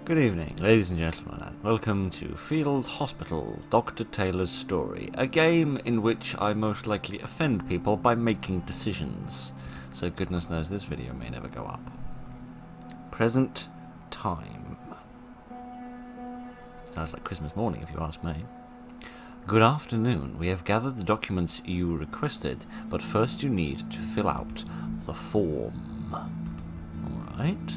Good evening, ladies and gentlemen, and welcome to Field Hospital, Dr. Taylor's Story, a game in which I most likely offend people by making decisions. So goodness knows this video may never go up. Present time. Sounds like Christmas morning if you ask me. Good afternoon. We have gathered the documents you requested, but first you need to fill out the form. Alright.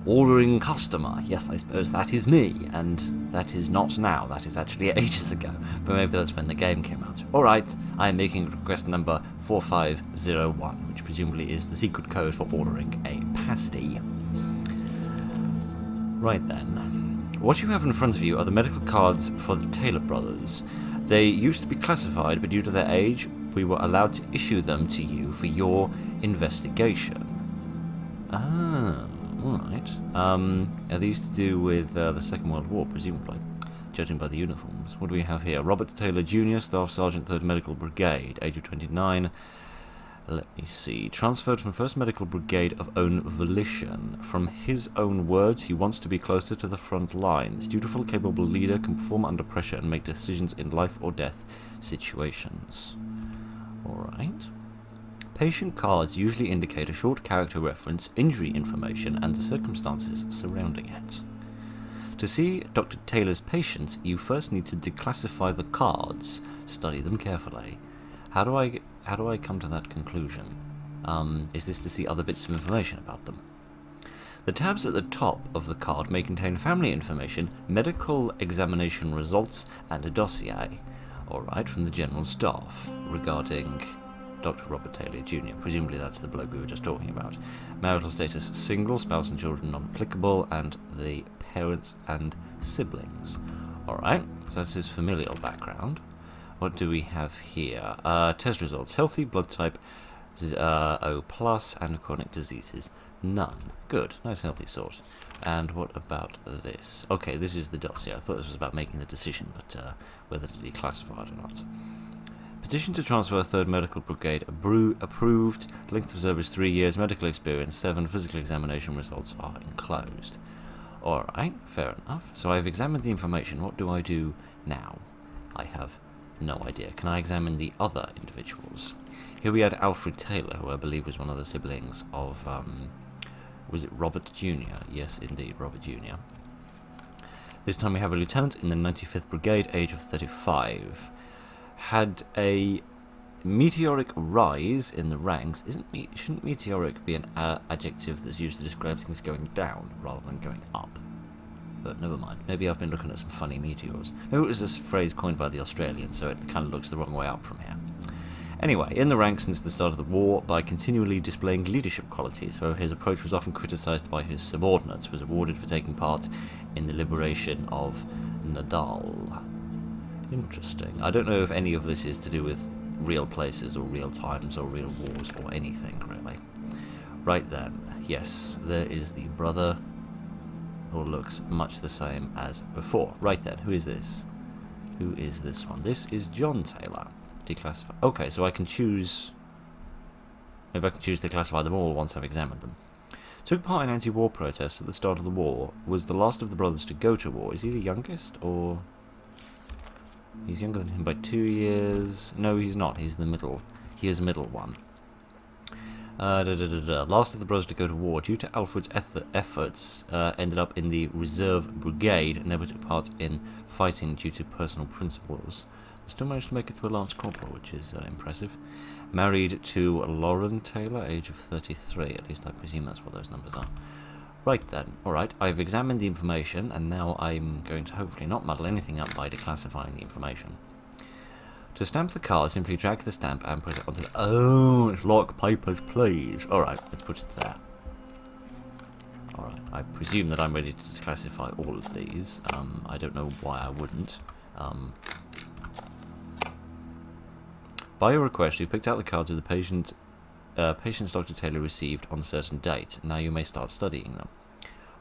Ordering customer. Yes, I suppose that is me, and that is not now. That is actually ages ago, but maybe that's when the game came out. Alright, I am making request number 4501, which presumably is the secret code for ordering a pasty. Right then. What you have in front of you are the medical cards for the Taylor brothers. They used to be classified, but due to their age, we were allowed to issue them to you for your investigation. Ah, alright. Are these to do with the Second World War, presumably, judging by the uniforms? What do we have here? Robert Taylor Jr., Staff Sergeant, 3rd Medical Brigade, age of 29. Let me see. Transferred from 1st Medical Brigade of own volition. From his own words, he wants to be closer to the front lines. Dutiful, capable leader, can perform under pressure and make decisions in life or death situations. Alright. Patient cards usually indicate a short character reference, injury information, and the circumstances surrounding it. To see Dr. Taylor's patients, you first need to declassify the cards. Study them carefully. How do I come to that conclusion? Is this to see other bits of information about them? The tabs at the top of the card may contain family information, medical examination results, and a dossier. Alright, from the General Staff, regarding Dr. Robert Taylor Jr. Presumably that's the bloke we were just talking about. Marital status single, spouse and children non-applicable, and the parents and siblings. Alright, so that's his familial background. What do we have here? Test results. Healthy, blood type O+, and chronic diseases. None. Good. Nice healthy sort. And what about this? Okay, this is the dossier. I thought this was about making the decision, but whether to declassify it or not. Petition to transfer 3rd Medical Brigade approved. Length of service 3 years. Medical experience 7. Physical examination results are enclosed. Alright, fair enough. So I've examined the information. What do I do now? I have no idea. Can I examine the other individuals? Here we had Alfred Taylor, who I believe was one of the siblings of, was it Robert Jr.? Yes, indeed, Robert Jr. This time we have a lieutenant in the 95th Brigade, age of 35. Had a meteoric rise in the ranks. Shouldn't meteoric be an adjective that's used to describe things going down rather than going up? But never mind. Maybe I've been looking at some funny meteors. Maybe it was this phrase coined by the Australians, so it kind of looks the wrong way up from here. Anyway, in the ranks since the start of the war, by continually displaying leadership qualities, however his approach was often criticised by his subordinates, was awarded for taking part in the liberation of Nadal. Interesting. I don't know if any of this is to do with real places or real times or real wars or anything, really. Right then, yes, there is the brother who looks much the same as before. Right then, who is this? Who is this one? This is John Taylor. Declassify. Okay, so I can choose... Maybe I can choose to classify them all once I've examined them. Took part in anti-war protests at the start of the war. Was the last of the brothers to go to war. Is he the youngest, or... He's younger than him by 2 years. No, he's not. He's the middle. He is middle one. Last of the brothers to go to war, due to Alfred's efforts, ended up in the reserve brigade, never took part in fighting due to personal principles. Still managed to make it to a lance corporal, which is impressive. Married to Lauren Taylor, age of 33. At least I presume that's what those numbers are. Right then, alright, I've examined the information, and now I'm going to hopefully not muddle anything up by declassifying the information. To stamp the card, simply drag the stamp and put it onto the... Oh, it's like papers, please. Alright, let's put it there. Alright, I presume that I'm ready to declassify all of these. I don't know why I wouldn't. By your request, we've picked out the cards of the patients Dr. Taylor received on certain dates. Now you may start studying them.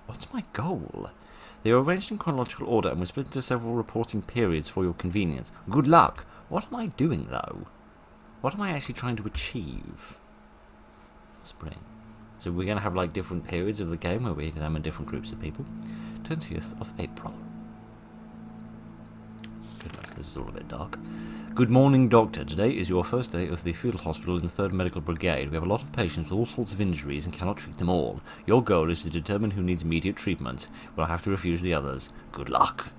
What's my goal? They are arranged in chronological order and were split into several reporting periods for your convenience. Good luck! What am I doing, though? What am I actually trying to achieve? Spring. So we're going to have like different periods of the game where we examine different groups of people. 20th of April. Goodness, this is all a bit dark. Good morning, Doctor. Today is your first day of the field hospital in the 3rd Medical Brigade. We have a lot of patients with all sorts of injuries and cannot treat them all. Your goal is to determine who needs immediate treatment. We'll have to refuse the others. Good luck.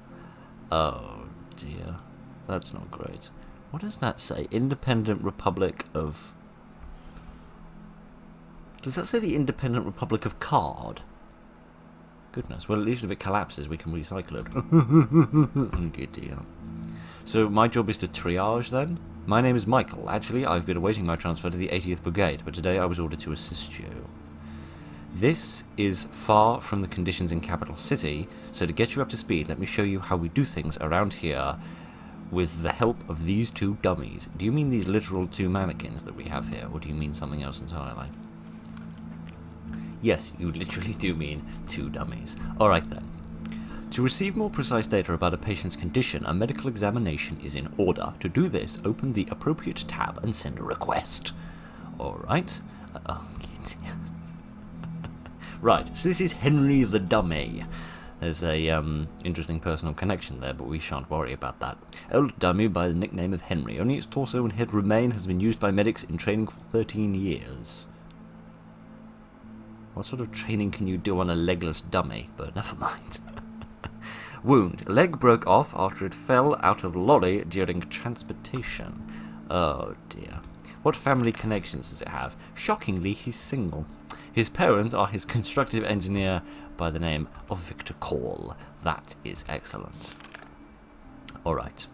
Oh, dear. That's not great. What does that say? Independent Republic of... Does that say the Independent Republic of Card? Goodness. Well, at least if it collapses, we can recycle it. Good deal. So my job is to triage then? My name is Michael. Actually, I've been awaiting my transfer to the 80th Brigade, but today I was ordered to assist you. This is far from the conditions in Capital City, so to get you up to speed, let me show you how we do things around here with the help of these 2 dummies. Do you mean these literal 2 mannequins that we have here, or do you mean something else entirely? Yes, you literally do mean 2 dummies. Alright then. To receive more precise data about a patient's condition, a medical examination is in order. To do this, open the appropriate tab and send a request. Alright. Right, so this is Henry the Dummy. There's a interesting personal connection there, but we shan't worry about that. Old dummy by the nickname of Henry. Only its torso and head remain, has been used by medics in training for 13 years. What sort of training can you do on a legless dummy? But never mind. Wound. Leg broke off after it fell out of lorry during transportation. Oh dear. What family connections does it have? Shockingly, he's single. His parents are his constructive engineer by the name of Victor Call. That is excellent. Alright.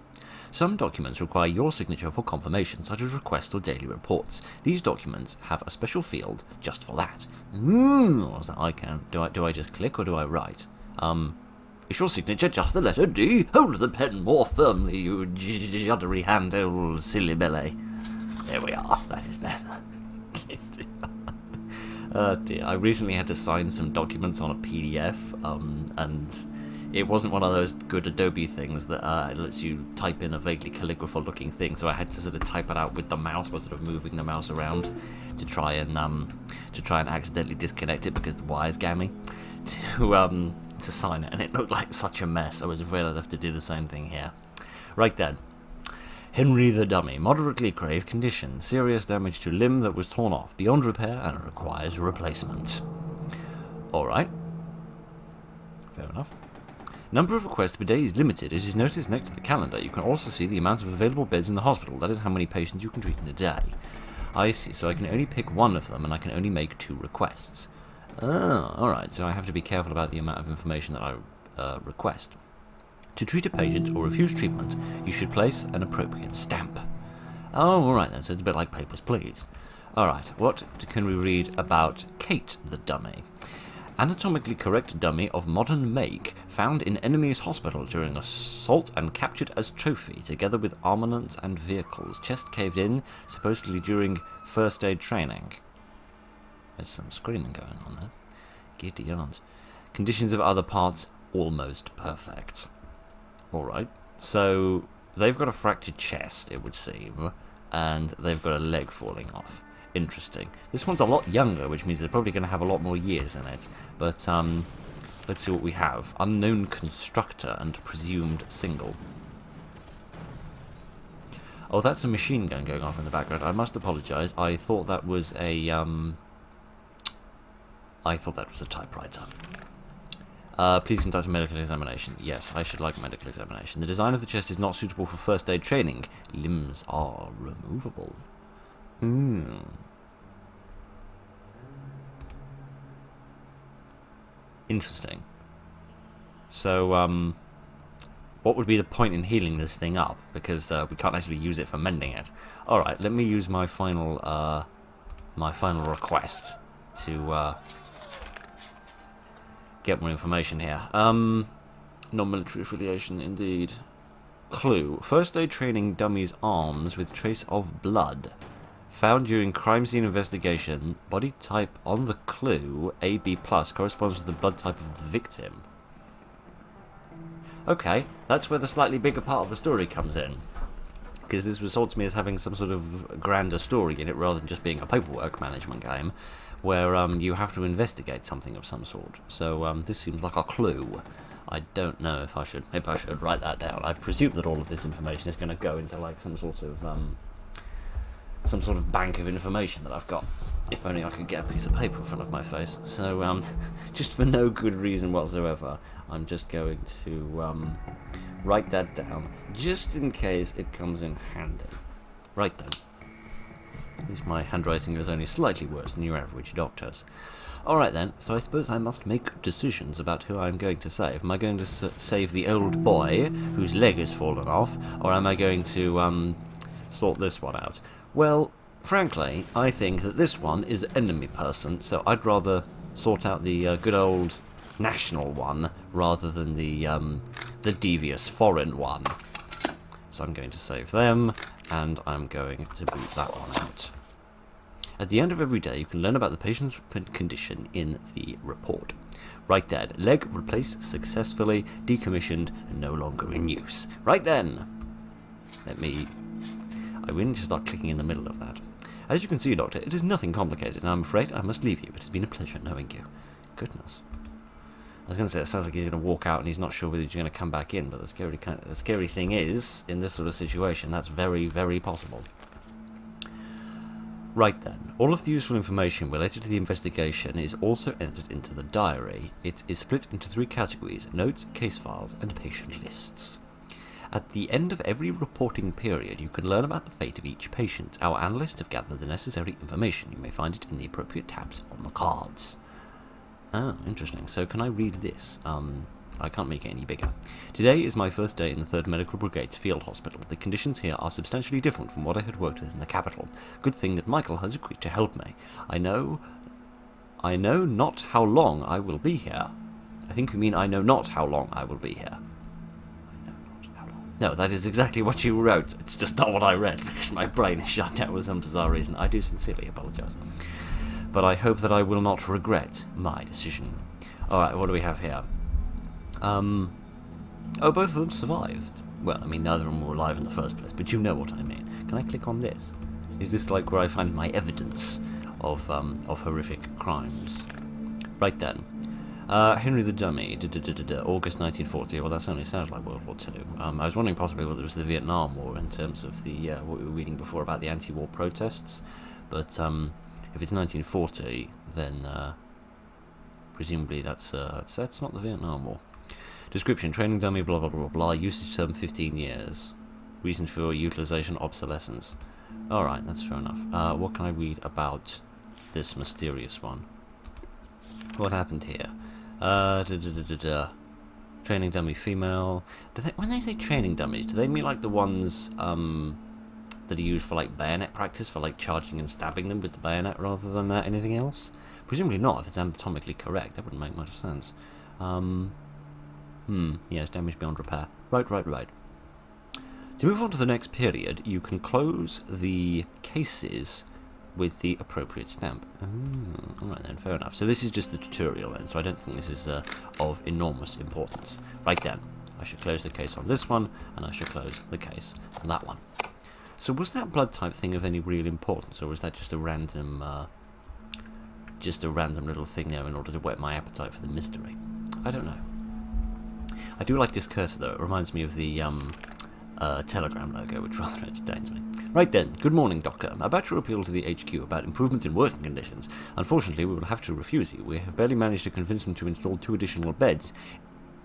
Some documents require your signature for confirmation, such as requests or daily reports. These documents have a special field just for that. So I can. Do I just click or do I write? Is your signature just the letter D? Hold the pen more firmly, you juddery hand, old silly belly. There we are. That is better. Oh dear. I recently had to sign some documents on a PDF, and it wasn't one of those good Adobe things that lets you type in a vaguely calligrapher-looking thing. So I had to sort of type it out with the mouse, by sort of moving the mouse around to try and accidentally disconnect it because the wire's gammy. To sign it, and it looked like such a mess. I was afraid I'd have to do the same thing here. Right then. Henry the Dummy. Moderately grave condition. Serious damage to limb that was torn off. Beyond repair and requires replacement. Alright. Fair enough. Number of requests per day is limited. It is noticed next to the calendar. You can also see the amount of available beds in the hospital. That is how many patients you can treat in a day. I see. So I can only pick one of them, and I can only make 2 requests. Oh, alright, so I have to be careful about the amount of information that I request. To treat a patient or refuse treatment, you should place an appropriate stamp. Oh, alright then, so it's a bit like Papers, Please. Alright, what can we read about Kate the Dummy? Anatomically correct dummy of modern make, found in enemy's hospital during assault and captured as trophy, together with armaments and vehicles. Chest caved in, supposedly during first aid training. There's some screaming going on there. Giddy yarns. Conditions of other parts almost perfect. Alright, so they've got a fractured chest, it would seem, and they've got a leg falling off. Interesting. This one's a lot younger, which means they're probably going to have a lot more years in it. But let's see what we have. Unknown constructor and presumed single. Oh, that's a machine gun going off in the background. I must apologise. I thought that was a typewriter. Please conduct a medical examination. Yes, I should like a medical examination. The design of the chest is not suitable for first aid training. Limbs are removable. Interesting. So, what would be the point in healing this thing up? Because we can't actually use it for mending it. Alright, let me use my final request to get more information here. Non-military affiliation, indeed. Clue. First aid training dummy's arms with trace of blood. Found during crime scene investigation. Body type on the clue, AB+, corresponds to the blood type of the victim. Okay, that's where the slightly bigger part of the story comes in. Because this was sold to me as having some sort of grander story in it, rather than just being a paperwork management game. where you have to investigate something of some sort. So this seems like a clue. I don't know if I should. Maybe I should write that down. I presume that all of this information is going to go into like some sort of bank of information that I've got. If only I could get a piece of paper in front of my face. So just for no good reason whatsoever, I'm just going to write that down, just in case it comes in handy. Right then. At least my handwriting is only slightly worse than your average doctor's. Alright then, so I suppose I must make decisions about who I'm going to save. Am I going to save the old boy, whose leg has fallen off, or am I going to sort this one out? Well, frankly, I think that this one is the enemy person, so I'd rather sort out the good old national one, rather than the devious foreign one. So I'm going to save them, and I'm going to boot that one out. At the end of every day, you can learn about the patient's condition in the report. Right then, leg replaced successfully, decommissioned, and no longer in use. Right then! I really need to start clicking in the middle of that. As you can see, Doctor, it is nothing complicated, and I'm afraid I must leave you. It has been a pleasure knowing you. Goodness. I was going to say, it sounds like he's going to walk out and he's not sure whether he's going to come back in, but the scary thing is, in this sort of situation, that's very, very possible. Right then, all of the useful information related to the investigation is also entered into the diary. It is split into 3 categories: notes, case files, and patient lists. At the end of every reporting period, you can learn about the fate of each patient. Our analysts have gathered the necessary information. You may find it in the appropriate tabs on the cards. Oh, interesting. So can I read this? I can't make it any bigger. Today is my first day in the 3rd Medical Brigade's field hospital. The conditions here are substantially different from what I had worked with in the capital. Good thing that Michael has agreed to help me. I know not how long I will be here. I think you mean I know not how long I will be here. I know not how long. No, that is exactly what you wrote. It's just not what I read, because my brain is shut down for some bizarre reason. I do sincerely apologise. But I hope that I will not regret my decision. Alright, what do we have here? Oh, both of them survived. Well, I mean, neither of them were alive in the first place, but you know what I mean. Can I click on this? Is this like where I find my evidence of horrific crimes? Right then. Henry the Dummy, August 1940. Well, that certainly sounds like World War II. I was wondering possibly whether it was the Vietnam War in terms of the what we were reading before about the anti-war protests. But if it's 1940, then presumably that's not the Vietnam War. Description: training dummy, blah blah blah blah blah. Usage term 15 years. Reason for utilization: obsolescence. Alright, that's fair enough. What can I read about this mysterious one? What happened here? Training dummy female. When they say training dummies, do they mean like the ones that are used for like bayonet practice, for like charging and stabbing them with the bayonet rather than anything else? Presumably not, if it's anatomically correct. That wouldn't make much sense. Yes, damage beyond repair. Right. To move on to the next period, you can close the cases with the appropriate stamp. Alright then, fair enough. So this is just the tutorial then, so I don't think this is of enormous importance. Right then, I should close the case on this one, and I should close the case on that one. So was that blood type thing of any real importance, or was that just a random little thing there in order to whet my appetite for the mystery? I don't know. I do like this cursor though. It reminds me of the Telegram logo, which rather entertains me. Right then, good morning, Doctor. I'm about to appeal to the HQ about improvements in working conditions. Unfortunately, we will have to refuse you. We have barely managed to convince them to install 2 additional beds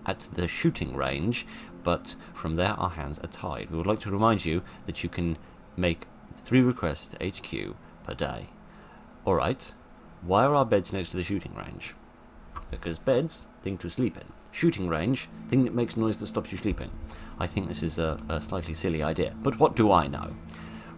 at the shooting range, but from there our hands are tied. We would like to remind you that you can make 3 requests to HQ per day. Alright, why are our beds next to the shooting range? Because beds, thing to sleep in. Shooting range, thing that makes noise that stops you sleeping. I think this is a slightly silly idea, but what do I know?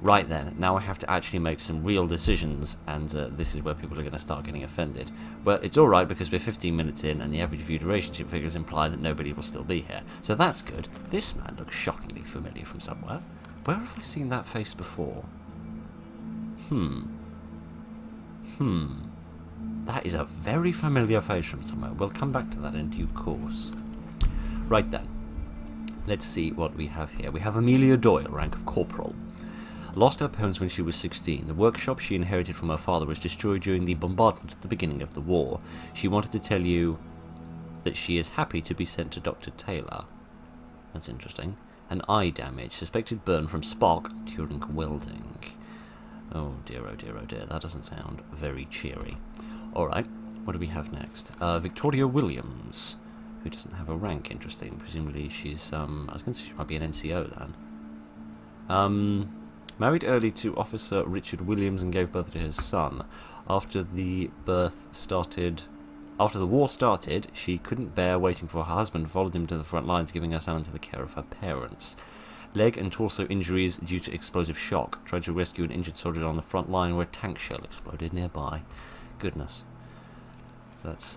Right then, now I have to actually make some real decisions, and this is where people are going to start getting offended. But it's alright because we're 15 minutes in, and the average view duration figures imply that nobody will still be here. So that's good. This man looks shockingly familiar from somewhere. Where have I seen that face before? That is a very familiar face from somewhere. We'll come back to that in due course. Right then. Let's see what we have here. We have Amelia Doyle, rank of corporal. lost her parents when she was 16. The workshop she inherited from her father was destroyed during the bombardment at the beginning of the war. She wanted to tell you that she is happy to be sent to Dr. Taylor. That's interesting. An eye damage. Suspected burn from spark during welding. Oh dear, oh dear, oh dear. That doesn't sound very cheery. Alright, what do we have next? Victoria Williams, who doesn't have a rank, interesting. Presumably she's, I was going to say she might be an NCO then. Married early to Officer Richard Williams and gave birth to his son. After the war started, she couldn't bear waiting for her husband, followed him to the front lines, giving her son into the care of her parents. Leg and torso injuries due to explosive shock. Tried to rescue an injured soldier on the front line where a tank shell exploded nearby. Goodness. That's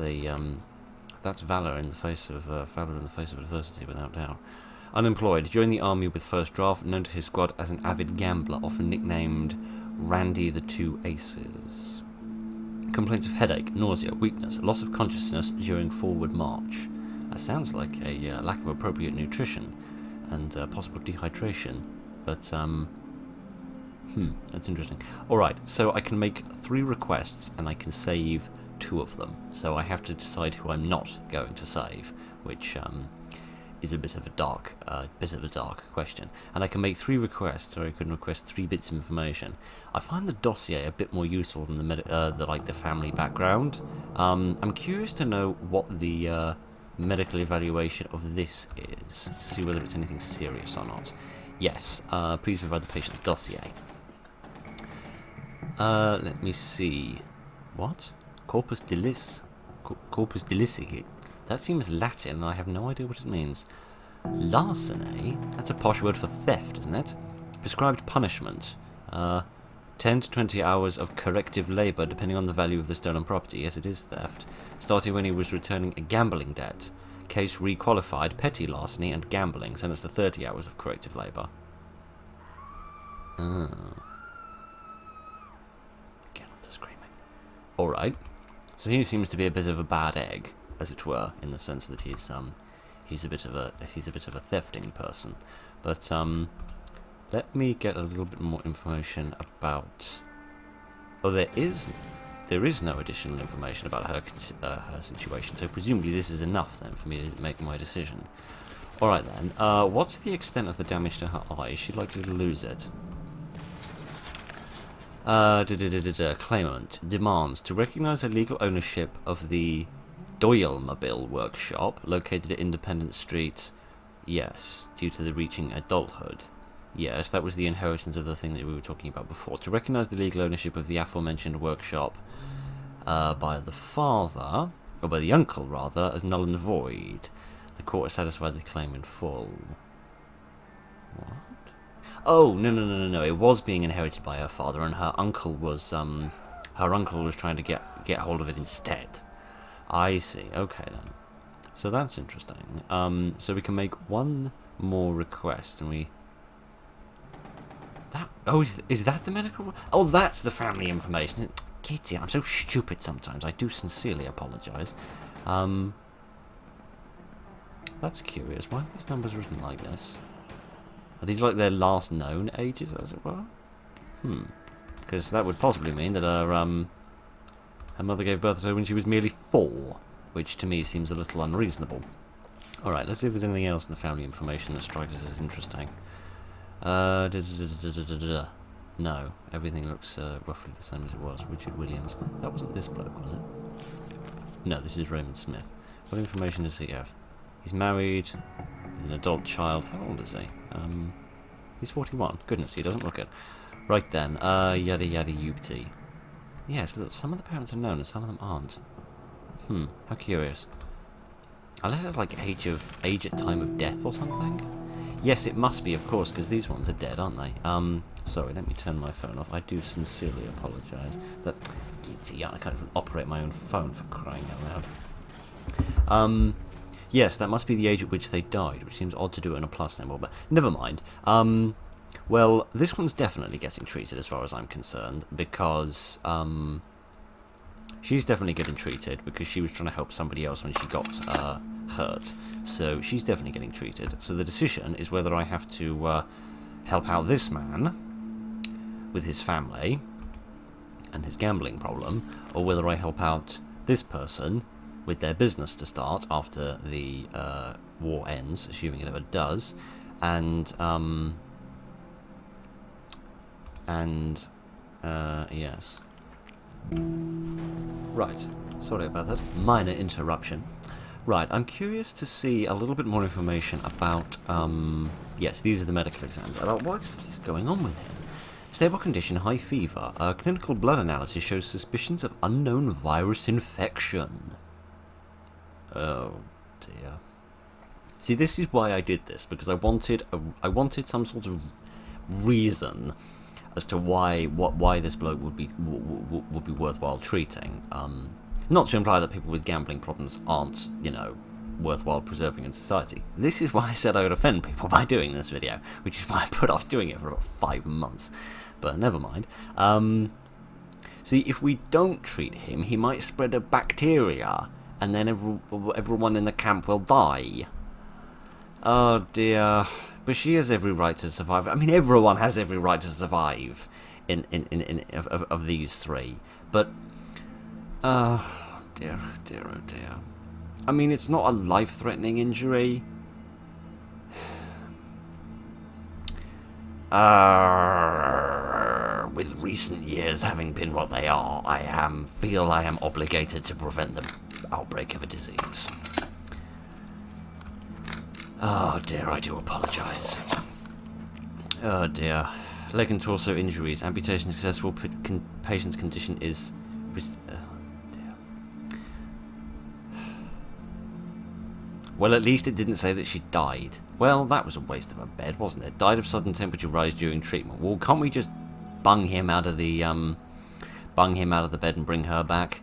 valor in the face of adversity, without doubt. Unemployed. Joined the army with first draft, known to his squad as an avid gambler, often nicknamed Randy the Two Aces. Complaints of headache, nausea, weakness, loss of consciousness during forward march. That sounds like a lack of appropriate nutrition and possible dehydration, but that's interesting. Alright, so I can make 3 requests and I can save 2 of them, so I have to decide who I'm not going to save, which is a bit of a dark question. And I can make 3 requests, or I can request 3 bits of information. I find the dossier a bit more useful than the family background. I'm curious to know what the medical evaluation of this is, to see whether it's anything serious or not. Yes, please provide the patient's dossier. Let me see. What? Corpus delicti. Corpus delicti. That seems Latin, and I have no idea what it means. Larceny? That's a posh word for theft, isn't it? Prescribed punishment. 10 to 20 hours of corrective labour, depending on the value of the stolen property. Yes, it is theft. Starting when he was returning a gambling debt. Case requalified, petty larceny and gambling. Sentenced to 30 hours of corrective labour. Again on to screaming. Alright. So he seems to be a bit of a bad egg, as it were, in the sense that he's a bit of a thefting person. But let me get a little bit more information about. Oh, there is no additional information about her situation. So presumably this is enough then for me to make my decision. All right then. What's the extent of the damage to her eye? Is she likely to lose it? Claimant demands to recognise the legal ownership of the Doyle-mobile workshop located at Independence Street. Yes, due to the reaching adulthood. Yes, that was the inheritance of the thing that we were talking about before. To recognise the legal ownership of the aforementioned workshop by the father, or by the uncle rather, as null and void. The court has satisfied the claim in full. What? Oh, no. It was being inherited by her father, and her uncle was trying to get hold of it instead. I see. Okay then. So that's interesting. So we can make one more request, and we. That is that the medical? Oh, that's the family information. Kitty, I'm so stupid sometimes. I do sincerely apologise. That's curious. Why are these numbers written like this? Are these like their last known ages, as it were? Because that would possibly mean that her mother gave birth to her when she was merely 4, which to me seems a little unreasonable. Alright, let's see if there's anything else in the family information that strikes us as interesting. No, everything looks roughly the same as it was. Richard Williams. That wasn't this bloke, was it? No, this is Raymond Smith. What information does he have? He's married, with an adult child. How old is he? He's 41. Goodness, he doesn't look it. Right then, yada yada youpty. Yes, look, some of the parents are known and some of them aren't. How curious. Unless it's like age at time of death or something? Yes, it must be, of course, because these ones are dead, aren't they? Sorry, let me turn my phone off. I do sincerely apologise. But, I can't even operate my own phone for crying out loud. Yes, that must be the age at which they died, which seems odd to do it in a plus symbol, but never mind. Well, this one's definitely getting treated as far as I'm concerned, because she's definitely getting treated because she was trying to help somebody else when she got hurt. So she's definitely getting treated. So the decision is whether I have to help out this man, with his family and his gambling problem, or whether I help out this person with their business to start after the war ends, assuming it ever does, and yes. Right, sorry about that. Minor interruption. Right, I'm curious to see a little bit more information about, yes, these are the medical exams, about what exactly is going on with him. Stable condition, high fever. Clinical blood analysis shows suspicions of unknown virus infection. Oh, dear. See, this is why I did this, because I wanted some sort of reason as to why this bloke would be worthwhile treating. Not to imply that people with gambling problems aren't, you know, worthwhile preserving in society. This is why I said I would offend people by doing this video, which is why I put off doing it for about 5 months. But never mind. See, if we don't treat him, he might spread a bacteria, and then everyone in the camp will die. Oh dear. But she has every right to survive. I mean, everyone has every right to survive of these three. But, oh dear, oh dear. I mean, it's not a life-threatening injury. With recent years having been what they are, I feel I am obligated to prevent the outbreak of a disease. Oh dear, I do apologise. Oh dear. Leg and torso injuries. Amputation successful. Patient's condition is... dear. Well, at least it didn't say that she died. Well, that was a waste of a bed, wasn't it? Died of sudden temperature rise during treatment. Well, can't we just bung him out of the bed and bring her back?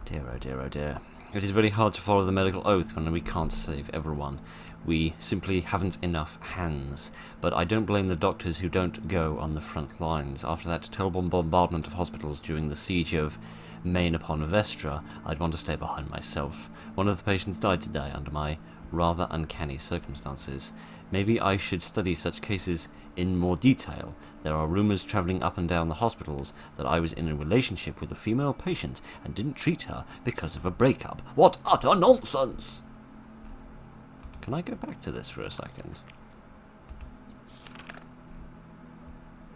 Dear, oh dear, oh dear. It is very hard to follow the medical oath when we can't save everyone. We simply haven't enough hands. But I don't blame the doctors who don't go on the front lines. After that terrible bombardment of hospitals during the siege of Maine upon Vestra, I'd want to stay behind myself. One of the patients died today under my rather uncanny circumstances. Maybe I should study such cases in more detail. There are rumours travelling up and down the hospitals that I was in a relationship with a female patient and didn't treat her because of a breakup. What utter nonsense! Can I go back to this for a second?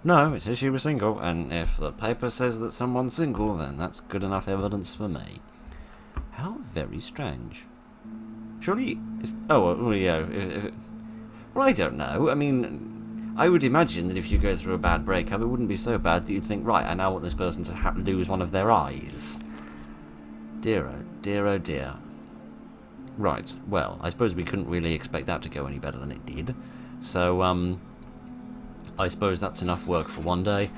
No, it says she was single, and if the paper says that someone's single, then that's good enough evidence for me. How very strange. Surely... well, I don't know. I mean, I would imagine that if you go through a bad breakup, it wouldn't be so bad that you'd think, right, I now want this person to lose one of their eyes. Dear, oh dear, oh dear. Right, well, I suppose we couldn't really expect that to go any better than it did. So, I suppose that's enough work for one day.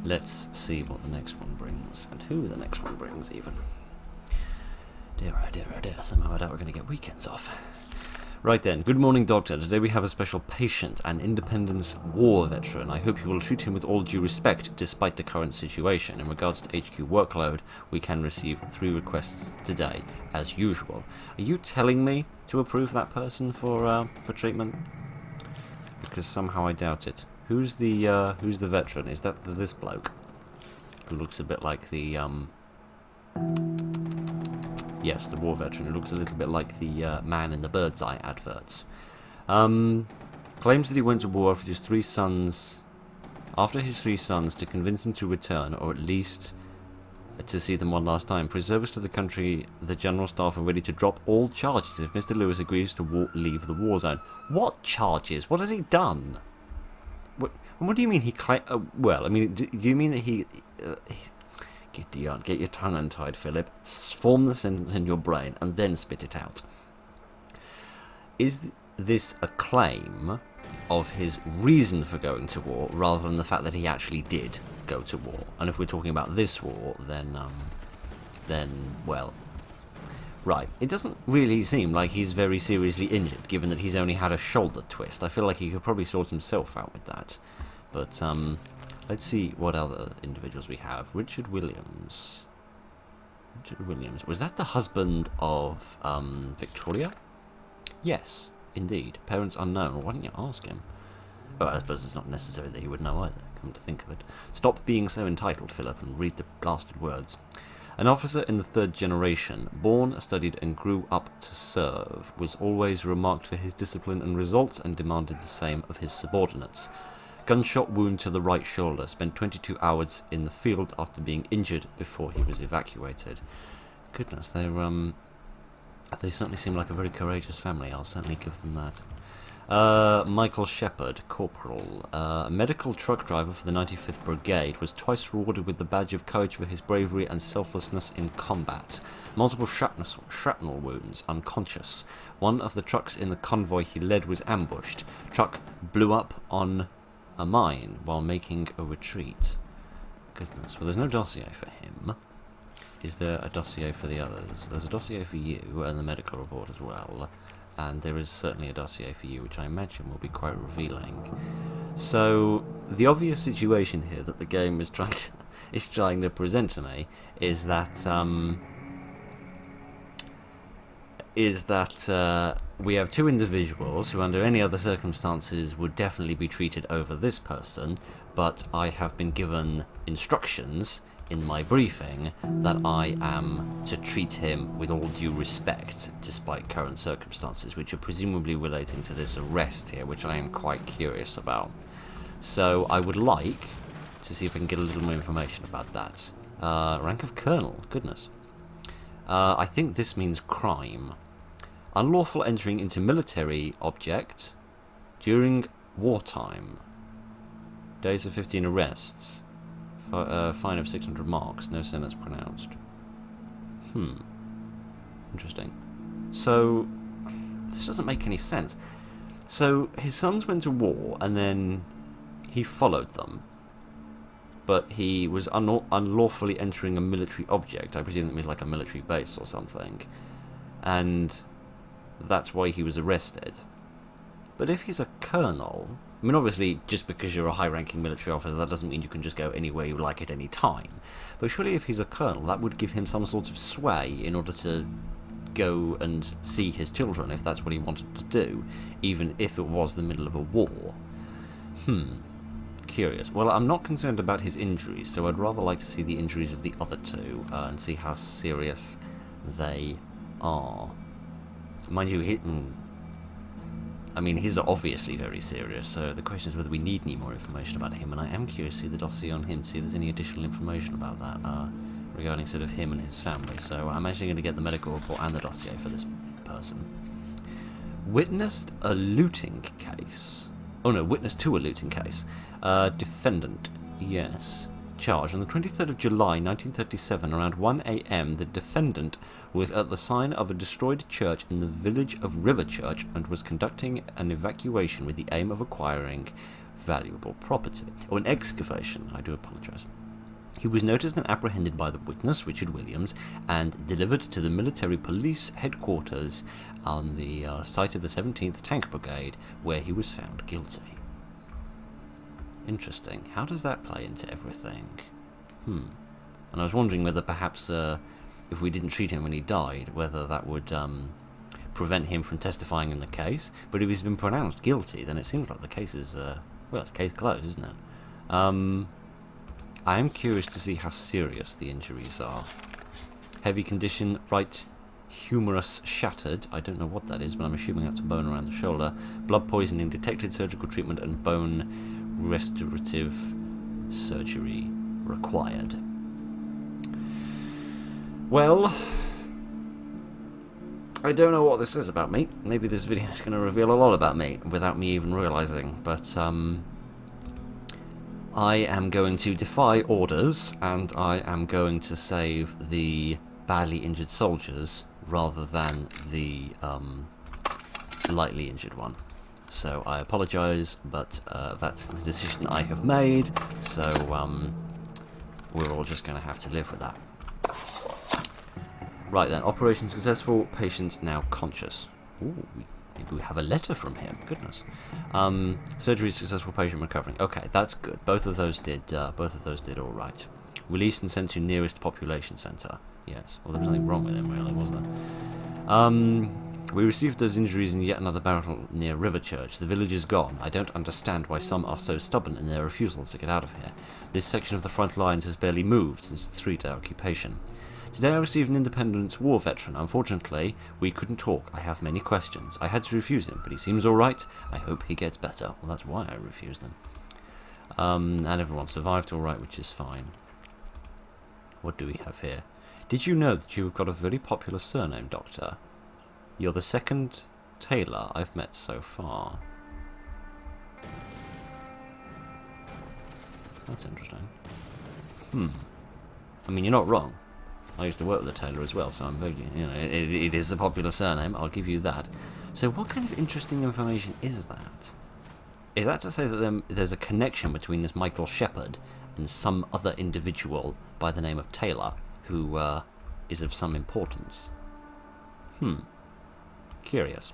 Let's see what the next one brings, and who the next one brings, even. Dear, oh dear, oh dear. Somehow I doubt we're going to get weekends off. Right then, good morning, Doctor. Today we have a special patient, an Independence War veteran. I hope you will treat him with all due respect, despite the current situation. In regards to HQ workload, we can receive 3 requests today, as usual. Are you telling me to approve that person for treatment? Because somehow I doubt it. Who's the veteran? Is that this bloke? Who looks a bit like the Yes, the war veteran. It looks a little bit like the man in the bird's eye adverts. Claims that he went to war after his 3 sons to convince him to return, or at least to see them one last time. For his service to the country, the General Staff are ready to drop all charges if Mr. Lewis agrees to leave the war zone. What charges? What has he done? What do you mean he well, I mean, do you mean that he... Get your tongue untied, Philip. Form the sentence in your brain and then spit it out. Is this a claim of his reason for going to war rather than the fact that he actually did go to war? And if we're talking about this war, then well, right. It doesn't really seem like he's very seriously injured, given that he's only had a shoulder twist. I feel like he could probably sort himself out with that. But let's see what other individuals we have. Richard Williams. Was that the husband of Victoria? Yes, indeed. Parents unknown. Why don't you ask him? Oh, I suppose it's not necessary that he would know either. come to think of it. Stop being so entitled, Philip, and read the blasted words. An officer in the third generation, born, studied, and grew up to serve, was always remarked for his discipline and results and demanded the same of his subordinates. Gunshot wound to the right shoulder, spent 22 hours in the field after being injured before he was evacuated. Goodness, they certainly seem like a very courageous family. I'll certainly give them that. Michael Shepherd, Corporal, a medical truck driver for the 95th Brigade, was twice rewarded with the Badge of Courage for his bravery and selflessness in combat. Multiple shrapnel wounds, unconscious. One of the trucks in the convoy he led was ambushed. Truck blew up on a mine while making a retreat. Goodness, well, there's no dossier for him. Is there a dossier for the others? There's a dossier for you and the medical report as well. And there is certainly a dossier for you, which I imagine will be quite revealing. So, the obvious situation here that the game is trying to present to me is that we have two individuals who, under any other circumstances, would definitely be treated over this person, but I have been given instructions in my briefing that I am to treat him with all due respect despite current circumstances, which are presumably relating to this arrest here, which I am quite curious about. So I would like to see if I can get a little more information about that. Rank of Colonel, goodness. I think this means crime. Unlawful entering into military object during wartime. Days of 15 arrests. Fine of 600 marks. No sentence pronounced. Interesting. So, this doesn't make any sense. So, his sons went to war, and then he followed them. But he was unlawfully entering a military object. I presume that means like a military base or something. And that's why he was arrested. But if he's a colonel... I mean, obviously, just because you're a high-ranking military officer, that doesn't mean you can just go anywhere you like at any time. But surely if he's a colonel, that would give him some sort of sway in order to go and see his children, if that's what he wanted to do, even if it was the middle of a war. Curious. Well, I'm not concerned about his injuries, so I'd rather like to see the injuries of the other two, and see how serious they are. Mind you, his are obviously very serious, so the question is whether we need any more information about him, and I am curious to see the dossier on him, see if there's any additional information about that, regarding sort of him and his family. So I'm actually going to get the medical report and the dossier for this person. Witnessed a looting case. Oh no, witness to a looting case. Defendant, yes. Charge. On the 23rd of July 1937, around 1 a.m, the defendant was at the sign of a destroyed church in the village of Riverchurch and was conducting an evacuation with the aim of acquiring valuable property. Or an excavation, I do apologise. He was noticed and apprehended by the witness, Richard Williams, and delivered to the military police headquarters on the site of the 17th Tank Brigade, where he was found guilty. Interesting. How does that play into everything? And I was wondering whether perhaps if we didn't treat him when he died, whether that would prevent him from testifying in the case. But if he's been pronounced guilty, then it seems like the case is, it's case closed, isn't it? I am curious to see how serious the injuries are. Heavy condition, right humerus shattered. I don't know what that is, but I'm assuming that's a bone around the shoulder. Blood poisoning detected, surgical treatment and bone restorative surgery required. Well, I don't know what this says about me. Maybe this video is going to reveal a lot about me without me even realising, but I am going to defy orders, and I am going to save the badly injured soldiers rather than the lightly injured one. So I apologise, but that's the decision I have made, so we're all just going to have to live with that. Right then, operation successful, patient now conscious. Ooh, maybe we have a letter from him, goodness. Surgery successful, patient recovering. Okay, that's good. Both of those did all right. Released and sent to nearest population centre. Yes, well there was nothing wrong with him really, was there? We received those injuries in yet another battle near Riverchurch. The village is gone. I don't understand why some are so stubborn in their refusals to get out of here. This section of the front lines has barely moved since the three-day occupation. Today I received an Independence War veteran. Unfortunately, we couldn't talk. I have many questions. I had to refuse him, but he seems alright. I hope he gets better. Well, that's why I refused him. And everyone survived alright, which is fine. What do we have here? Did you know that you've got a very popular surname, Doctor? You're the second tailor I've met so far. That's interesting. I mean, you're not wrong. I used to work with a tailor as well, so I'm very, it is a popular surname, I'll give you that. So what kind of interesting information is that? Is that to say that there's a connection between this Michael Shepherd and some other individual by the name of Taylor, who is of some importance? Curious.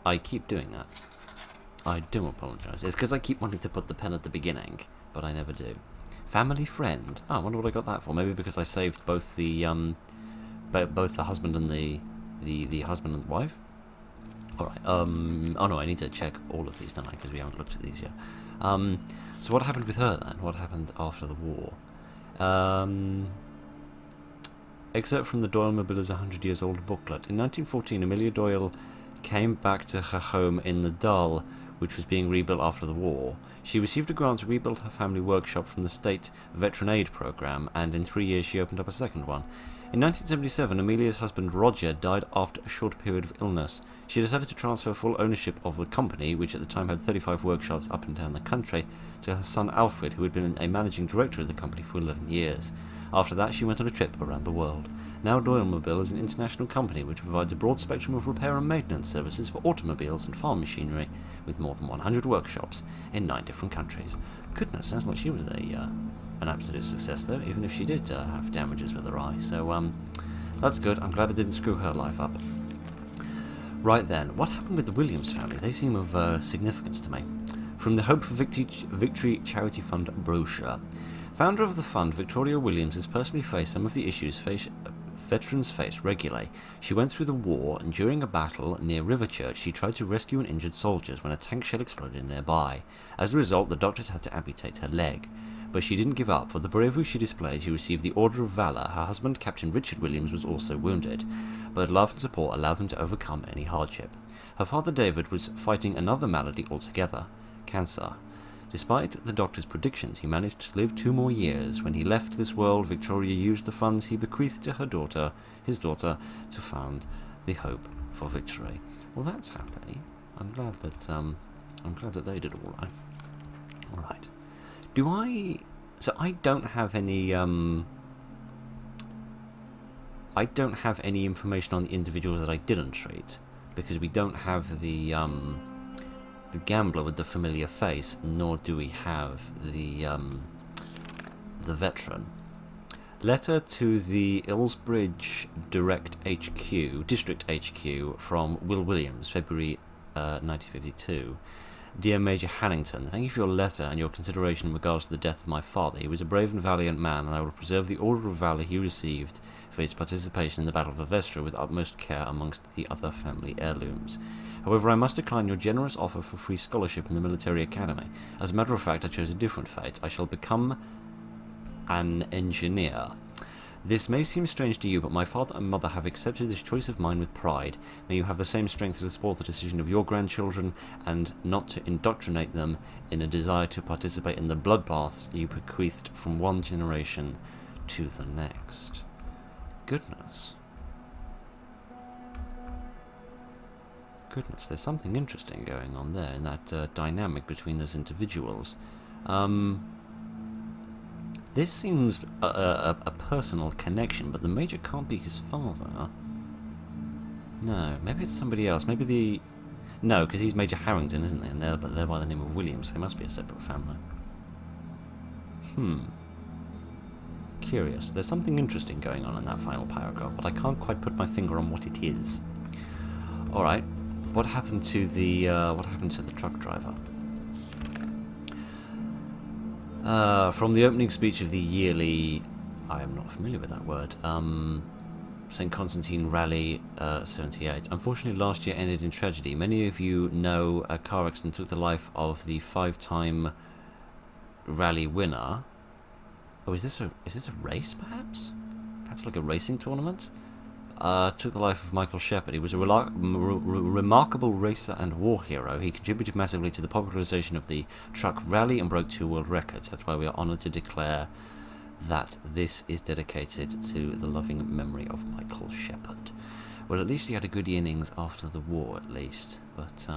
I keep doing that. I do apologise. It's because I keep wanting to put the pen at the beginning, but I never do. Family friend. Oh, I wonder what I got that for. Maybe because I saved both the husband and the husband and the wife. All right. Oh no, I need to check all of these, don't I? Because we haven't looked at these yet. So what happened with her then? What happened after the war? Excerpt from the Doyle Mobile's 100 Years Old booklet. In 1914, Amelia Doyle came back to her home in the Dal, which was being rebuilt after the war. She received a grant to rebuild her family workshop from the State Veteran Aid Program, and in 3 years she opened up a second one. In 1977, Amelia's husband Roger died after a short period of illness. She decided to transfer full ownership of the company, which at the time had 35 workshops up and down the country, to her son Alfred, who had been a managing director of the company for 11 years. After that, she went on a trip around the world. Now Doyle Mobile is an international company which provides a broad spectrum of repair and maintenance services for automobiles and farm machinery, with more than 100 workshops in 9 different countries. Goodness, sounds like she was an absolute success though, even if she did have damages with her eye. So that's good. I'm glad I didn't screw her life up. Right then, what happened with the Williams family? They seem of significance to me. From the Hope for Victory Charity Fund brochure. Founder of the fund, Victoria Williams has personally faced some of the issues veterans face regularly. She went through the war, and during a battle near Riverchurch, she tried to rescue an injured soldier when a tank shell exploded nearby. As a result, the doctors had to amputate her leg. But she didn't give up. For the bravery she displayed, she received the Order of Valor. Her husband, Captain Richard Williams, was also wounded, but love and support allowed them to overcome any hardship. Her father, David, was fighting another malady altogether, cancer. Despite the doctor's predictions, he managed to live 2 more years. When he left this world, Victoria used the funds he bequeathed to his daughter, to found the Hope for Victory. Well, that's happy. I'm glad that they did all right. All right. So I don't have any. I don't have any information on the individuals that I didn't treat, because we don't have the gambler with the familiar face, nor do we have the veteran. Letter to the Illsbridge District HQ from Will Williams, February 1952. Dear Major Hannington, thank you for your letter and your consideration in regards to the death of my father. He was a brave and valiant man, and I will preserve the Order of Valor he received for his participation in the Battle of Vestra with utmost care amongst the other family heirlooms. However, I must decline your generous offer for free scholarship in the military academy. As a matter of fact, I chose a different fate. I shall become an engineer. This may seem strange to you, but my father and mother have accepted this choice of mine with pride. May you have the same strength to support the decision of your grandchildren, and not to indoctrinate them in a desire to participate in the bloodbaths you bequeathed from one generation to the next. Goodness, there's something interesting going on there in that dynamic between those individuals. This seems a personal connection, but the Major can't be his father. No, maybe it's somebody else. Maybe no, because he's Major Harrington, isn't he? And they're by the name of Williams. They must be a separate family. Curious. There's something interesting going on in that final paragraph, but I can't quite put my finger on what it is. All right. What happened to the truck driver? From the opening speech of the yearly, I am not familiar with that word, St. Constantine Rally 78. Unfortunately, last year ended in tragedy. Many of you know a car accident took the life of the 5-time rally winner. Oh, is this a race, perhaps? Perhaps like a racing tournament? Took the life of Michael Shepard. He was a remarkable racer and war hero. He contributed massively to the popularization of the truck rally and broke 2 world records. That's why we are honoured to declare that this is dedicated to the loving memory of Michael Shepard. Well, at least he had a good innings after the war, at least. But,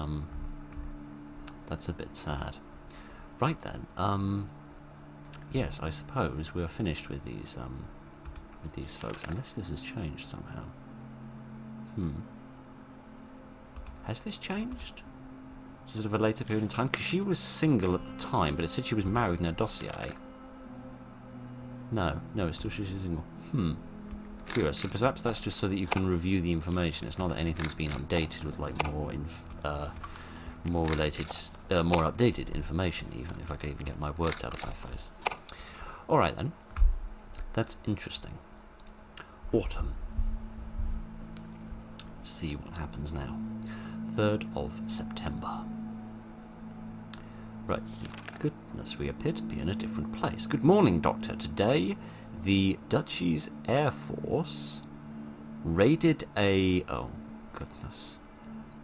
that's a bit sad. Right then, yes, I suppose we're finished with these folks, unless this has changed somehow. Has this changed? Is it of a later period in time? Because she was single at the time, but it said she was married in her dossier. No, it's still she's single. Curious. So perhaps that's just so that you can review the information. It's not that anything's been updated with like more updated information, even if I could even get my words out of my face. Alright then. That's interesting. Autumn. Let's see what happens now. 3rd of September. Right. Goodness, we appear to be in a different place. Good morning, Doctor. Today, the Duchy's Air Force raided a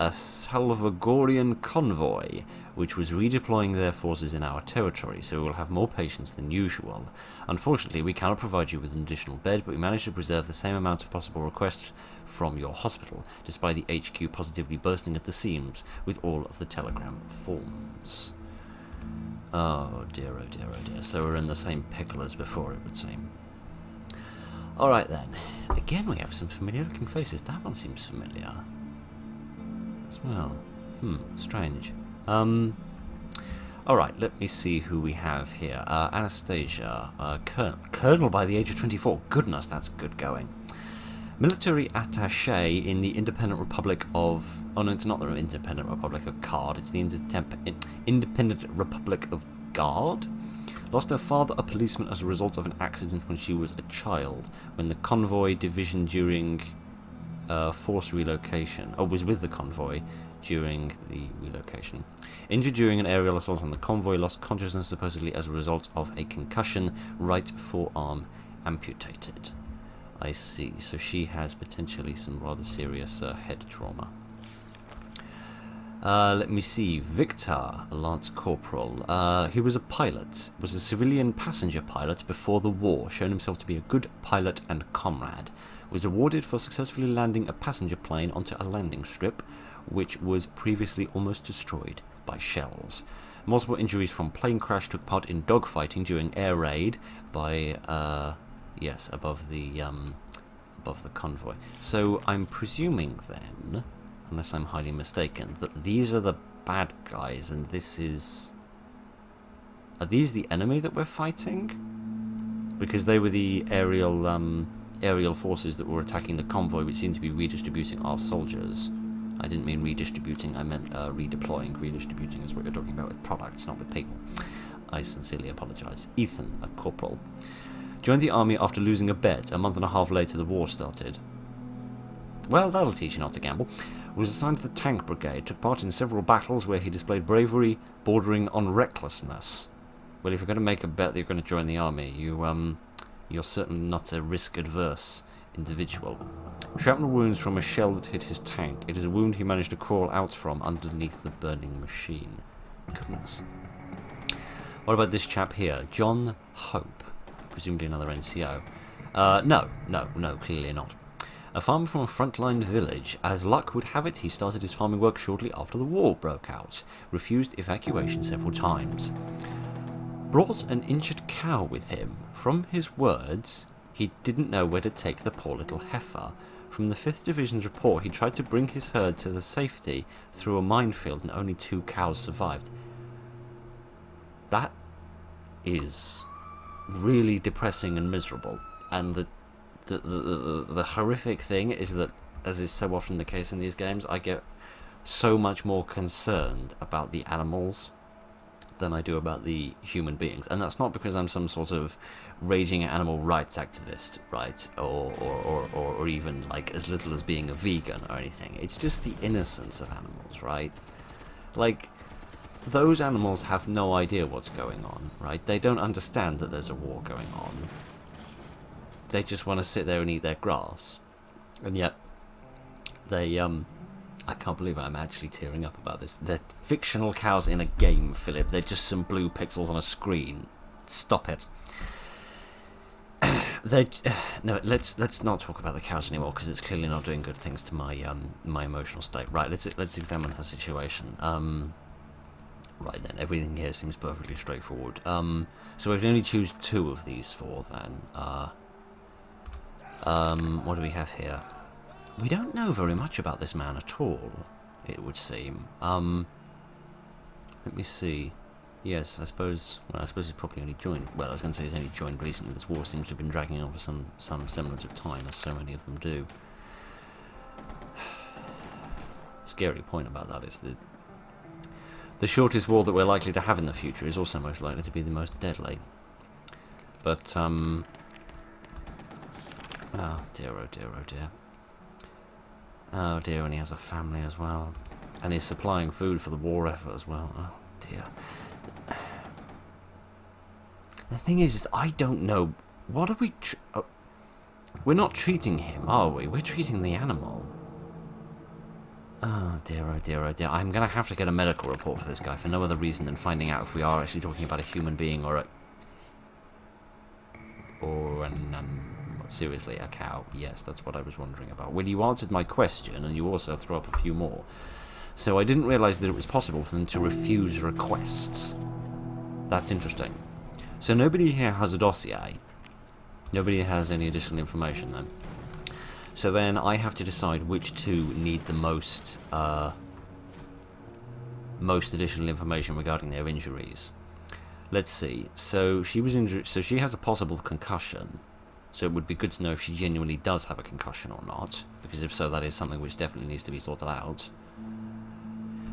Salvagorian convoy, which was redeploying their forces in our territory, so we will have more patients than usual. Unfortunately, we cannot provide you with an additional bed, but we managed to preserve the same amount of possible requests from your hospital, despite the HQ positively bursting at the seams with all of the telegram forms. Oh dear, oh dear, oh dear. So we're in the same pickle as before, it would seem. Alright then. Again, we have some familiar looking faces. That one seems familiar as well. Strange. Alright, let me see who we have here. Anastasia, Colonel by the age of 24. Goodness, that's good going. Military attaché in the Independent Republic of... Oh no, it's not the Independent Republic of Card, it's the Independent Republic of Guard. Lost her father, a policeman, as a result of an accident when she was a child, when the convoy division during forced relocation, or was with the convoy during the relocation. Injured during an aerial assault on the convoy, lost consciousness supposedly as a result of a concussion, right forearm amputated. I see, so she has potentially some rather serious head trauma. Let me see, Victor, a Lance Corporal. He was a pilot, was a civilian passenger pilot before the war, shown himself to be a good pilot and comrade. Was awarded for successfully landing a passenger plane onto a landing strip, which was previously almost destroyed by shells. Multiple injuries from plane crash, took part in dogfighting during air raid by, yes, above the convoy. So I'm presuming then, unless I'm highly mistaken, that these are the bad guys, and this is... Are these the enemy that we're fighting? Because they were the aerial forces that were attacking the convoy, which seemed to be redistributing our soldiers. I didn't mean redistributing, I meant redeploying. Redistributing is what you're talking about with products, not with people. I sincerely apologise. Ethan, a corporal. Joined the army after losing a bet. A month and a half later, the war started. Well, that'll teach you not to gamble. Was assigned to the tank brigade. Took part in several battles where he displayed bravery bordering on recklessness. Well, if you're going to make a bet that you're going to join the army, you're certainly not a risk-adverse individual. Shrapnel wounds from a shell that hit his tank. It is a wound he managed to crawl out from underneath the burning machine. Goodness. What about this chap here? John Hope. Presumably another NCO. No, clearly not. A farmer from a frontline village. As luck would have it, he started his farming work shortly after the war broke out. Refused evacuation several times. Brought an injured cow with him. From his words, he didn't know where to take the poor little heifer. From the 5th Division's report, he tried to bring his herd to the safety through a minefield and only 2 cows survived. That is really depressing and miserable. And the horrific thing is that, as is so often the case in these games, I get so much more concerned about the animals than I do about the human beings. And that's not because I'm some sort of raging animal rights activist, right? Or even like as little as being a vegan or anything. It's just the innocence of animals, right? Like, those animals have no idea what's going on, right? They don't understand that there's a war going on. They just want to sit there and eat their grass. And yet, they, I can't believe I'm actually tearing up about this. They're fictional cows in a game, Philip. They're just some blue pixels on a screen. Stop it. No, let's not talk about the cows anymore, because it's clearly not doing good things to my my emotional state. Right, let's examine her situation. Right then, everything here seems perfectly straightforward. So we can only choose 2 of these 4 then. What do we have here? We don't know very much about this man at all, it would seem. Let me see. Yes, I suppose he's probably only joined. Well, I was going to say he's only joined recently. This war seems to have been dragging on for some semblance of time, as so many of them do. The scary point about that is that the shortest war that we're likely to have in the future is also most likely to be the most deadly. But, oh dear, oh dear, oh dear. Oh dear, and he has a family as well. And he's supplying food for the war effort as well. Oh dear. The thing is I don't know. What are we... we're not treating him, are we? We're treating the animal. Oh dear, oh dear, oh dear. I'm going to have to get a medical report for this guy for no other reason than finding out if we are actually talking about a human being or seriously, a cow. Yes, that's what I was wondering about. Well, you answered my question, and you also threw up a few more. So I didn't realise that it was possible for them to refuse requests. That's interesting. So nobody here has a dossier. Nobody has any additional information then. So then I have to decide which 2 need the most additional information regarding their injuries. Let's see. So she was injured. So she has a possible concussion. So it would be good to know if she genuinely does have a concussion or not, because if so, that is something which definitely needs to be sorted out.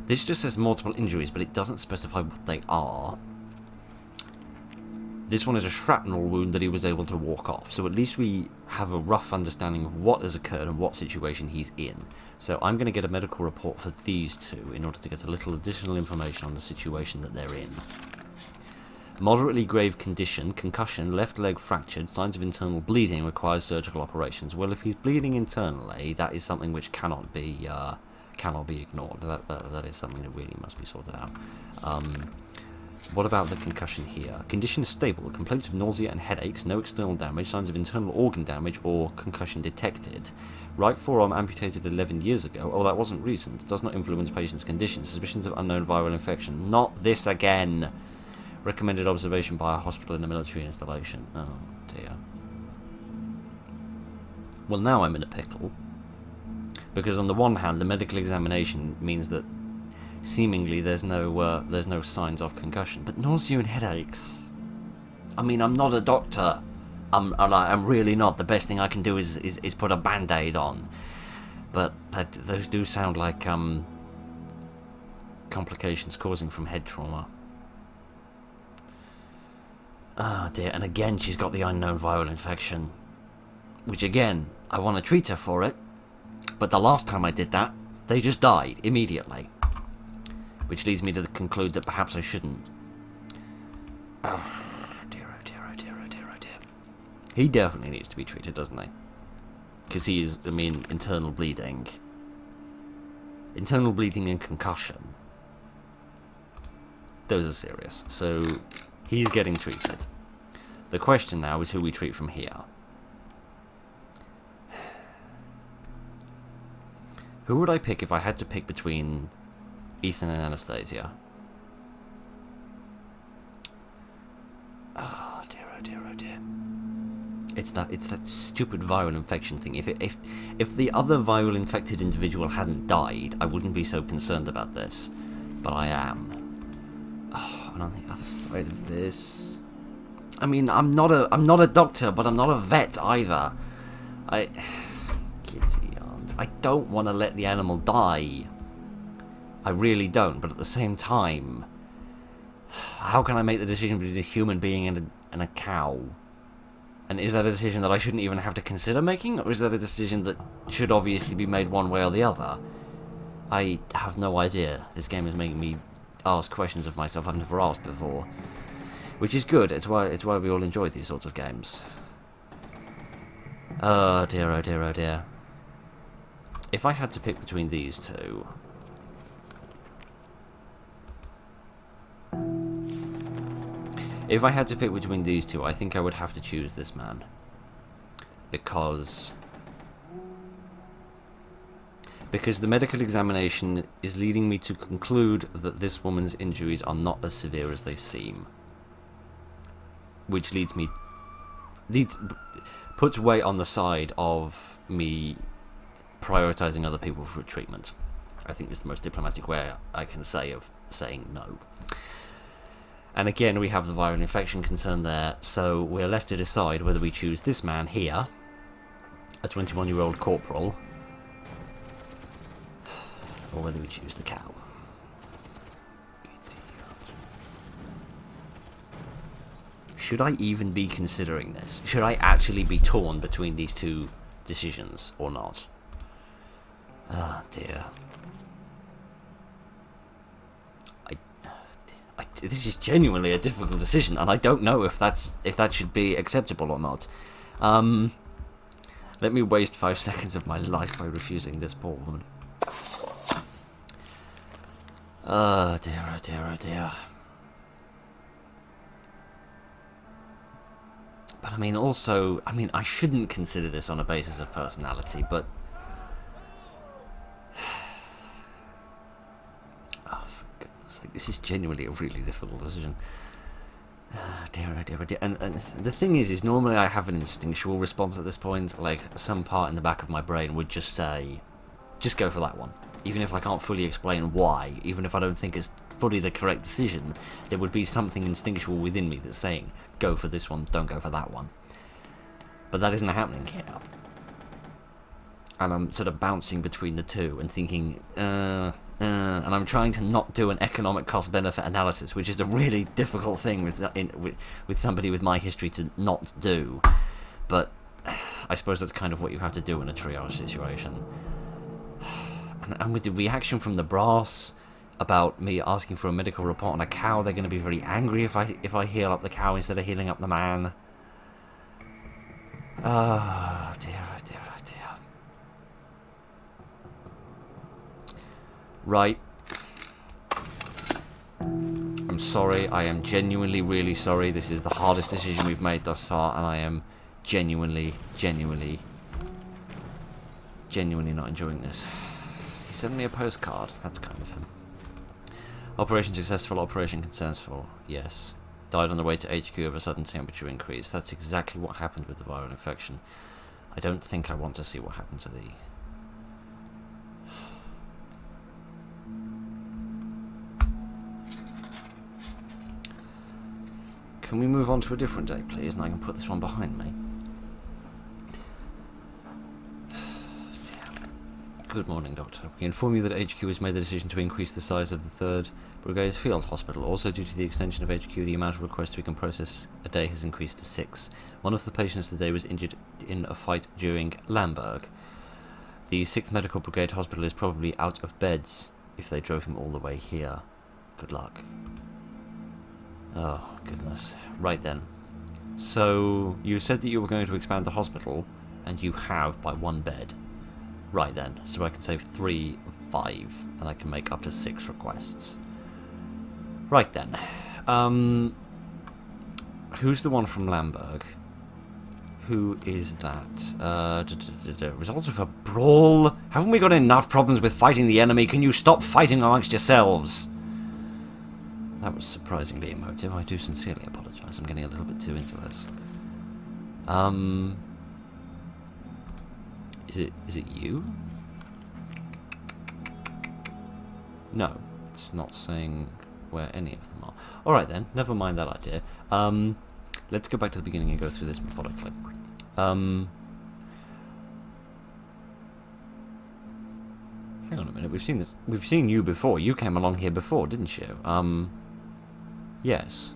This just says multiple injuries, but it doesn't specify what they are. This one is a shrapnel wound that he was able to walk off, so at least we have a rough understanding of what has occurred and what situation he's in. So I'm going to get a medical report for these 2 in order to get a little additional information on the situation that they're in. Moderately grave condition, concussion, left leg fractured, signs of internal bleeding, requires surgical operations. Well, if he's bleeding internally, that is something which cannot be ignored. That is something that really must be sorted out. What about the concussion here? Condition is stable, complaints of nausea and headaches, no external damage, signs of internal organ damage or concussion detected. Right forearm amputated 11 years ago. Oh, that wasn't recent. Does not influence patient's condition. Suspicions of unknown viral infection. Not this again. Recommended observation by a hospital in a military installation. Oh, dear. Well, now I'm in a pickle. Because on the one hand, the medical examination means that seemingly there's no signs of concussion. But nausea and headaches... I mean, I'm not a doctor. I'm really not. The best thing I can do is put a band-aid on. But those do sound like complications causing from head trauma. Oh dear, and again she's got the unknown viral infection. Which again, I want to treat her for it. But the last time I did that, they just died immediately. Which leads me to conclude that perhaps I shouldn't. Oh dear, oh dear, oh dear, oh dear, oh dear. He definitely needs to be treated, doesn't he? Because he is, I mean, internal bleeding. Internal bleeding and concussion. Those are serious. So... he's getting treated. The question now is who we treat from here. Who would I pick if I had to pick between Ethan and Anastasia? Oh dear, oh dear, oh dear. It's that stupid viral infection thing. If the other viral infected individual hadn't died, I wouldn't be so concerned about this. But I am. Oh, and on the other side of this, I mean, I'm not a doctor, but I'm not a vet either. Kitty aunt, I don't want to let the animal die. I really don't, but at the same time, How can I make the decision between a human being and a cow? And is that a decision that I shouldn't even have to consider making? Or is that a decision that should obviously be made one way or the other? I have no idea. This game is making me ask questions of myself I've never asked before. Which is good. It's why we all enjoy these sorts of games. Oh dear, oh dear, oh dear. If I had to pick between these two... If I had to pick between these two, I think I would have to choose this man. Because the medical examination is leading me to conclude that this woman's injuries are not as severe as they seem. Which puts weight on the side of me prioritizing other people for treatment. I think is the most diplomatic way I can say of saying no. And again, we have the viral infection concern there, so we're left to decide whether we choose this man here, a 21-year-old corporal, or whether we choose the cow. Should I even be considering this? Should I actually be torn between these two decisions or not? Ah, dear. This is genuinely a difficult decision, and I don't know if that should be acceptable or not. Let me waste 5 seconds of my life by refusing this poor woman. Oh dear, oh dear, oh dear. But I mean, also, I shouldn't consider this on a basis of personality, but... Oh, for goodness sake, this is genuinely a really difficult decision. Oh dear, oh dear, oh dear. And the thing is normally I have an instinctual response at this point, like some part in the back of my brain would just say, just go for that one. Even if I can't fully explain why, even if I don't think it's fully the correct decision, there would be something instinctual within me that's saying, go for this one, don't go for that one. But that isn't happening here. And I'm sort of bouncing between the two and thinking, and I'm trying to not do an economic cost-benefit analysis, which is a really difficult thing with somebody with my history to not do. But I suppose that's kind of what you have to do in a triage situation. And with the reaction from the brass about me asking for a medical report on a cow, they're going to be very angry if I heal up the cow instead of healing up the man. Oh dear, oh dear, oh dear. Right. I'm sorry. I am genuinely really sorry. This is the hardest decision we've made thus far, and I am genuinely not enjoying this. He sent me a postcard. That's kind of him. Operation successful, operation concernsful. Yes. Died on the way to HQ of a sudden temperature increase. That's exactly what happened with the viral infection. I don't think I want to see what happened to the... Can we move on to a different day, please, and I can put this one behind me? Good morning, Doctor. We inform you that HQ has made the decision to increase the size of the 3rd Brigade Field Hospital. Also, due to the extension of HQ, the amount of requests we can process a day has increased to 6. One of the patients today was injured in a fight during Lamberg. The 6th Medical Brigade Hospital is probably out of beds if they drove him all the way here. Good luck. Oh, goodness. Right then. So, you said that you were going to expand the hospital, and you have by 1 bed. Right then, so I can save 3 of 5, and I can make up to 6 requests. Right then. Who's the one from Lamberg? Who is that? Results of a brawl? Haven't we got enough problems with fighting the enemy? Can you stop fighting amongst yourselves? That was surprisingly emotive. I do sincerely apologise. I'm getting a little bit too into this. Is it you? No, it's not saying where any of them are. Alright then, never mind that idea. Let's go back to the beginning and go through this methodically. Hang on a minute, we've seen this. We've seen you before. You came along here before, didn't you? Yes.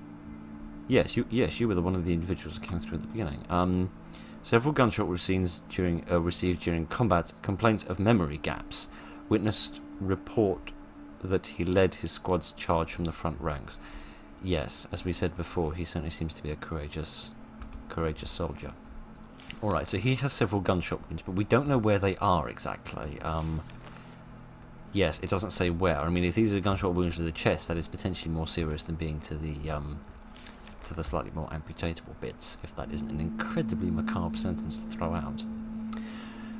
Yes, you were one of the individuals that came through at the beginning. Several gunshot received during combat, complaints of memory gaps. Witnessed report that he led his squad's charge from the front ranks. Yes, as we said before, he certainly seems to be a courageous soldier. Alright, so he has several gunshot wounds, but we don't know where they are exactly. Yes, it doesn't say where. I mean, if these are gunshot wounds to the chest, that is potentially more serious than being to the slightly more amputatable bits, if that isn't an incredibly macabre sentence to throw out.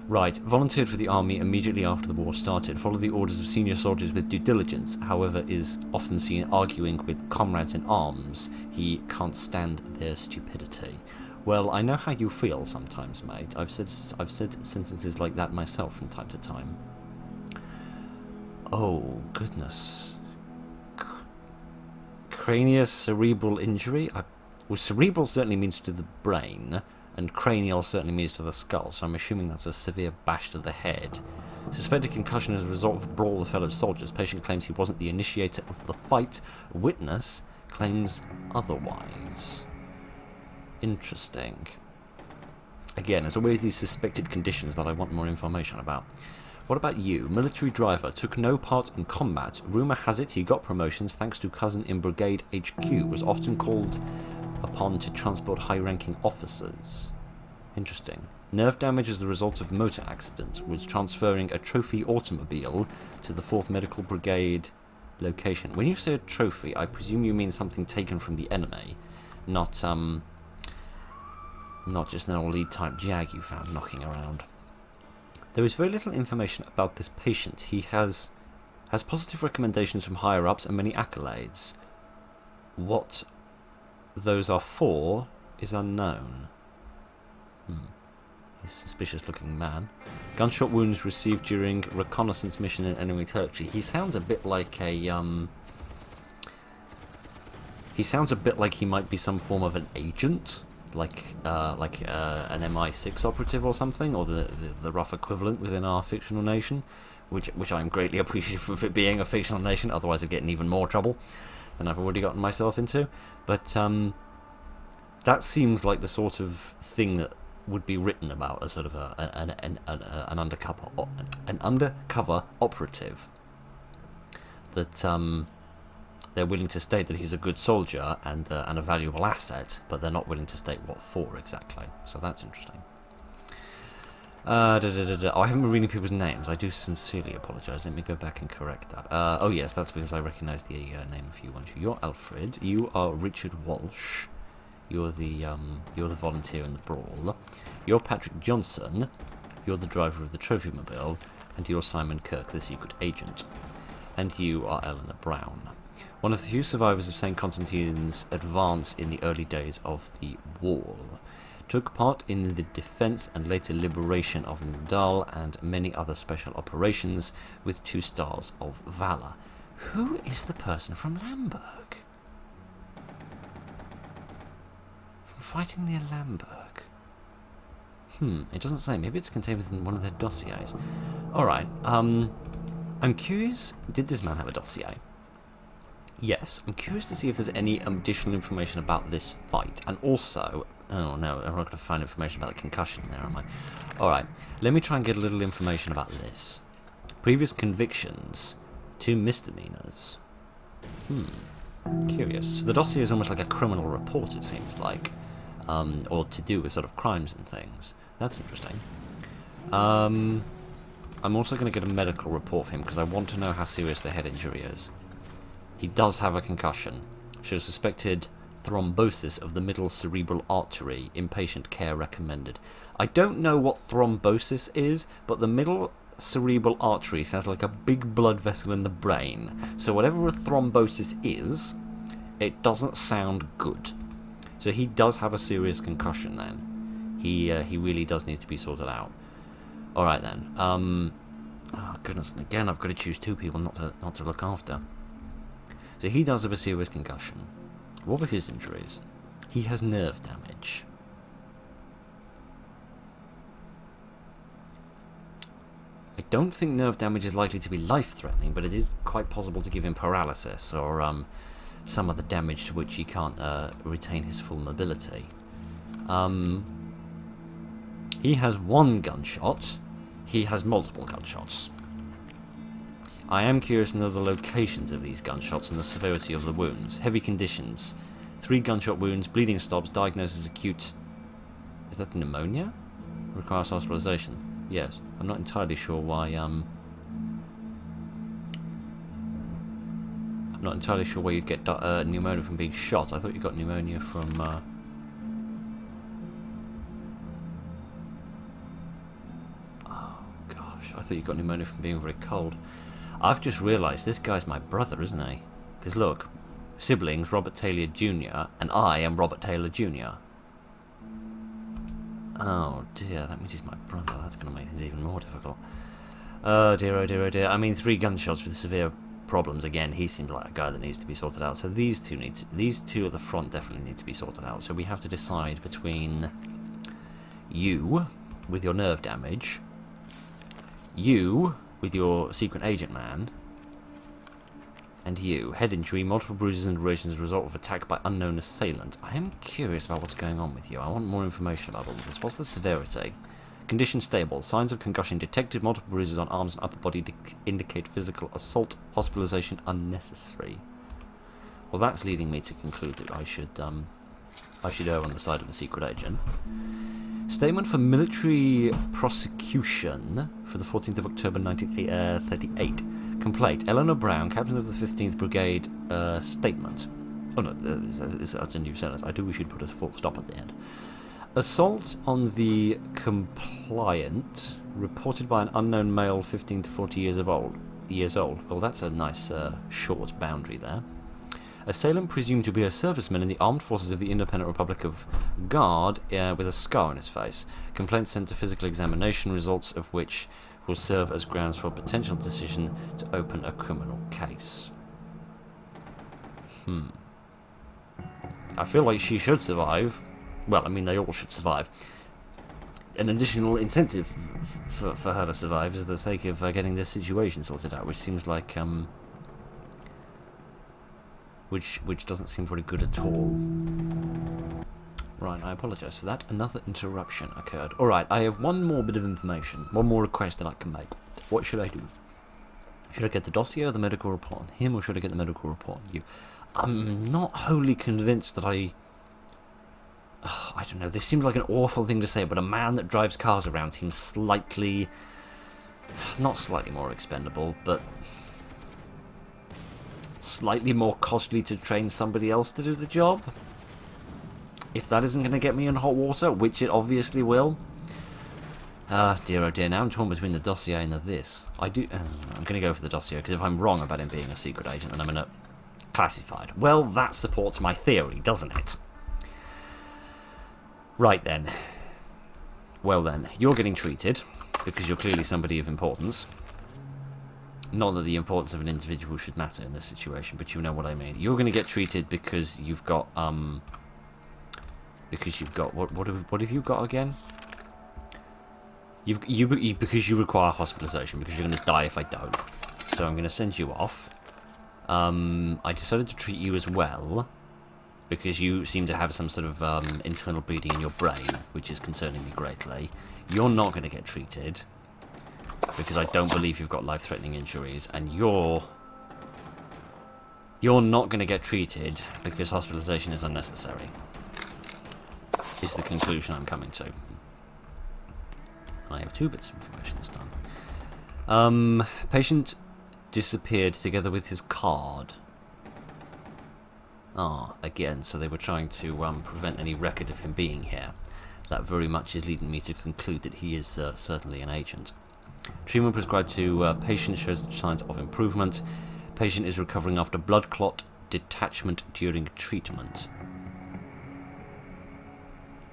Right, volunteered for the army immediately after the war started, followed the orders of senior soldiers with due diligence, however is often seen arguing with comrades in arms. He can't stand their stupidity. Well, I know how you feel sometimes, mate. I've said sentences like that myself from time to time. Oh, goodness. Craniocerebral injury? Well, cerebral certainly means to the brain, and cranial certainly means to the skull, so I'm assuming that's a severe bash to the head. Suspected concussion as a result of a brawl with fellow soldiers. Patient claims he wasn't the initiator of the fight. Witness claims otherwise. Interesting. Again, there's always these suspected conditions that I want more information about. What about you? Military driver, took no part in combat. Rumour has it he got promotions thanks to cousin in Brigade HQ. Was often called upon to transport high-ranking officers. Interesting. Nerve damage as the result of motor accident. Was transferring a trophy automobile to the 4th Medical Brigade location. When you say a trophy, I presume you mean something taken from the enemy, not just an old lead-type Jag you found knocking around. There is very little information about this patient. He has positive recommendations from higher-ups and many accolades. What those are for is unknown. He's a suspicious-looking man. Gunshot wounds received during reconnaissance mission in enemy territory. He sounds a bit like a He sounds a bit like he might be some form of an agent. Like an MI6 operative or something, or the rough equivalent within our fictional nation, which I'm greatly appreciative of it being a fictional nation. Otherwise, I'd get in even more trouble than I've already gotten myself into. But that seems like the sort of thing that would be written about as sort of an undercover operative. That they're willing to state that he's a good soldier and a valuable asset, but they're not willing to state what for exactly. So that's interesting. Oh, I haven't been reading people's names. I do sincerely apologise. Let me go back and correct that. Oh yes, that's because I recognise the name of you, won't you? You're Alfred. You are Richard Walsh. You're the volunteer in the brawl. You're Patrick Johnson. You're the driver of the Trophy-mobile, and you're Simon Kirk, the secret agent. And you are Eleanor Brown. One of the few survivors of St. Constantine's advance in the early days of the Wall. Took part in the defence and later liberation of Nadal and many other special operations with 2 stars of valour. Who is the person from Lamberg? From fighting near Lamberg? It doesn't say. Maybe it's contained within one of their dossiers. Alright, I'm curious, did this man have a dossier? Yes, I'm curious to see if there's any additional information about this fight, and also, oh no, I'm not going to find information about the concussion there, am I? Alright, let me try and get a little information about this. Previous convictions, 2 misdemeanors. Curious. So the dossier is almost like a criminal report, it seems like, or to do with sort of crimes and things. That's interesting. I'm also going to get a medical report for him, because I want to know how serious the head injury is. He does have a concussion. Shows suspected thrombosis of the middle cerebral artery. Inpatient care recommended. I don't know what thrombosis is, but the middle cerebral artery sounds like a big blood vessel in the brain. So whatever a thrombosis is, it doesn't sound good. So he does have a serious concussion then. He really does need to be sorted out. Alright then. Oh goodness, and again I've got to choose 2 people not to look after. So he does have a serious concussion. What were his injuries? He has nerve damage. I don't think nerve damage is likely to be life-threatening, but it is quite possible to give him paralysis or some other damage to which he can't retain his full mobility. He has one gunshot. He has multiple gunshots. I am curious to know the locations of these gunshots and the severity of the wounds. Heavy conditions. 3 gunshot wounds, bleeding stops, diagnosis acute. Is that pneumonia? Requires hospitalization. Yes. I'm not entirely sure why, I'm not entirely sure why you'd get pneumonia from being shot. I thought you got pneumonia from, oh, gosh. I thought you got pneumonia from being very cold. I've just realised this guy's my brother, isn't he? Because look, siblings, Robert Taylor Jr., and I am Robert Taylor Jr. Oh dear, that means he's my brother. That's going to make things even more difficult. Oh dear, oh dear, oh dear. I mean, 3 gunshots with severe problems. Again, he seems like a guy that needs to be sorted out. So these two at the front definitely need to be sorted out. So we have to decide between you with your nerve damage, you with your secret agent man, and you. Head injury, multiple bruises and abrasions as a result of attack by unknown assailant. I am curious about what's going on with you. I want more information about all of this. What's the severity? Condition stable. Signs of concussion detected. Multiple bruises on arms and upper body indicate physical assault. Hospitalization unnecessary. Well, that's leading me to conclude that I should err on the side of the secret agent. Statement for military prosecution for the 14th of October 1938. Complaint. Eleanor Brown, captain of the 15th Brigade, statement. Oh no, that's a new sentence. I do wish you'd put a full stop at the end. Assault on the compliant, reported by an unknown male 15 to 40 years old. Well, that's a nice short boundary there. Assailant presumed to be a serviceman in the armed forces of the Independent Republic of Guard with a scar on his face. Complaint sent to physical examination, results of which will serve as grounds for a potential decision to open a criminal case. I feel like she should survive. Well, I mean, they all should survive. An additional incentive for her to survive is for the sake of getting this situation sorted out, which seems like, which doesn't seem very good at all. Right, I apologise for that. Another interruption occurred. Alright, I have one more bit of information, one more request that I can make. What should I do? Should I get the dossier or the medical report on him, or should I get the medical report on you? I'm not wholly convinced that I don't know, this seems like an awful thing to say, but a man that drives cars around seems slightly, not slightly more expendable, but slightly more costly to train somebody else to do the job. If that isn't going to get me in hot water, which it obviously will. Dear oh dear, now I'm torn between the dossier and this. I'm going to go for the dossier, because if I'm wrong about him being a secret agent, then I'm going to classified. Well, that supports my theory, doesn't it? Right then. Well then, you're getting treated, because you're clearly somebody of importance. Not that the importance of an individual should matter in this situation, but you know what I mean. You're going to get treated because you've got, what have you got again? Because you require hospitalization, because you're going to die if I don't. So I'm going to send you off. I decided to treat you as well, because you seem to have some sort of internal bleeding in your brain, which is concerning me greatly. You're not going to get treated, because I don't believe you've got life-threatening injuries, and you're not going to get treated because hospitalization is unnecessary, is the conclusion I'm coming to. I have 2 bits of information this time. Patient disappeared together with his card. Again, so they were trying to prevent any record of him being here. That very much is leading me to conclude that he is certainly an agent. Treatment prescribed to patient shows signs of improvement. Patient is recovering after blood clot detachment during treatment.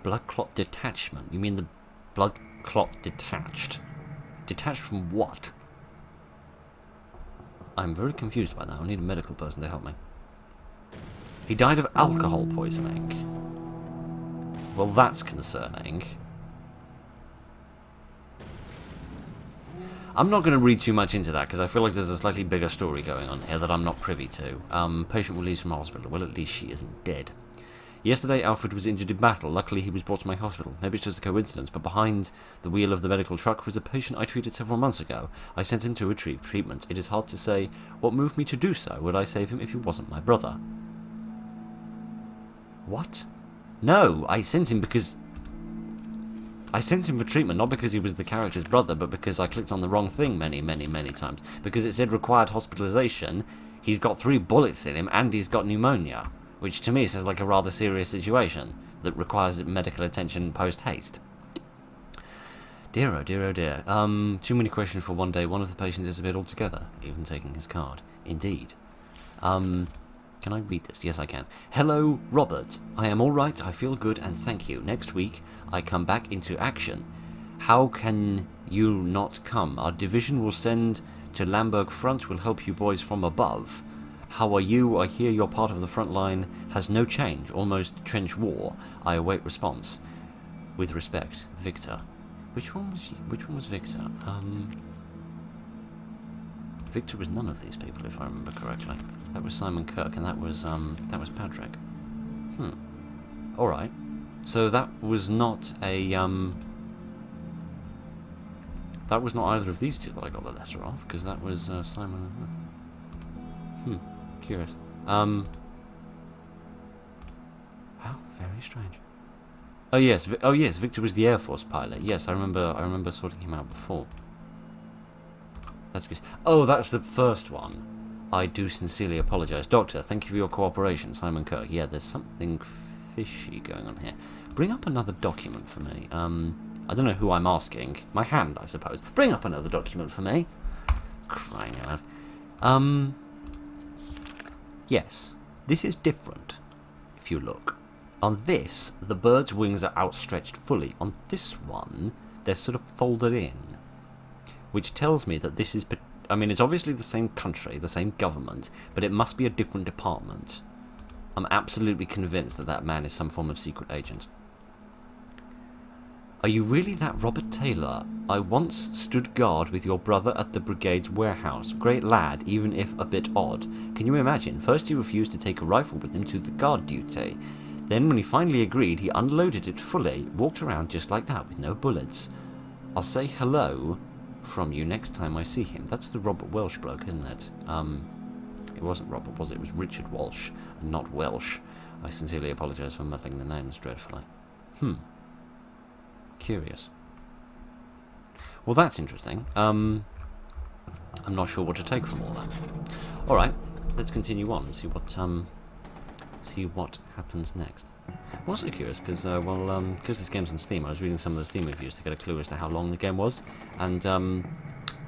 Blood clot detachment? You mean the blood clot detached? Detached from what? I'm very confused by that. I need a medical person to help me. He died of alcohol poisoning. Well, that's concerning. I'm not going to read too much into that, because I feel like there's a slightly bigger story going on here that I'm not privy to. Patient released from hospital. Well, at least she isn't dead. Yesterday, Alfred was injured in battle. Luckily, he was brought to my hospital. Maybe it's just a coincidence, but behind the wheel of the medical truck was a patient I treated several months ago. I sent him to retrieve treatment. It is hard to say what moved me to do so. Would I save him if he wasn't my brother? What? No, I sent him because... I sent him for treatment, not because he was the character's brother, but because I clicked on the wrong thing many, many, many times. Because it said required hospitalization, he's got 3 bullets in him, and he's got pneumonia. Which to me sounds like a rather serious situation that requires medical attention post-haste. Dear oh dear oh dear. Too many questions for one day. One of the patients disappeared altogether, even taking his card. Indeed. Can I read this? Yes, I can. Hello, Robert. I am alright, I feel good, and thank you. Next week, I come back into action. How can you not come? Our division will send to Lamberg Front. Will help you boys from above. How are you? I hear your part of the front line has no change. Almost trench war. I await response. With respect, Victor. Which one was Victor? Victor was none of these people, if I remember correctly. That was Simon Kirk, and that was Patrick. All right. So that was not a that was not either of these two that I got the letter off, because that was Simon. Curious. Wow, very strange. Oh yes, Victor was the Air Force pilot. Yes, I remember sorting him out before. That's good. Oh, that's the first one. I do sincerely apologise. Doctor, thank you for your cooperation. Simon Kirk. Yeah, there's something fishy going on here. Bring up another document for me. I don't know who I'm asking. My hand, I suppose. Bring up another document for me. Crying out loud. Yes, this is different, if you look. On this, the bird's wings are outstretched fully. On this one, they're sort of folded in, which tells me that this is... I mean, it's obviously the same country, the same government, but it must be a different department. I'm absolutely convinced that that man is some form of secret agent. Are you really that Robert Taylor? I once stood guard with your brother at the brigade's warehouse. Great lad, even if a bit odd. Can you imagine? First he refused to take a rifle with him to the guard duty. Then when he finally agreed, he unloaded it fully, walked around just like that with no bullets. I'll say hello from you next time I see him. That's the Robert Welsh bloke, isn't it? It wasn't Robert, was it? It was Richard Walsh, and not Welsh. I sincerely apologise for muddling the names dreadfully. Curious. Well, that's interesting. I'm not sure what to take from all that. All right, let's continue on and see what happens next. I'm also curious because, because this game's on Steam, I was reading some of the Steam reviews to get a clue as to how long the game was, and a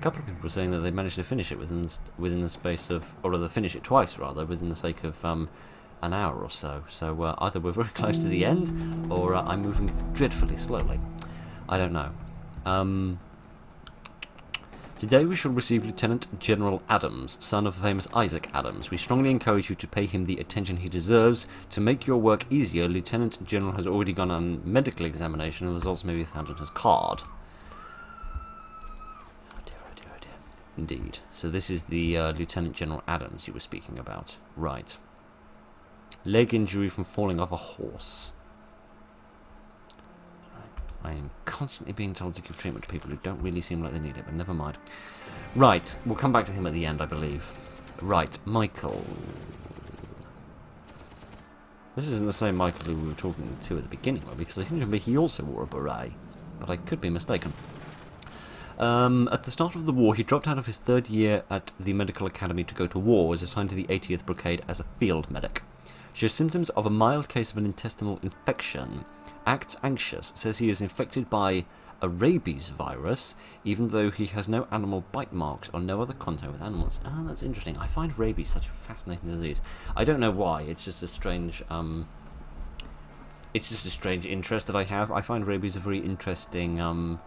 couple of people were saying that they managed to finish it within the space of, or rather, finish it twice rather, within the sake of an hour or so. So either we're very close to the end, or I'm moving dreadfully slowly. I don't know. Today we shall receive Lieutenant General Adams, son of famous Isaac Adams. We strongly encourage you to pay him the attention he deserves. To make your work easier, Lieutenant General has already gone on medical examination, and results may be found on his card. Oh dear, oh dear, oh dear. Indeed. So this is the Lieutenant General Adams you were speaking about. Right. Leg injury from falling off a horse. I am constantly being told to give treatment to people who don't really seem like they need it, but never mind. Right, we'll come back to him at the end, I believe. Right, Michael. This isn't the same Michael who we were talking to at the beginning, because I think he also wore a beret, but I could be mistaken. At the start of the war, he dropped out of his 3rd year at the medical academy to go to war, was assigned to the 80th Brigade as a field medic. Shows symptoms of a mild case of an intestinal infection. Acts anxious, says he is infected by a rabies virus, even though he has no animal bite marks or no other contact with animals. Ah, that's interesting. I find rabies such a fascinating disease. I don't know why. It's just a strange, interest that I have. I find rabies a very interesting,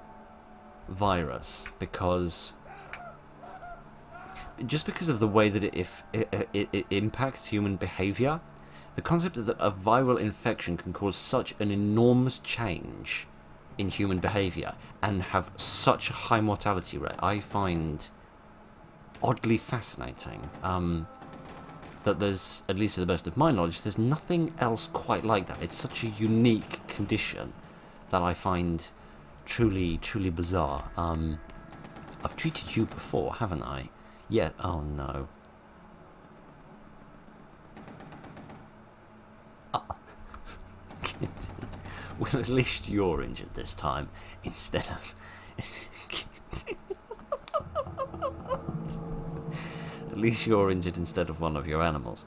virus, because of the way that it impacts human behaviour. The concept that a viral infection can cause such an enormous change in human behaviour and have such a high mortality rate, I find oddly fascinating. That there's, at least to the best of my knowledge, there's nothing else quite like that. It's such a unique condition that I find truly, truly bizarre. I've treated you before, haven't I? Yeah. Oh no. Well, at least you're injured this time, instead of... At least you're injured instead of one of your animals.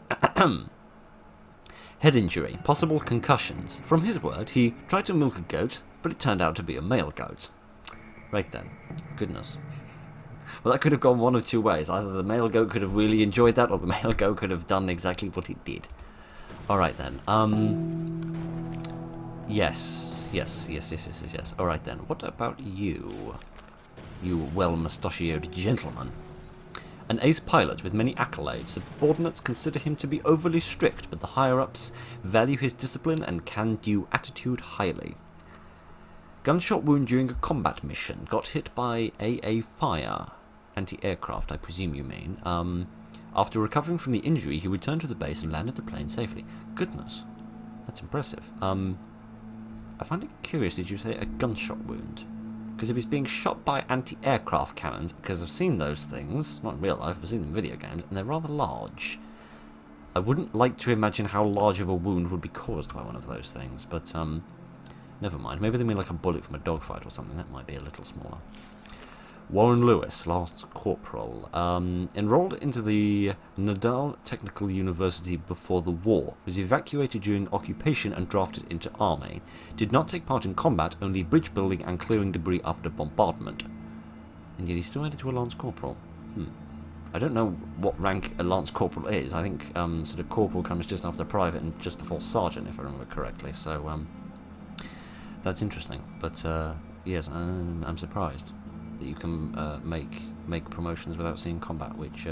Head injury, possible concussions. From his word, he tried to milk a goat, but it turned out to be a male goat. Right then. Goodness. Well, that could have gone one of two ways. Either the male goat could have really enjoyed that, or the male goat could have done exactly what it did. Alright then. Yes. Alright then. What about you? You well-mustachioed gentleman. An ace pilot with many accolades, subordinates consider him to be overly strict, but the higher-ups value his discipline and can-do attitude highly. Gunshot wound during a combat mission. Got hit by AA fire. Anti-aircraft, I presume you mean. After recovering from the injury, he returned to the base and landed the plane safely. Goodness. That's impressive. I find it curious, did you say a gunshot wound? Because if he's being shot by anti-aircraft cannons, because I've seen those things, not in real life, I've seen them in video games, and they're rather large. I wouldn't like to imagine how large of a wound would be caused by one of those things, but, never mind. Maybe they mean like a bullet from a dogfight or something, that might be a little smaller. Warren Lewis, Lance Corporal, enrolled into the Nadal Technical University before the war, was evacuated during occupation and drafted into army. Did not take part in combat, only bridge building and clearing debris after bombardment. And yet he still made it to a Lance Corporal. I don't know what rank a Lance Corporal is. I think sort of Corporal comes just after Private and just before Sergeant, if I remember correctly. So that's interesting. But yes, I'm surprised that you can make promotions without seeing combat, which...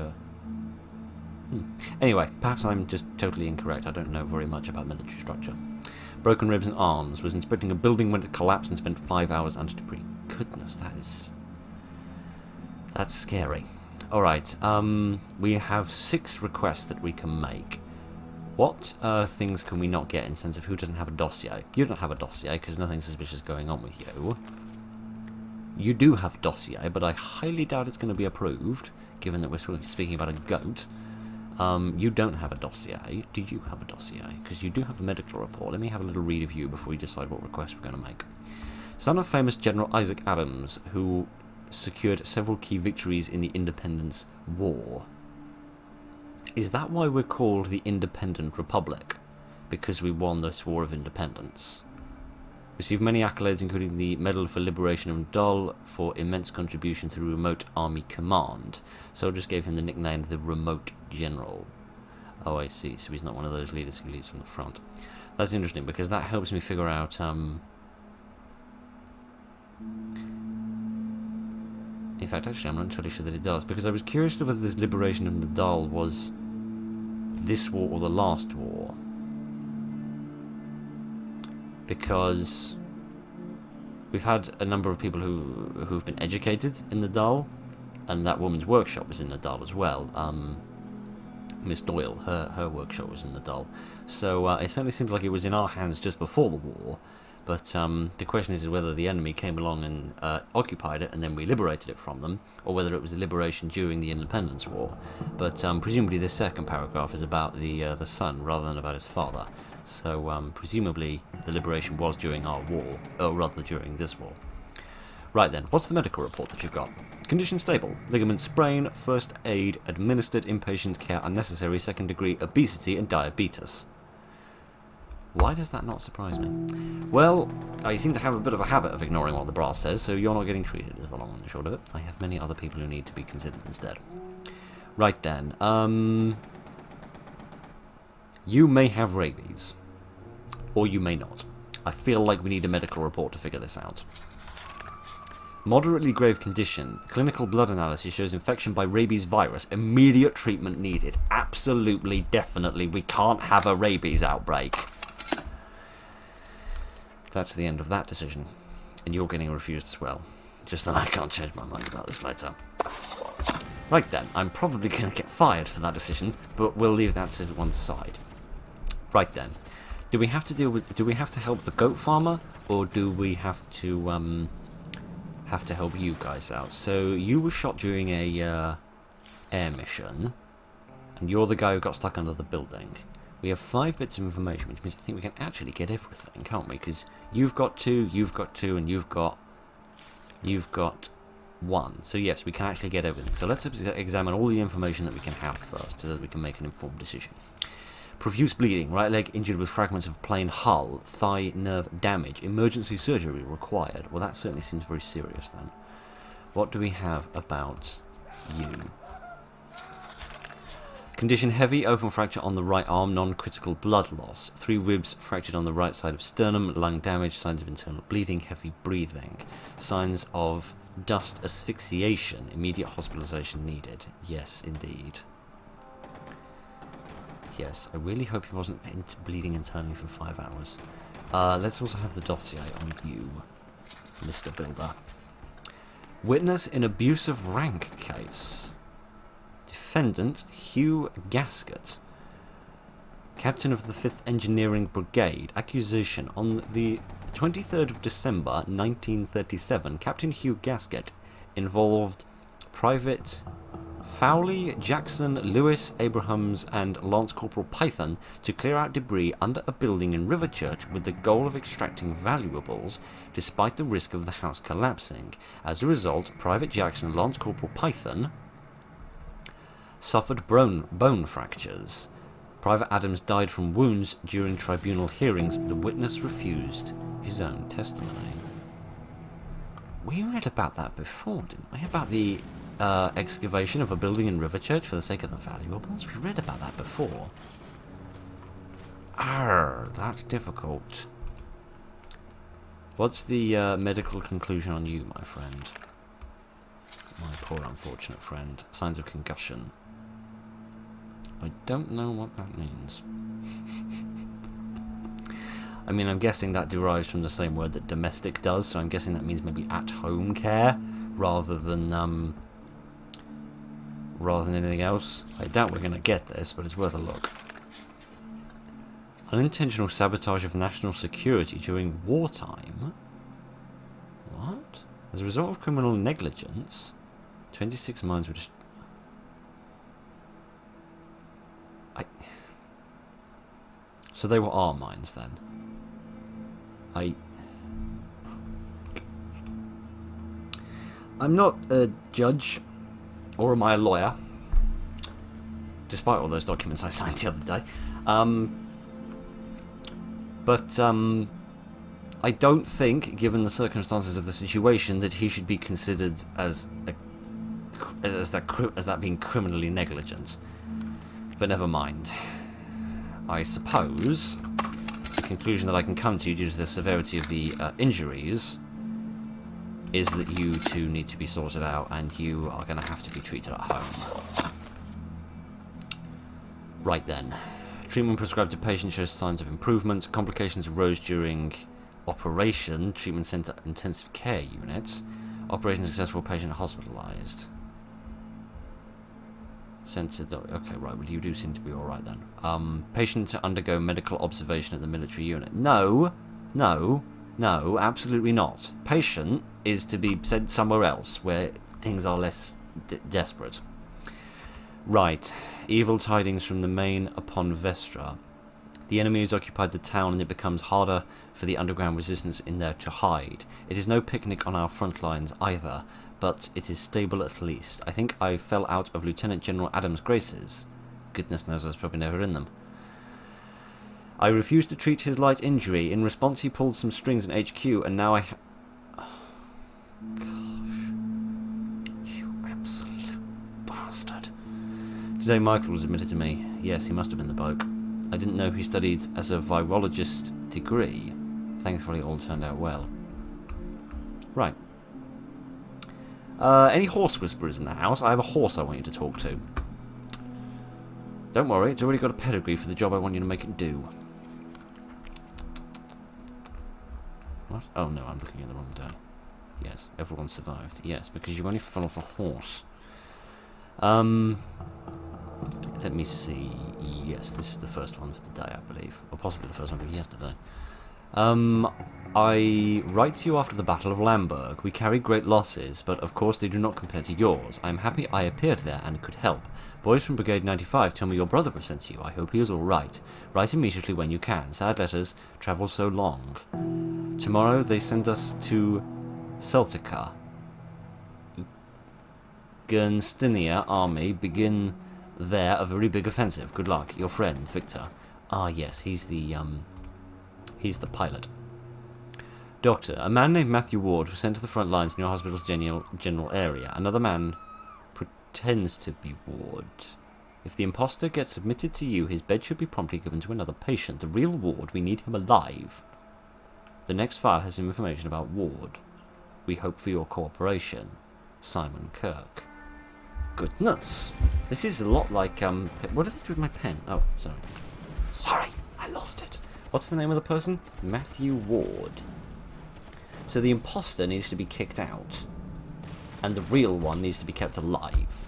Anyway, perhaps I'm just totally incorrect. I don't know very much about military structure. Broken ribs and arms. Was inspecting a building when it collapsed and spent 5 hours under debris. Goodness, that's scary. Alright, we have 6 requests that we can make. What things can we not get in sense of who doesn't have a dossier? You don't have a dossier because nothing suspicious going on with you. You do have a dossier, but I highly doubt it's going to be approved, given that we're speaking about a goat. You don't have a dossier. Do you have a dossier? Because you do have a medical report. Let me have a little read of you before we decide what request we're going to make. Son of famous General Isaac Adams, who secured several key victories in the Independence War. Is that why we're called the Independent Republic? Because we won this War of Independence? Received many accolades, including the Medal for Liberation of Nadal for immense contribution to Remote Army Command. Soldiers gave him the nickname the Remote General. Oh, I see. So he's not one of those leaders who leads from the front. That's interesting, because that helps me figure out... In fact, actually, I'm not entirely sure that it does, because I was curious to whether this Liberation of Nadal was this war or the last war. Because we've had a number of people who've been educated in Nadal, and that woman's workshop was in Nadal as well. Miss Doyle, her workshop was in Nadal. So it certainly seems like it was in our hands just before the war. But the question is whether the enemy came along and occupied it and then we liberated it from them, or whether it was a liberation during the Independence War. But presumably this second paragraph is about the son rather than about his father. So presumably the liberation was during our war, or rather during this war. Right then, what's the medical report that you've got? Condition stable. Ligament sprain, first aid, administered inpatient care unnecessary, second degree obesity and diabetes. Why does that not surprise me? Well, I seem to have a bit of a habit of ignoring what the brass says, so you're not getting treated is the long and the short of it. I have many other people who need to be considered instead. Right then, you may have rabies. Or you may not. I feel like we need a medical report to figure this out. Moderately grave condition. Clinical blood analysis shows infection by rabies virus. Immediate treatment needed. Absolutely, definitely, we can't have a rabies outbreak. That's the end of that decision. And you're getting refused as well. Just that I can't change my mind about this later. Right then, I'm probably going to get fired for that decision, but we'll leave that to one side. Right then, do we have to deal with? Do we have to help the goat farmer, or do we have to help you guys out? So you were shot during a air mission, and you're the guy who got stuck under the building. We have 5 bits of information, which means I think we can actually get everything, can't we? Because you've got 2, and you've got 1. So yes, we can actually get everything. So let's examine all the information that we can have first, so that we can make an informed decision. Profuse bleeding, right leg injured with fragments of plain hull, thigh nerve damage, emergency surgery required. Well, that certainly seems very serious then. What do we have about you? Condition heavy, open fracture on the right arm, non-critical blood loss. 3 ribs fractured on the right side of sternum, lung damage, signs of internal bleeding, heavy breathing. Signs of dust asphyxiation, immediate hospitalization needed. Yes, indeed. Yes, I really hope he wasn't bleeding internally for 5 hours. Let's also have the dossier on you, Mr. Builder. Witness in abusive rank case. Defendant Hugh Gasket, captain of the 5th Engineering Brigade. Accusation: on the 23rd of December 1937, Captain Hugh Gasket involved Private Fowley, Jackson, Lewis, Abrahams and Lance Corporal Python to clear out debris under a building in Riverchurch with the goal of extracting valuables despite the risk of the house collapsing. As a result, Private Jackson and Lance Corporal Python suffered bone fractures. Private Adams died from wounds during tribunal hearings. The witness refused his own testimony. We read about that before, didn't we? About the excavation of a building in Riverchurch for the sake of the valuables? We read about that before. Arr, that's difficult. What's the medical conclusion on you, my friend? My poor unfortunate friend. Signs of concussion. I don't know what that means. I mean, I'm guessing that derives from the same word that domestic does, so I'm guessing that means maybe at-home care rather than anything else. I doubt we're going to get this, but it's worth a look. Unintentional sabotage of national security during wartime? What? As a result of criminal negligence, 26 mines were just... So they were our mines then? I'm not a judge, or am I a lawyer? Despite all those documents I signed the other day. But I don't think, given the circumstances of the situation, that he should be considered as that being criminally negligent. But never mind. I suppose the conclusion that I can come to due to the severity of the injuries is that you two need to be sorted out and you are going to have to be treated at home. Right then. Treatment prescribed to patient shows signs of improvement. Complications arose during operation. Treatment sent to intensive care unit. Operation successful, patient hospitalized. Sent to okay, right, well you do seem to be alright then. Patient to undergo medical observation at the military unit. No, absolutely not. Patient is to be sent somewhere else where things are less desperate. Right, evil tidings from the main upon Vestra. The enemy has occupied the town and it becomes harder for the underground resistance in there to hide. It is no picnic on our front lines either, but it is stable at least. I think I fell out of Lieutenant General Adams' graces. Goodness knows I was probably never in them. I refused to treat his light injury. In response he pulled some strings in HQ and now I... Oh, gosh. You absolute bastard. Today Michael was admitted to me. Yes, he must have been the bloke. I didn't know he studied as a virologist degree. Thankfully it all turned out well. Right. Any horse whisperers in the house? I have a horse I want you to talk to. Don't worry, it's already got a pedigree for the job I want you to make it do. Do I What? Oh no, I'm looking at the wrong day. Yes, everyone survived. Yes, because you only fell off a horse. Let me see. Yes, this is the first one for the day, I believe. Or possibly the first one for yesterday. I write to you after the Battle of Lamberg. We carried great losses, but of course they do not compare to yours. I am happy I appeared there and could help. Boys from Brigade 95 tell me your brother was sent to you. I hope he is all right. Write immediately when you can. Sad letters travel so long. Tomorrow they send us to Celtica. Gernstinia army begin there a very big offensive. Good luck. Your friend, Victor. Ah, yes, he's the pilot. Doctor, a man named Matthew Ward was sent to the front lines in your hospital's general area. Another man pretends to be Ward. If the imposter gets submitted to you, his bed should be promptly given to another patient. The real Ward, we need him alive. The next file has some information about Ward. We hope for your cooperation. Simon Kirk. Goodness. This is a lot like, what did I do with my pen? Oh, sorry. Sorry, I lost it. What's the name of the person? Matthew Ward. So the imposter needs to be kicked out. And the real one needs to be kept alive.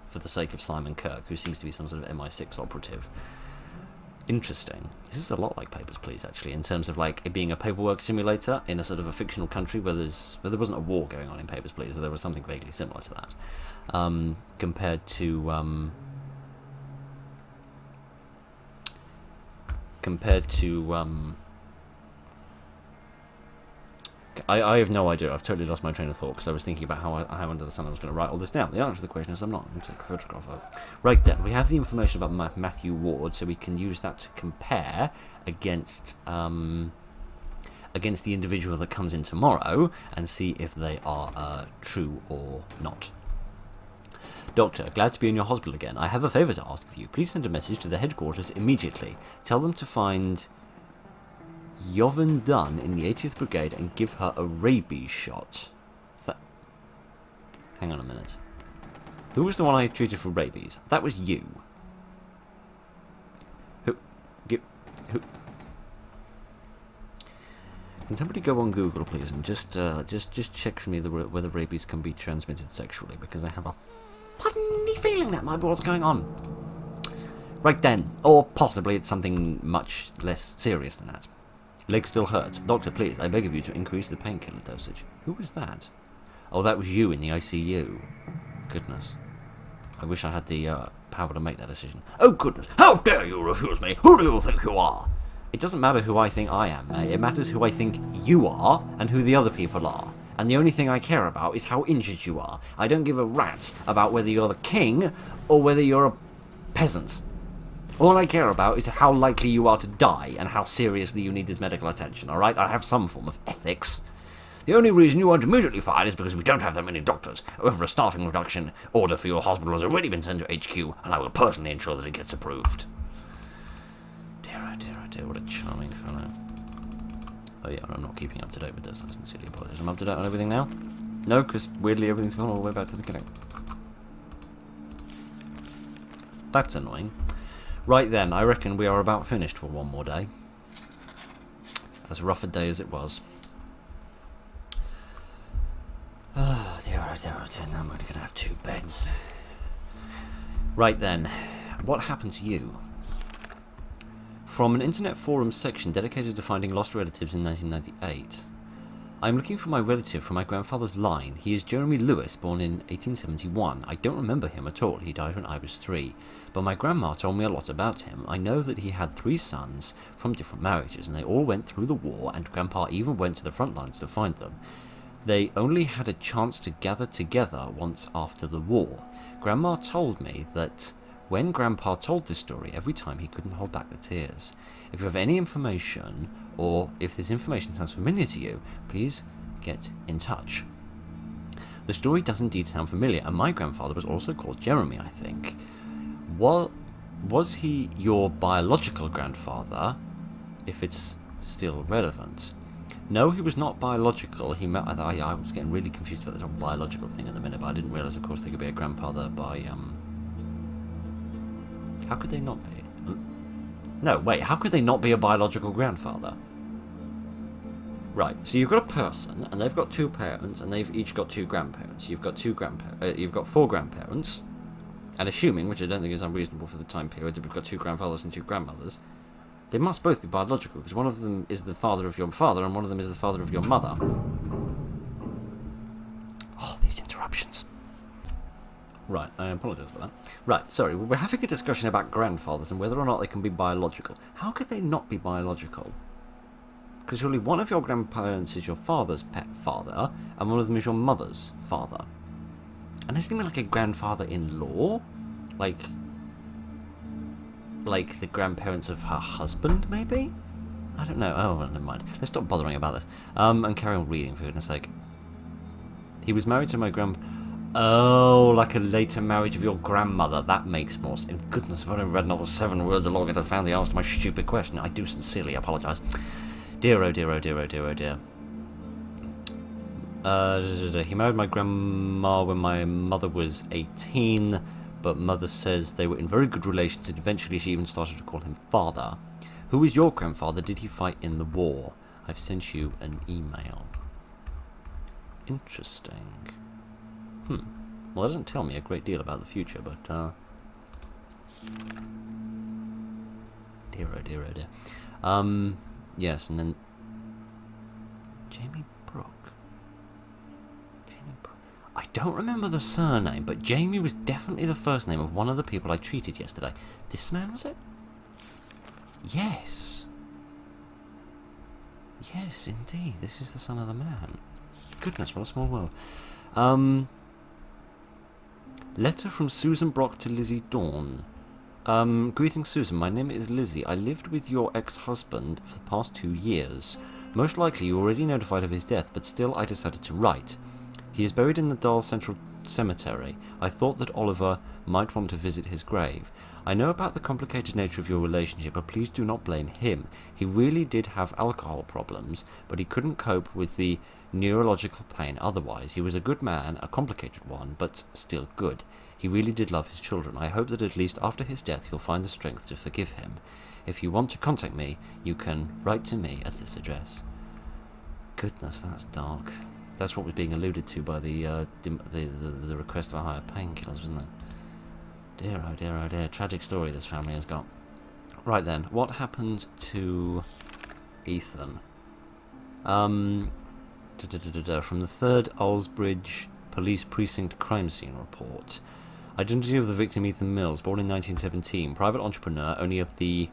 For the sake of Simon Kirk, who seems to be some sort of MI6 operative. Interesting. This is a lot like Papers, Please, actually, in terms of like it being a paperwork simulator in a sort of a fictional country where there wasn't a war going on in Papers, Please, but there was something vaguely similar to that. Compared to I have no idea. I've totally lost my train of thought because I was thinking about how under the sun I was going to write all this down. The answer to the question is I'm not. I'm going to take a photograph of it. Right then, we have the information about Matthew Ward, so we can use that to compare against the individual that comes in tomorrow and see if they are true or not. Doctor, glad to be in your hospital again. I have a favour to ask of you. Please send a message to the headquarters immediately. Tell them to find Jovan Dunn in the 80th Brigade and give her a rabies shot. Hang on a minute. Who was the one I treated for rabies? That was you. Who? Can somebody go on Google, please, and just check for me whether rabies can be transmitted sexually, because I have a funny feeling that might be what's going on. Right then, or possibly it's something much less serious than that. Leg still hurts. Doctor, please, I beg of you to increase the painkiller dosage. Who was that? Oh, that was you in the ICU. Goodness. I wish I had the power to make that decision. Oh, goodness. How dare you refuse me? Who do you think you are? It doesn't matter who I think I am, mate. It matters who I think you are and who the other people are. And the only thing I care about is how injured you are. I don't give a rat's about whether you're the king or whether you're a peasant. All I care about is how likely you are to die and how seriously you need this medical attention, alright? I have some form of ethics. The only reason you weren't immediately fired is because we don't have that many doctors. However, a staffing reduction order for your hospital has already been sent to HQ, and I will personally ensure that it gets approved. Dear, oh dear, oh dear, what a charming fellow. Oh yeah, I'm not keeping up to date with this, I sincerely apologize. I'm up to date on everything now? No, because weirdly everything's gone all the way back to the beginning. That's annoying. Right then, I reckon we are about finished for one more day. As rough a day as it was. Oh dear, oh dear, oh dear, now I'm only going to have 2 beds. Right then, what happened to you? From an internet forum section dedicated to finding lost relatives in 1998. I am looking for my relative from my grandfather's line. He is Jeremy Lewis, born in 1871. I don't remember him at all. He died when I was 3. But my grandma told me a lot about him. I know that he had 3 sons from different marriages, and they all went through the war, and Grandpa even went to the front lines to find them. They only had a chance to gather together once after the war. Grandma told me that when Grandpa told this story, every time he couldn't hold back the tears. If you have any information, or if this information sounds familiar to you, please get in touch. The story does indeed sound familiar, and my grandfather was also called Jeremy, I think. Was he your biological grandfather, if it's still relevant? No, he was not biological. I was getting really confused about this whole biological thing at the minute, but I didn't realise, of course, they could be a grandfather by, How could they not be? No, wait, how could they not be a biological grandfather? Right, so you've got a person, and they've got two parents, and they've each got two grandparents. You've got you've got four grandparents, and assuming, which I don't think is unreasonable for the time period, that we've got two grandfathers and two grandmothers, they must both be biological, because one of them is the father of your father, and one of them is the father of your mother. Oh, these interruptions. Right, I apologise for that. Right, sorry, we're having a discussion about grandfathers and whether or not they can be biological. How could they not be biological? Because surely one of your grandparents is your father's pet father, and one of them is your mother's father. And isn't he like a grandfather-in-law? Like the grandparents of her husband, maybe? I don't know. Oh, well, never mind. Let's stop bothering about this. And carry on reading, for goodness sake. He was married to my Oh, like a later marriage of your grandmother. That makes more sense. Goodness, if I'd only read another 7 words along, I'd have found the answer to my stupid question. I do sincerely apologise. Dear, oh dear, oh dear, oh dear, oh dear. He married my grandma when my mother was 18, but mother says they were in very good relations, and eventually she even started to call him father. Who is your grandfather? Did he fight in the war? I've sent you an email. Interesting. Well, it doesn't tell me a great deal about the future, but, dear, oh dear, oh dear. Yes, and then Jamie Brooke. I don't remember the surname, but Jamie was definitely the first name of one of the people I treated yesterday. This man, was it? Yes. Yes, indeed. This is the son of the man. Goodness, what a small world. Letter from Susan Brock to Lizzie Dawn. Greetings, Susan. My name is Lizzie. I lived with your ex-husband for the past 2 years. Most likely you already notified of his death, but still I decided to write. He is buried in the Dahl Central Cemetery. I thought that Oliver might want to visit his grave. I know about the complicated nature of your relationship, but please do not blame him. He really did have alcohol problems, but he couldn't cope with the neurological pain otherwise. He was a good man, a complicated one, but still good. He really did love his children. I hope that at least after his death you'll find the strength to forgive him. If you want to contact me, you can write to me at this address. Goodness, that's dark. That's what was being alluded to by the request for higher painkillers, wasn't it? Dear, oh dear, oh dear. Tragic story this family has got. Right then, what happened to Ethan? From the 3rd Alsbridge Police Precinct Crime Scene Report. Identity of the victim, Ethan Mills, born in 1917, private entrepreneur, owner of the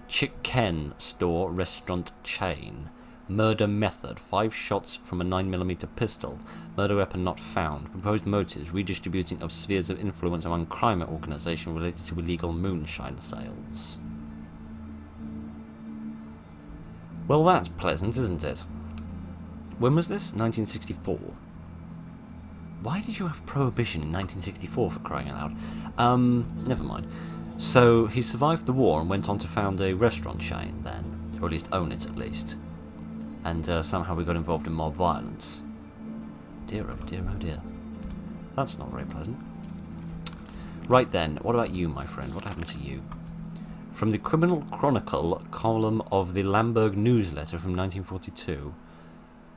Chicken Store restaurant chain. Murder method, 5 shots from a 9mm pistol. Murder weapon not found. Proposed motives, redistributing of spheres of influence among crime organisation related to illegal moonshine sales. Well, that's pleasant, isn't it? When was this? 1964. Why did you have prohibition in 1964, for crying out loud? Never mind. So, he survived the war and went on to found a restaurant chain then. Or at least own it, at least. And somehow we got involved in mob violence. Dear, oh dear, oh dear. That's not very pleasant. Right then, what about you, my friend? What happened to you? From the Criminal Chronicle column of the Lamberg newsletter from 1942.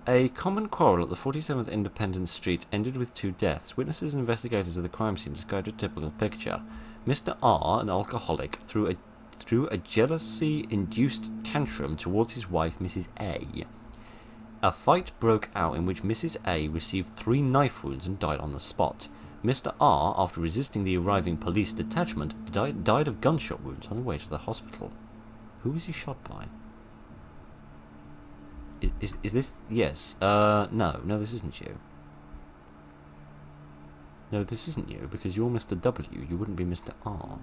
A common quarrel at the 47th Independence Street ended with 2 deaths. Witnesses and investigators of the crime scene described a typical picture. Mr. R, an alcoholic, threw a jealousy-induced tantrum towards his wife, Mrs. A. A fight broke out in which Mrs. A received 3 knife wounds and died on the spot. Mr. R, after resisting the arriving police detachment, died of gunshot wounds on the way to the hospital. Who was he shot by? Is this... Yes. No, this isn't you. No, this isn't you, because you're Mr. W. You wouldn't be Mr. R.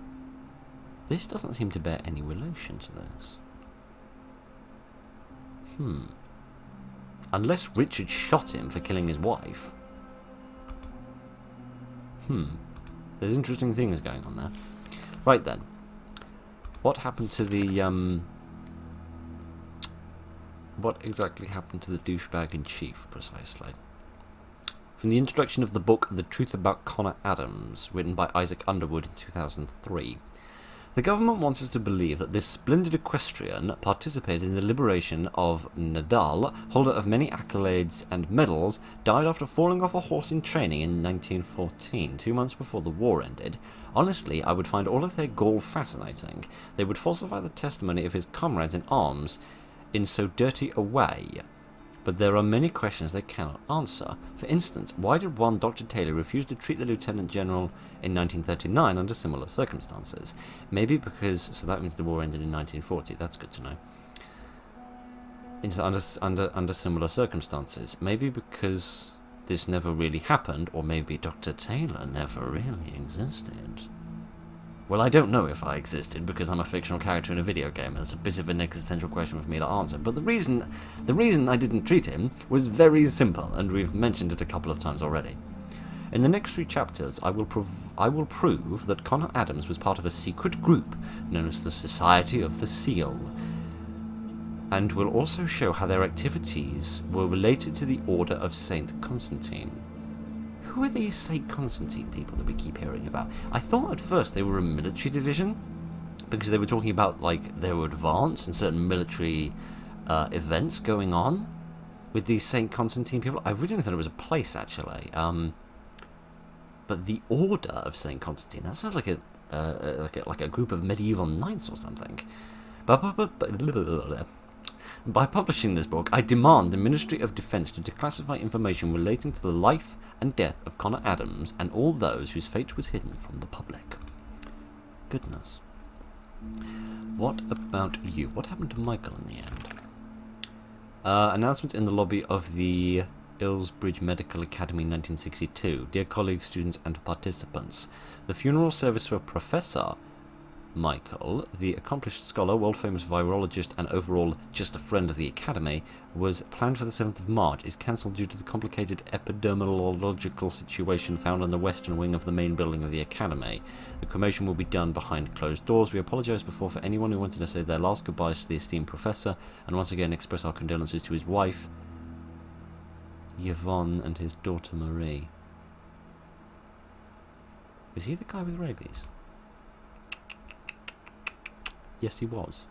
This doesn't seem to bear any relation to this. Unless Richard shot him for killing his wife. There's interesting things going on there. Right then. What happened to the, What exactly happened to the douchebag in chief, precisely? From the introduction of the book The Truth About Connor Adams, written by Isaac Underwood in 2003. The government wants us to believe that this splendid equestrian participated in the liberation of Nadal, holder of many accolades and medals, died after falling off a horse in training in 1914, 2 months before the war ended. Honestly, I would find all of their gall fascinating. They would falsify the testimony of his comrades in arms in so dirty a way. But there are many questions they cannot answer. For instance, why did one Dr. Taylor refuse to treat the Lieutenant General in 1939 under similar circumstances? Maybe because, so that means the war ended in 1940, that's good to know. It's under similar circumstances. Maybe because this never really happened, or maybe Dr. Taylor never really existed. Well, I don't know if I existed because I'm a fictional character in a video game. That's a bit of an existential question for me to answer. But the reason I didn't treat him was very simple, and we've mentioned it a couple of times already. In the next 3 chapters, I will prove that Connor Adams was part of a secret group known as the Society of the Seal, and will also show how their activities were related to the Order of Saint Constantine. Who are these St. Constantine people that we keep hearing about? I thought at first they were a military division, because they were talking about, like, their advance and certain military events going on with these St. Constantine people. I originally thought it was a place, actually. But the Order of St. Constantine, that sounds like a group of medieval knights or something. By publishing this book, I demand the Ministry of Defence to declassify information relating to the life and death of Connor Adams and all those whose fate was hidden from the public. Goodness. What about you? What happened to Michael in the end? Announcement in the lobby of the Illsbridge Medical Academy 1962. Dear colleagues, students and participants, the funeral service for Professor Michael, the accomplished scholar, world-famous virologist, and overall just a friend of the Academy, was planned for the 7th of March, is cancelled due to the complicated epidemiological situation found on the western wing of the main building of the Academy. The cremation will be done behind closed doors. We apologise before for anyone who wanted to say their last goodbyes to the esteemed professor, and once again express our condolences to his wife, Yvonne, and his daughter Marie. Was he the guy with rabies? Yes, he was.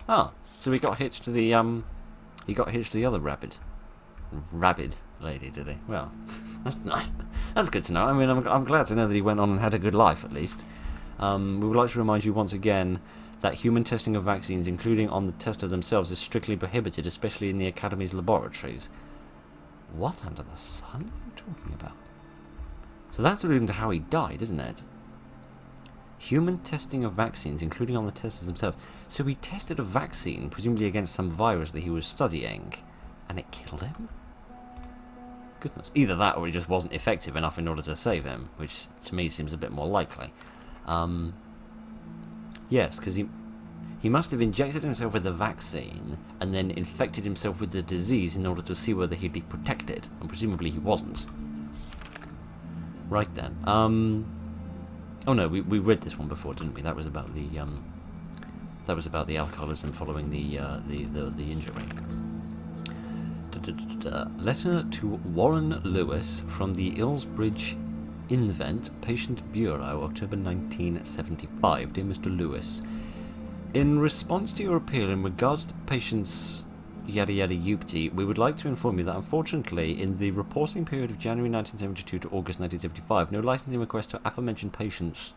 Ah, so he got hitched to the other rabid lady, did he? Well, that's nice. That's good to know. I mean, I'm glad to know that he went on and had a good life, at least. We would like to remind you once again that human testing of vaccines, including on the tester themselves, is strictly prohibited, especially in the Academy's laboratories. What under the sun are you talking about? So that's alluding to how he died, isn't it? Human testing of vaccines, including on the testers themselves. So he tested a vaccine, presumably against some virus that he was studying, and it killed him? Goodness. Either that or he just wasn't effective enough in order to save him, which to me seems a bit more likely. Yes, because he must have injected himself with the vaccine and then infected himself with the disease in order to see whether he'd be protected, and presumably he wasn't. Right then. Oh no, we read this one before, didn't we? That was about the alcoholism following the injury. Letter to Warren Lewis from the Illsbridge Invent Patient Bureau, October 1975. Dear Mr. Lewis, in response to your appeal in regards to patients yada yada yupti, we would like to inform you that unfortunately in the reporting period of January 1972 to August 1975, no licensing requests to aforementioned patients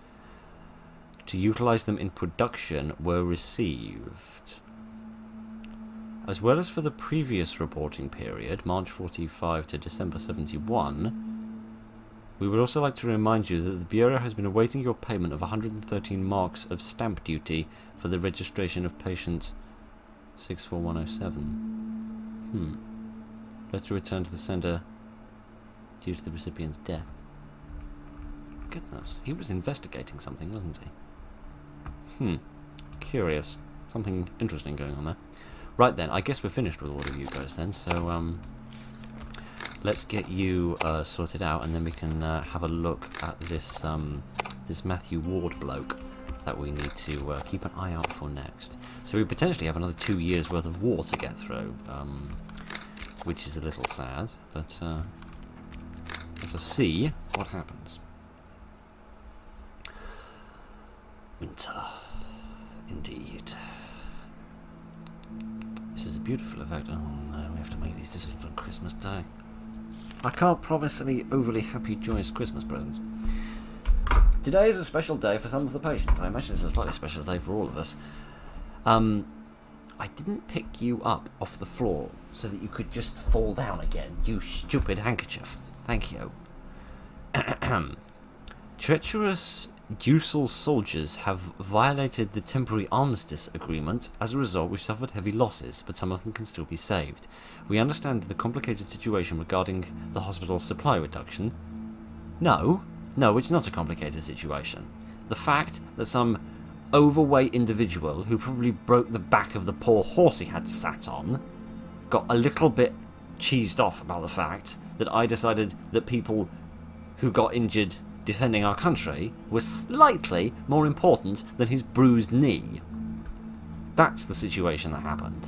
to utilise them in production were received. As well as for the previous reporting period, March 45 to December 71, we would also like to remind you that the Bureau has been awaiting your payment of 113 marks of stamp duty for the registration of patient 64107. Letter returned to the sender due to the recipient's death. Goodness, he was investigating something, wasn't he? Curious. Something interesting going on there. Right then, I guess we're finished with all of you guys then, so let's get you sorted out, and then we can have a look at this this Matthew Ward bloke that we need to keep an eye out for next. So we potentially have another 2 years worth of war to get through, which is a little sad, but let us see what happens. Winter. Indeed. This is a beautiful effect. Oh no, we have to make these decisions on Christmas Day. I can't promise any overly happy, joyous Christmas presents. Today is a special day for some of the patients. I imagine it's a slightly special day for all of us. I didn't pick you up off the floor so that you could just fall down again, you stupid handkerchief. Thank you. Treacherous Dussel soldiers have violated the temporary armistice agreement. As a result, we've suffered heavy losses, but some of them can still be saved. We understand the complicated situation regarding the hospital's supply reduction. No, it's not a complicated situation. The fact that some overweight individual who probably broke the back of the poor horse he had sat on got a little bit cheesed off about the fact that I decided that people who got injured defending our country was slightly more important than his bruised knee. That's the situation that happened.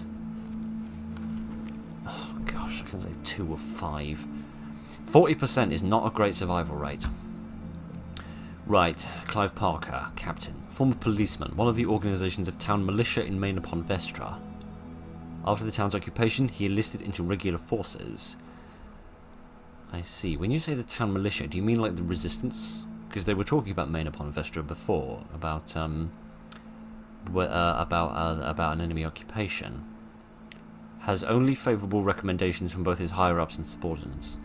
Oh gosh, I can save 2 of 5. 40% is not a great survival rate. Right, Clive Parker, Captain. Former policeman, one of the organisations of town militia in Maine upon Vestra. After the town's occupation, he enlisted into regular forces. I see. When you say the town militia, do you mean like the resistance? Because they were talking about Maine upon Vestra before, about an enemy occupation. Has only favourable recommendations from both his higher-ups and subordinates.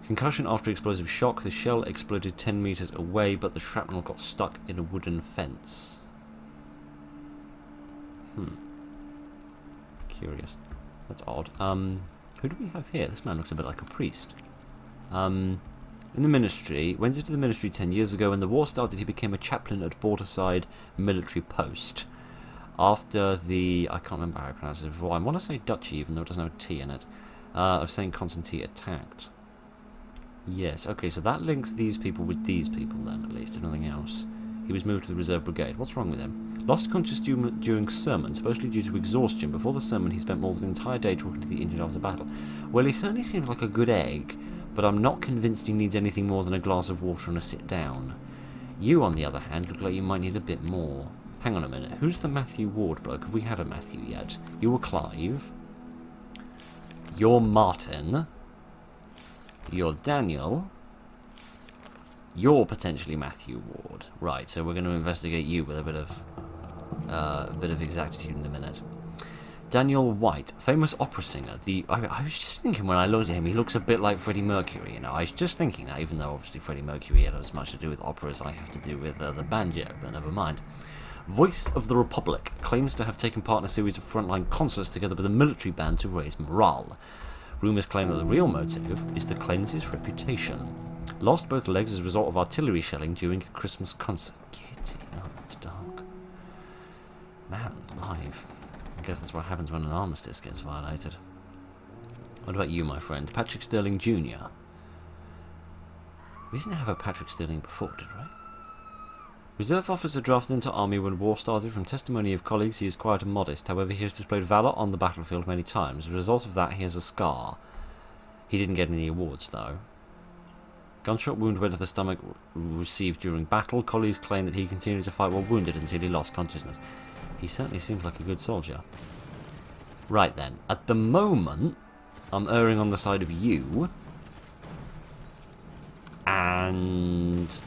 Concussion after explosive shock. The shell exploded 10 metres away, but the shrapnel got stuck in a wooden fence. Curious. That's odd. Who do we have here? This man looks a bit like a priest. In the ministry, went into the ministry 10 years ago. When the war started, he became a chaplain at borderside military post. After the, I can't remember how I pronounced it before. I want to say Duchy, even though it doesn't have a T in it. Of St. Constantine attacked. Yes, okay, so that links these people with these people then, at least, if nothing else. He was moved to the reserve brigade. What's wrong with him? Lost consciousness during sermon, supposedly due to exhaustion. Before the sermon, he spent more than an entire day talking to the injured after battle. Well, he certainly seems like a good egg, but I'm not convinced he needs anything more than a glass of water and a sit down. You, on the other hand, look like you might need a bit more. Hang on a minute, who's the Matthew Ward bloke? Have we had a Matthew yet? You were Clive. You're Martin. You're Daniel. You're potentially Matthew Ward. Right, so we're going to investigate you with a bit of exactitude in a minute. Daniel White, famous opera singer. I was just thinking when I looked at him, he looks a bit like Freddie Mercury, you know. I was just thinking that, even though obviously Freddie Mercury had as much to do with opera as I have to do with the banjo, but never mind. Voice of the Republic, claims to have taken part in a series of frontline concerts together with a military band to raise morale. Rumours claim that the real motive is to cleanse his reputation. Lost both legs as a result of artillery shelling during a Christmas concert. Kitty, oh, it's dark. Man alive. I guess that's what happens when an armistice gets violated. What about you, my friend? Patrick Sterling Jr. We didn't have a Patrick Sterling before, did we? Reserve officer drafted into army when war started. From testimony of colleagues, he is quiet and modest. However, he has displayed valour on the battlefield many times. As a result of that, he has a scar. He didn't get any awards, though. Gunshot wound went to the stomach received during battle. Colleagues claim that he continued to fight while wounded until he lost consciousness. He certainly seems like a good soldier. Right then, at the moment, I'm erring on the side of you. And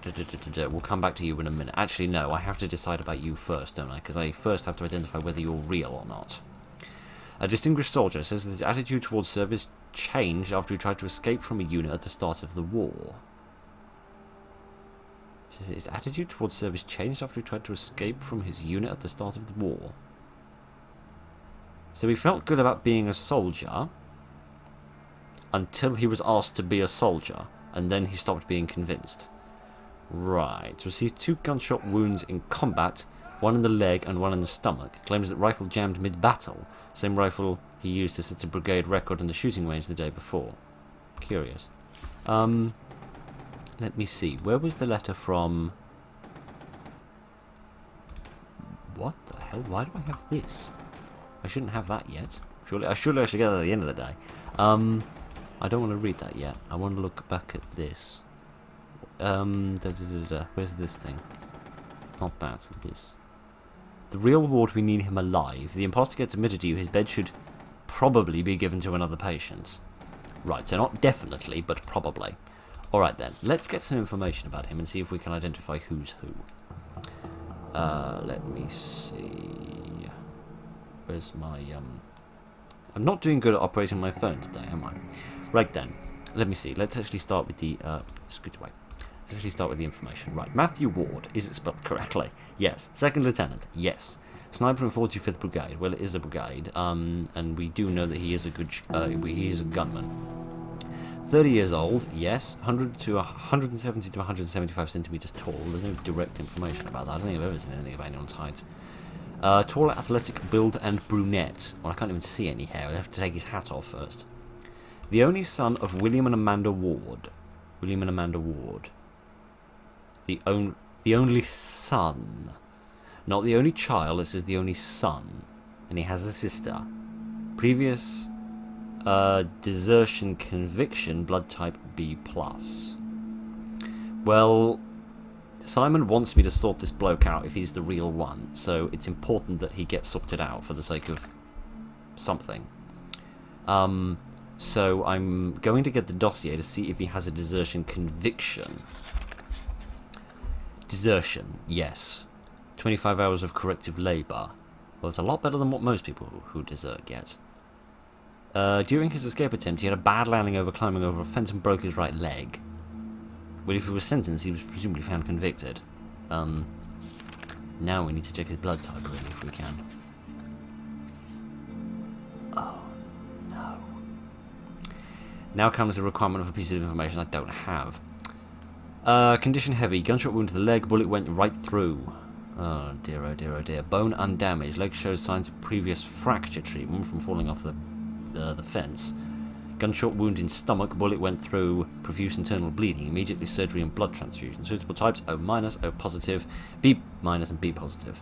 we'll come back to you in a minute. Actually, no, I have to decide about you first, don't I? Because I first have to identify whether you're real or not. A distinguished soldier says that his attitude towards service changed after he tried to escape from a unit at the start of the war. Says that his attitude towards service changed after he tried to escape from his unit at the start of the war. So he felt good about being a soldier until he was asked to be a soldier, and then he stopped being convinced. Right. Received 2 gunshot wounds in combat, one in the leg and one in the stomach. Claims that rifle jammed mid-battle. Same rifle he used to set a brigade record in the shooting range the day before. Curious. Let me see. Where was the letter from? What the hell? Why do I have this? I shouldn't have that yet. Surely I should get that at the end of the day. I don't want to read that yet. I want to look back at this. Where's this thing? Not that, this. The real ward, we need him alive. If the imposter gets admitted to you, his bed should probably be given to another patient. Right, so not definitely, but probably. Alright then, let's get some information about him and see if we can identify who's who. Let me see. Where's my, I'm not doing good at operating my phone today, am I? Right then, let me see. Let's actually start with the, scoot away. Let's actually start with the information. Right, Matthew Ward. Is it spelled correctly? Yes. Second Lieutenant? Yes. Sniper in 45th Brigade. Well, it is a brigade, and we do know that he is a good, he is a gunman. 30 years old, yes. 170 to 175 centimeters tall. There's no direct information about that. I don't think I've ever seen anything about anyone's height. Tall, athletic build, and brunette. Well, I can't even see any hair. I'd have to take his hat off first. The only son of William and Amanda Ward. William and Amanda Ward. The only son. Not the only child, it says the only son. And he has a sister. Previous desertion conviction, blood type B+. Well, Simon wants me to sort this bloke out if he's the real one, so it's important that he gets sorted out for the sake of something. So I'm going to get the dossier to see if he has a desertion conviction. Desertion, yes. 25 hours of corrective labour. Well, it's a lot better than what most people who desert get. During his escape attempt, he had a bad landing over climbing over a fence and broke his right leg. Well, if he was sentenced, he was presumably found convicted. Now we need to check his blood type, really, if we can. Oh, no. Now comes the requirement of a piece of information I don't have. Condition heavy. Gunshot wound to the leg. Bullet went right through. Oh dear, oh dear, oh dear. Bone undamaged. Leg shows signs of previous fracture treatment from falling off the fence. Gunshot wound in stomach. Bullet went through. Profuse internal bleeding. Immediately surgery and blood transfusion. Suitable types: O-, O positive, B-, and B positive.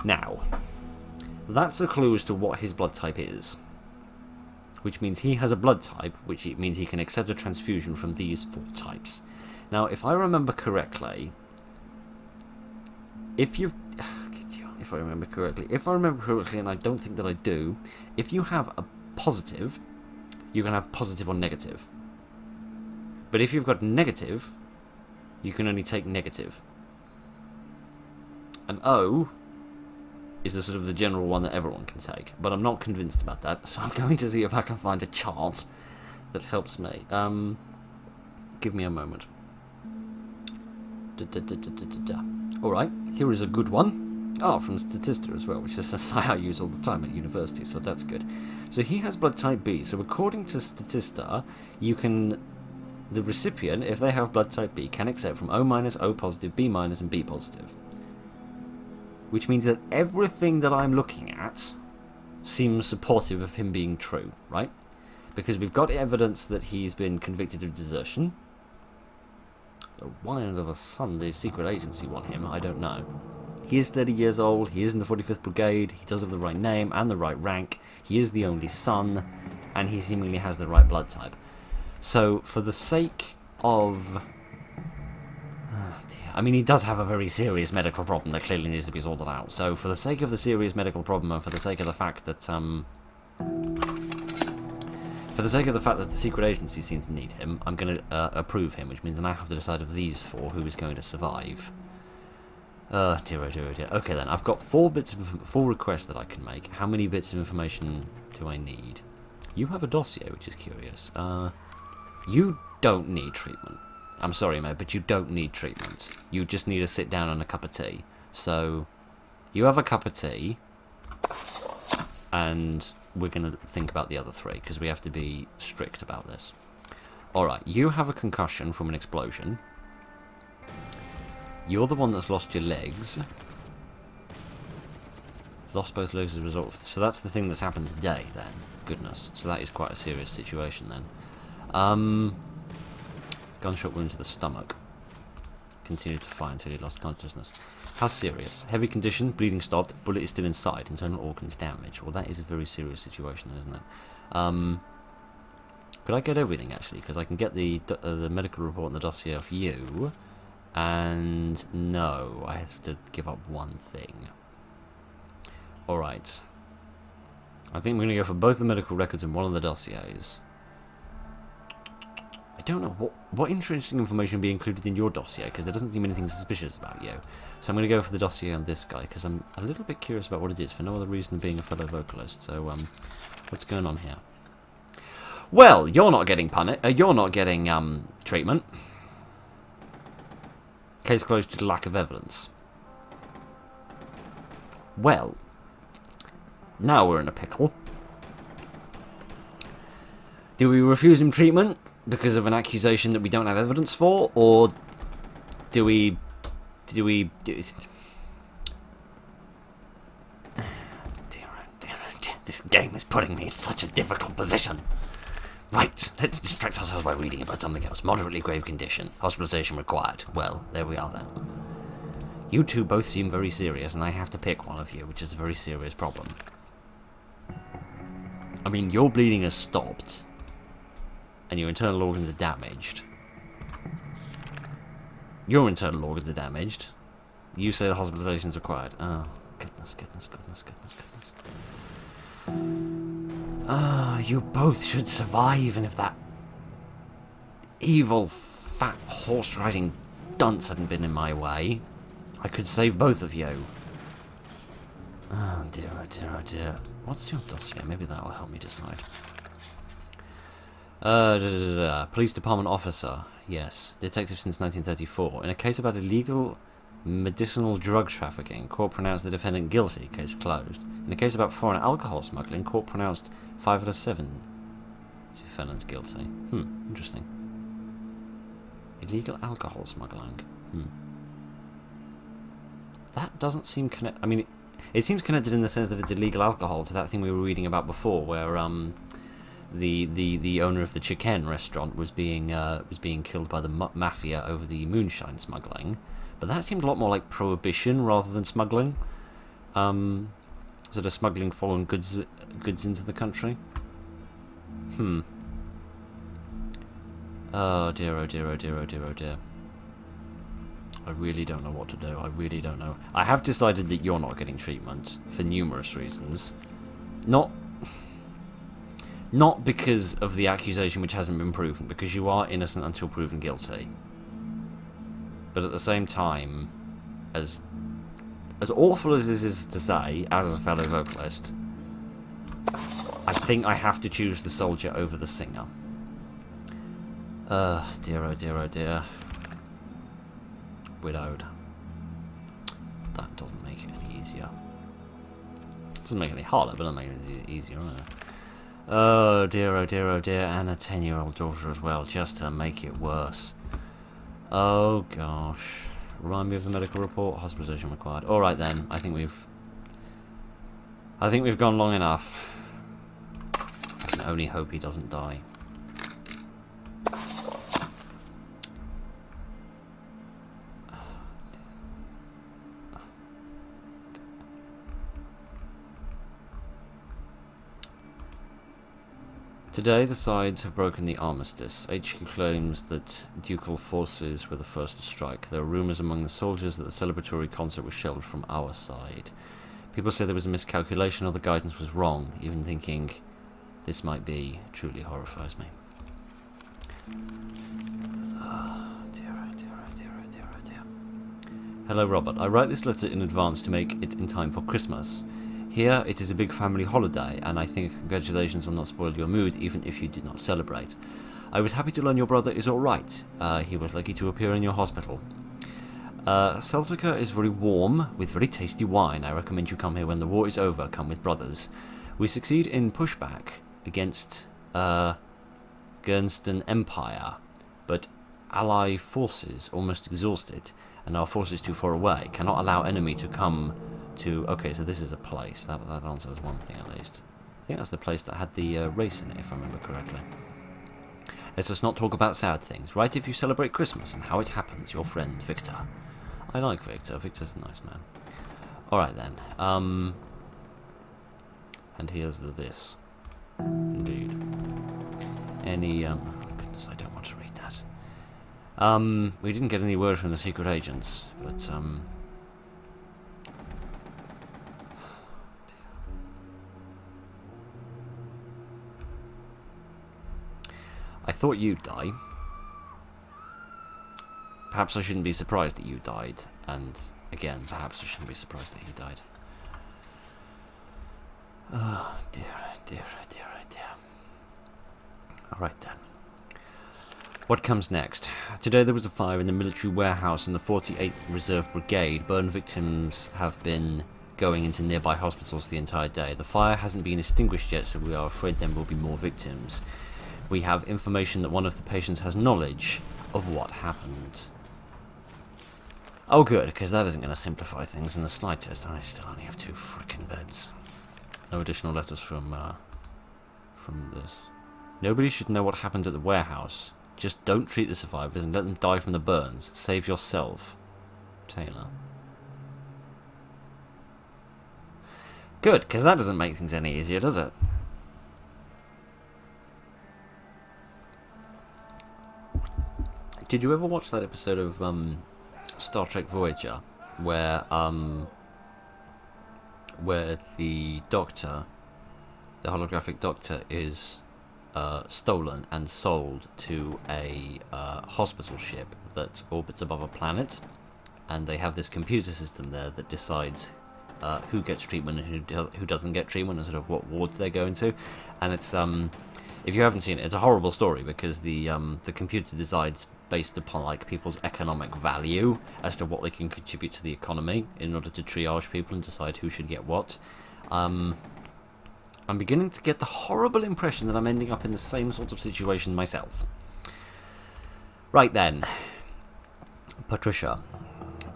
Now, that's a clue as to what his blood type is. Which means he has a blood type, which means he can accept a transfusion from these 4 types. Now, if I remember correctly, if I remember correctly, and I don't think that I do, if you have a positive, you can have positive or negative. But if you've got negative, you can only take negative. And O is the sort of the general one that everyone can take, but I'm not convinced about that, so I'm going to see if I can find a chart that helps me. Give me a moment. Alright, here is a good one. Oh, from Statista as well, which is a site I use all the time at university, so that's good. So he has blood type B, so according to Statista, the recipient, if they have blood type B, can accept from O-, O positive, B-, and B positive. Which means that everything that I'm looking at seems supportive of him being true, right? Because we've got evidence that he's been convicted of desertion. So why under the sun the secret agency want him, I don't know. He is 30 years old, he is in the 45th Brigade, he does have the right name and the right rank, he is the only son, and he seemingly has the right blood type. So, for the sake of... I mean, he does have a very serious medical problem that clearly needs to be sorted out. So, for the sake of the serious medical problem, and for the sake of the fact that, the secret agency seems to need him, I'm going to approve him, which means I now have to decide of these 4 who is going to survive. Dear, oh dear, oh dear. Okay then, I've got 4 requests that I can make. How many bits of information do I need? You have a dossier, which is curious. You don't need treatment. I'm sorry, mate, but you don't need treatment. You just need to sit down and a cup of tea. So, you have a cup of tea, and we're going to think about the other 3, because we have to be strict about this. Alright, you have a concussion from an explosion. You're the one that's lost your legs. Lost both legs as a result of... So that's the thing that's happened today, then. Goodness. So that is quite a serious situation, then. Gunshot wound to the stomach. Continued to fire until he lost consciousness. How serious? Heavy condition, bleeding stopped, bullet is still inside, internal organs damaged. Well, that is a very serious situation, isn't it? Could I get everything, actually? Because I can get the medical report and the dossier off you. And no, I have to give up one thing. Alright. I think we're going to go for both the medical records and one of the dossiers. I don't know what interesting information will be included in your dossier, because there doesn't seem anything suspicious about you. So I'm going to go for the dossier on this guy, because I'm a little bit curious about what it is, for no other reason than being a fellow vocalist. So, what's going on here? Well, you're not getting treatment. Case closed due to lack of evidence. Well, now we're in a pickle. Do we refuse him treatment because of an accusation that we don't have evidence for, or do we dear, this game is putting me in such a difficult position. Right, let's distract ourselves by reading about something else. Moderately grave condition. Hospitalization required. Well, there we are then. You two both seem very serious, and I have to pick one of you, which is a very serious problem. I mean, your bleeding has stopped, and your internal organs are damaged. Your internal organs are damaged. You say the hospitalization is required. Oh, goodness. You both should survive, even if that evil, fat, horse-riding dunce hadn't been in my way. I could save both of you. Oh dear. What's your dossier? Maybe that'll help me decide. Police department officer. Yes. Detective since 1934. In a case about illegal medicinal drug trafficking, court pronounced the defendant guilty. Case closed. In a case about foreign alcohol smuggling, court pronounced 5 out of 7 defendants guilty. Interesting. Illegal alcohol smuggling. That doesn't seem connected. I mean, it seems connected in the sense that it's illegal alcohol to that thing we were reading about before, where the owner of the chicken restaurant was being killed by the mafia over the moonshine smuggling. But that seemed a lot more like prohibition rather than smuggling. Sort of smuggling foreign goods into the country. Oh dear. I really don't know what to do. I really don't know. I have decided that you're not getting treatment for numerous reasons. Not because of the accusation which hasn't been proven, because you are innocent until proven guilty. But at the same time, as awful as this is to say, as a fellow vocalist, I think I have to choose the soldier over the singer. Dear. Widowed. That doesn't make it any easier. Doesn't make it any harder, but it doesn't make it easier either. Oh dear, and a 10-year-old daughter as well, just to make it worse. Oh gosh. Remind me of the medical report. Hospitalization required. Alright then, I think we've gone long enough. I can only hope he doesn't die. Today, the sides have broken the armistice. HQ claims that ducal forces were the first to strike. There are rumours among the soldiers that the celebratory concert was shelled from our side. People say there was a miscalculation or the guidance was wrong. Even thinking this might be truly horrifies me. Oh, dear. Hello, Robert. I write this letter in advance to make it in time for Christmas. Here, it is a big family holiday, and I think congratulations will not spoil your mood, even if you did not celebrate. I was happy to learn your brother is alright. He was lucky to appear in your hospital. Celtica is very warm, with very tasty wine. I recommend you come here when the war is over. Come with brothers. We succeed in pushback against Guernston Empire, but ally forces, almost exhausted, and our forces too far away, cannot allow enemy to come to... Okay, so this is a place. That answers one thing at least. I think that's the place that had the race in it, if I remember correctly. Let us not talk about sad things. Write if you celebrate Christmas and how it happens. Your friend, Victor. I like Victor. Victor's a nice man. Alright then. And here's this. Indeed. Any, goodness, I don't want to read that. We didn't get any word from the secret agents, but, I thought you'd die. Perhaps I shouldn't be surprised that you died, and again, perhaps I shouldn't be surprised that he died. Oh, dear, dear, dear, dear. Alright then. What comes next? Today there was a fire in the military warehouse in the 48th Reserve Brigade. Burn victims have been going into nearby hospitals the entire day. The fire hasn't been extinguished yet, so we are afraid there will be more victims. We have information that one of the patients has knowledge of what happened. Oh good, because that isn't going to simplify things in the slightest. I still only have 2 frickin' beds. No additional letters from this. Nobody should know what happened at the warehouse. Just don't treat the survivors and let them die from the burns. Save yourself. Taylor. Good, because that doesn't make things any easier, does it? Did you ever watch that episode of Star Trek Voyager where the Doctor, the holographic Doctor, is stolen and sold to a hospital ship that orbits above a planet, and they have this computer system there that decides who gets treatment and who doesn't get treatment and sort of what wards they're going to. And it's if you haven't seen it, it's a horrible story because the computer decides based upon like people's economic value as to what they can contribute to the economy in order to triage people and decide who should get what. I'm beginning to get the horrible impression that I'm ending up in the same sort of situation myself. Right then. Patricia.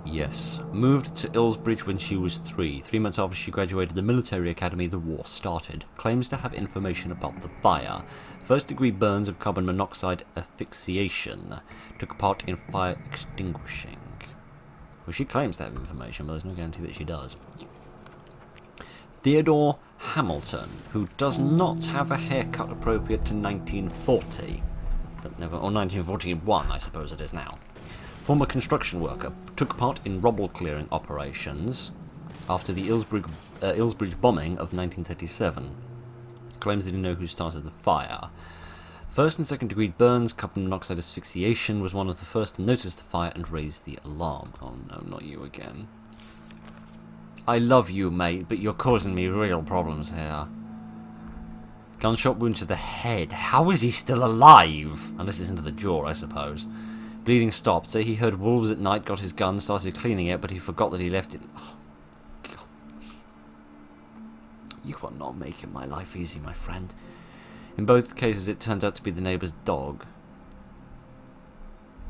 Yes. Moved to Illsbridge when she was 3. 3 months after she graduated the military academy, the war started. Claims to have information about the fire. First-degree burns of carbon monoxide asphyxiation. Took part in fire extinguishing. Well, she claims to have information, but there's no guarantee that she does. Theodore Hamilton, who does not have a haircut appropriate to 1940, but never, or 1941, I suppose it is now. Former construction worker, took part in rubble clearing operations after the Illsbridge bombing of 1937. Claims that he knows who started the fire. First and second degree burns, carbon monoxide asphyxiation, was one of the first to notice the fire and raise the alarm. Oh no, not you again. I love you, mate, but you're causing me real problems here. Gunshot wound to the head. How is he still alive? Unless it's into the jaw, I suppose. Bleeding stopped. Say he heard wolves at night, got his gun, started cleaning it, but he forgot that he left it. Oh, God. You are not making my life easy, my friend. In both cases, it turned out to be the neighbour's dog.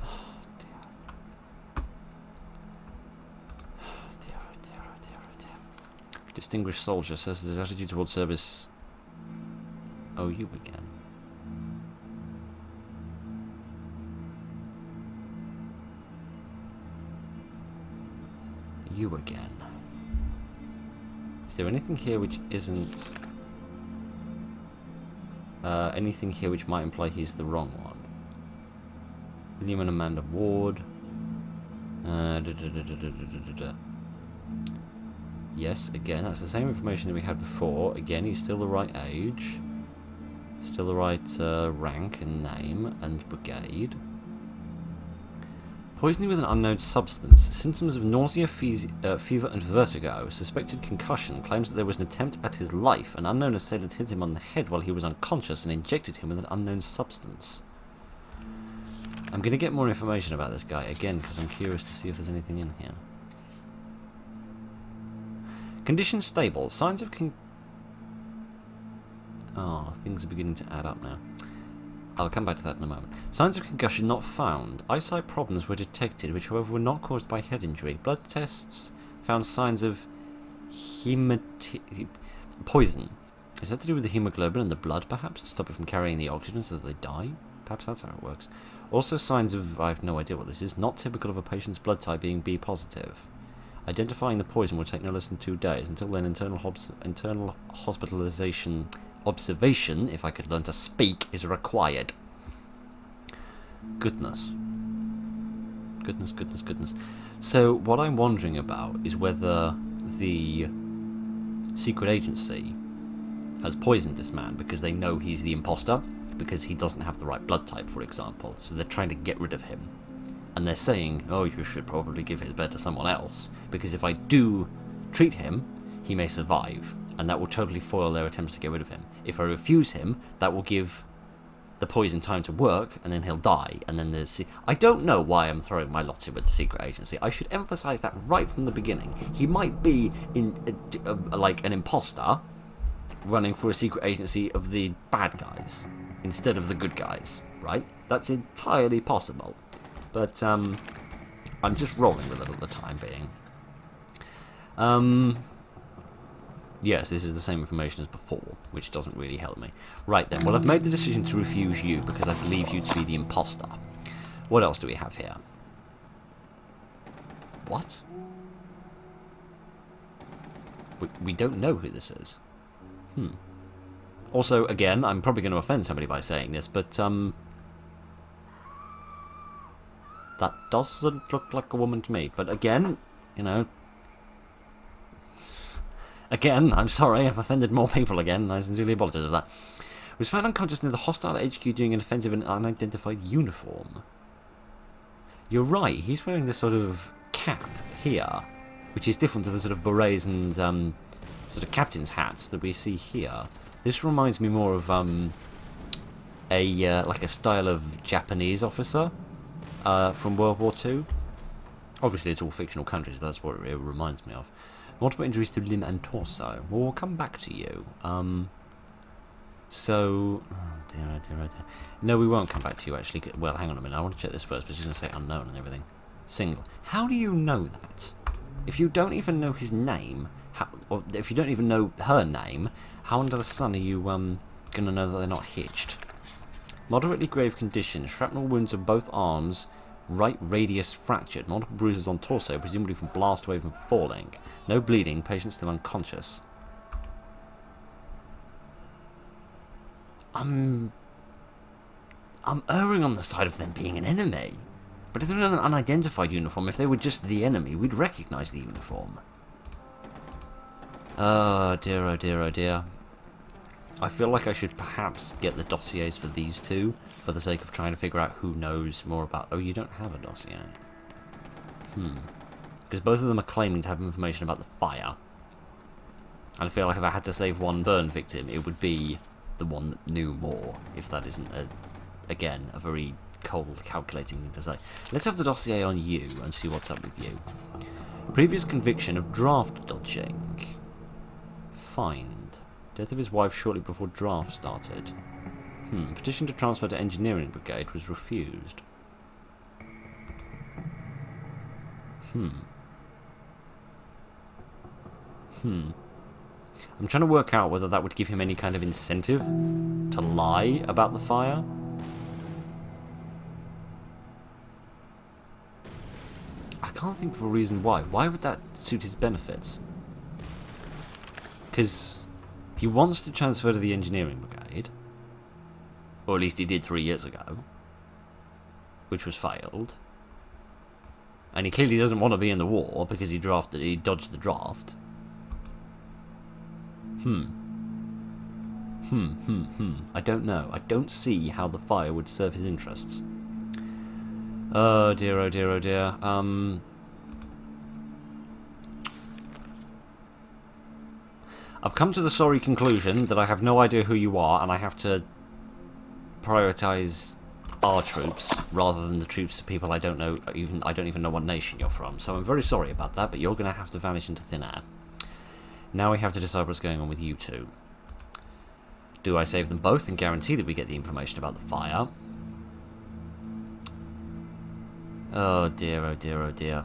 Oh, dear. Oh, dear, oh, dear, oh, dear, oh, dear. Distinguished soldier says his attitude towards service. Oh, you again. You again. Is there anything here which isn't... anything here which might imply he's the wrong one? William and Amanda Ward. Yes, again, that's the same information that we had before. Again, he's still the right age. Still the right rank and name and brigade. Poisoning with an unknown substance. Symptoms of nausea, fever and vertigo. Suspected concussion. Claims that there was an attempt at his life. An unknown assailant hit him on the head while he was unconscious and injected him with an unknown substance. I'm going to get more information about this guy again because I'm curious to see if there's anything in here. Condition stable. Signs of things are beginning to add up now. I'll come back to that in a moment. Signs of concussion not found. Eyesight problems were detected, which however were not caused by head injury. Blood tests found signs of poison. Is that to do with the hemoglobin in the blood, perhaps? To stop it from carrying the oxygen so that they die? Perhaps that's how it works. Also signs of, I have no idea what this is, not typical of a patient's blood type being B positive. Identifying the poison will take no less than 2 days. Until then, internal hospitalization observation, if I could learn to speak, is required. Goodness. Goodness, goodness, goodness. So, what I'm wondering about is whether the secret agency has poisoned this man because they know he's the imposter, because he doesn't have the right blood type, for example. So they're trying to get rid of him. And they're saying, oh, you should probably give his bed to someone else, because if I do treat him, he may survive, and that will totally foil their attempts to get rid of him. If I refuse him, that will give the poison time to work, and then he'll die, and then there's... I don't know why I'm throwing my lot in with the secret agency. I should emphasize that right from the beginning. He might be like an imposter running for a secret agency of the bad guys instead of the good guys, right? That's entirely possible. But I'm just rolling with it at the time being. Yes, this is the same information as before, which doesn't really help me. Right then, well, I've made the decision to refuse you because I believe you to be the imposter. What else do we have here? What? We don't know who this is. Also, again, I'm probably going to offend somebody by saying this, but, that doesn't look like a woman to me. But again, you know... Again, I'm sorry, I've offended more people again, I sincerely apologise for that. Was found unconscious near the hostile HQ doing an offensive in an unidentified uniform. You're right, he's wearing this sort of cap here, which is different to the sort of berets and sort of captain's hats that we see here. This reminds me more of like a style of Japanese officer from World War II. Obviously, it's all fictional countries, but that's what it reminds me of. Multiple injuries to limb and torso. Well, we'll come back to you. So... Oh dear, oh dear, oh dear. No, we won't come back to you, actually. Well, hang on a minute. I want to check this first, but she's going to say unknown and everything. Single. How do you know that? If you don't even know his name, or if you don't even know her name, how under the sun are you going to know that they're not hitched? Moderately grave condition. Shrapnel wounds on both arms. Right radius fractured. Multiple bruises on torso, presumably from blast wave and falling. No bleeding. Patient still unconscious. I'm erring on the side of them being an enemy. But if they're in an unidentified uniform, if they were just the enemy, we'd recognise the uniform. Oh dear, oh dear, oh dear. I feel like I should perhaps get the dossiers for these two, for the sake of trying to figure out who knows more about... Oh, you don't have a dossier. Because both of them are claiming to have information about the fire. And I feel like if I had to save one burn victim, it would be the one that knew more, if that isn't, again, a very cold, calculating thing to say. Let's have the dossier on you and see what's up with you. Previous conviction of draft dodging. Find. Death of his wife shortly before draft started. Petition to transfer to engineering brigade was refused. I'm trying to work out whether that would give him any kind of incentive to lie about the fire. I can't think of a reason why. Why would that suit his benefits? Because he wants to transfer to the engineering brigade, or at least he did 3 years ago, which was failed. And he clearly doesn't want to be in the war because he dodged the draft. I don't know. I don't see how the fire would serve his interests. Oh dear, oh dear, oh dear. I've come to the sorry conclusion that I have no idea who you are, and I have to prioritise our troops rather than the troops of people I don't know. I don't even know what nation you're from. So I'm very sorry about that, but you're going to have to vanish into thin air. Now we have to decide what's going on with you two. Do I save them both and guarantee that we get the information about the fire? Oh dear, oh dear, oh dear.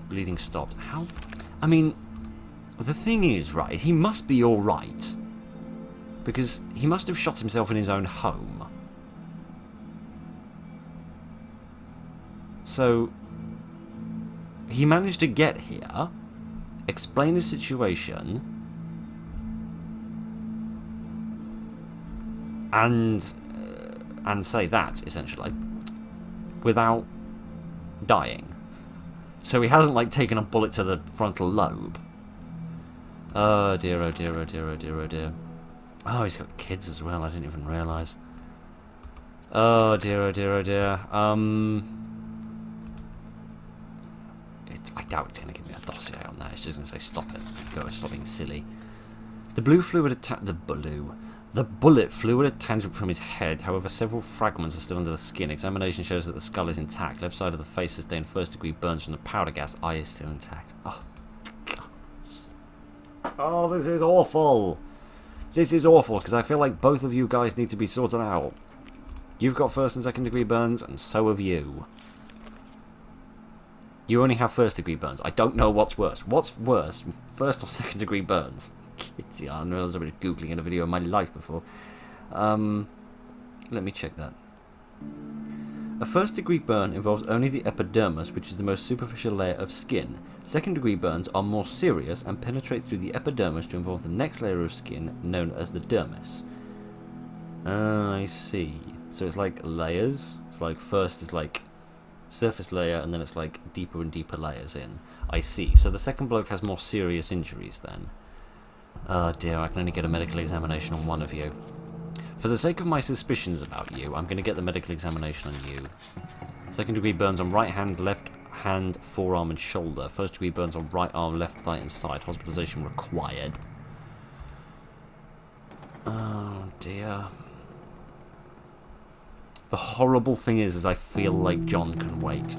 Bleeding stopped. How? I mean, the thing is, right, he must be alright. Because he must have shot himself in his own home. So, he managed to get here, explain his situation, and say that, essentially, without dying. So he hasn't, like, taken a bullet to the frontal lobe. Oh dear, oh dear, oh dear, oh dear, oh dear. Oh, he's got kids as well, I didn't even realise. Oh dear, oh dear, oh dear. I doubt it's going to give me a dossier on that. It's just going to say stop it. Go, stop being silly. The bullet flew at a tangent from his head. However, several fragments are still under the skin. Examination shows that the skull is intact. Left side of the face sustained first-degree burns from the powder gas. Eye is still intact. Oh, God. Oh, this is awful. This is awful, because I feel like both of you guys need to be sorted out. You've got first and second degree burns, and so have you. You only have first degree burns. I don't know what's worse. What's worse, first or second degree burns? Yeah, I know I was Googling in a video of my life before. Let me check that. A first degree burn involves only the epidermis, which is the most superficial layer of skin. Second degree burns are more serious and penetrate through the epidermis to involve the next layer of skin, known as the dermis. I see. So it's like layers. It's like first is like surface layer, and then it's like deeper and deeper layers in. I see. So the second bloke has more serious injuries then. Oh dear, I can only get a medical examination on one of you. For the sake of my suspicions about you, I'm going to get the medical examination on you. Second degree burns on right hand, left hand, forearm and shoulder. First degree burns on right arm, left thigh and side. Hospitalization required. Oh dear. The horrible thing is I feel like John can wait.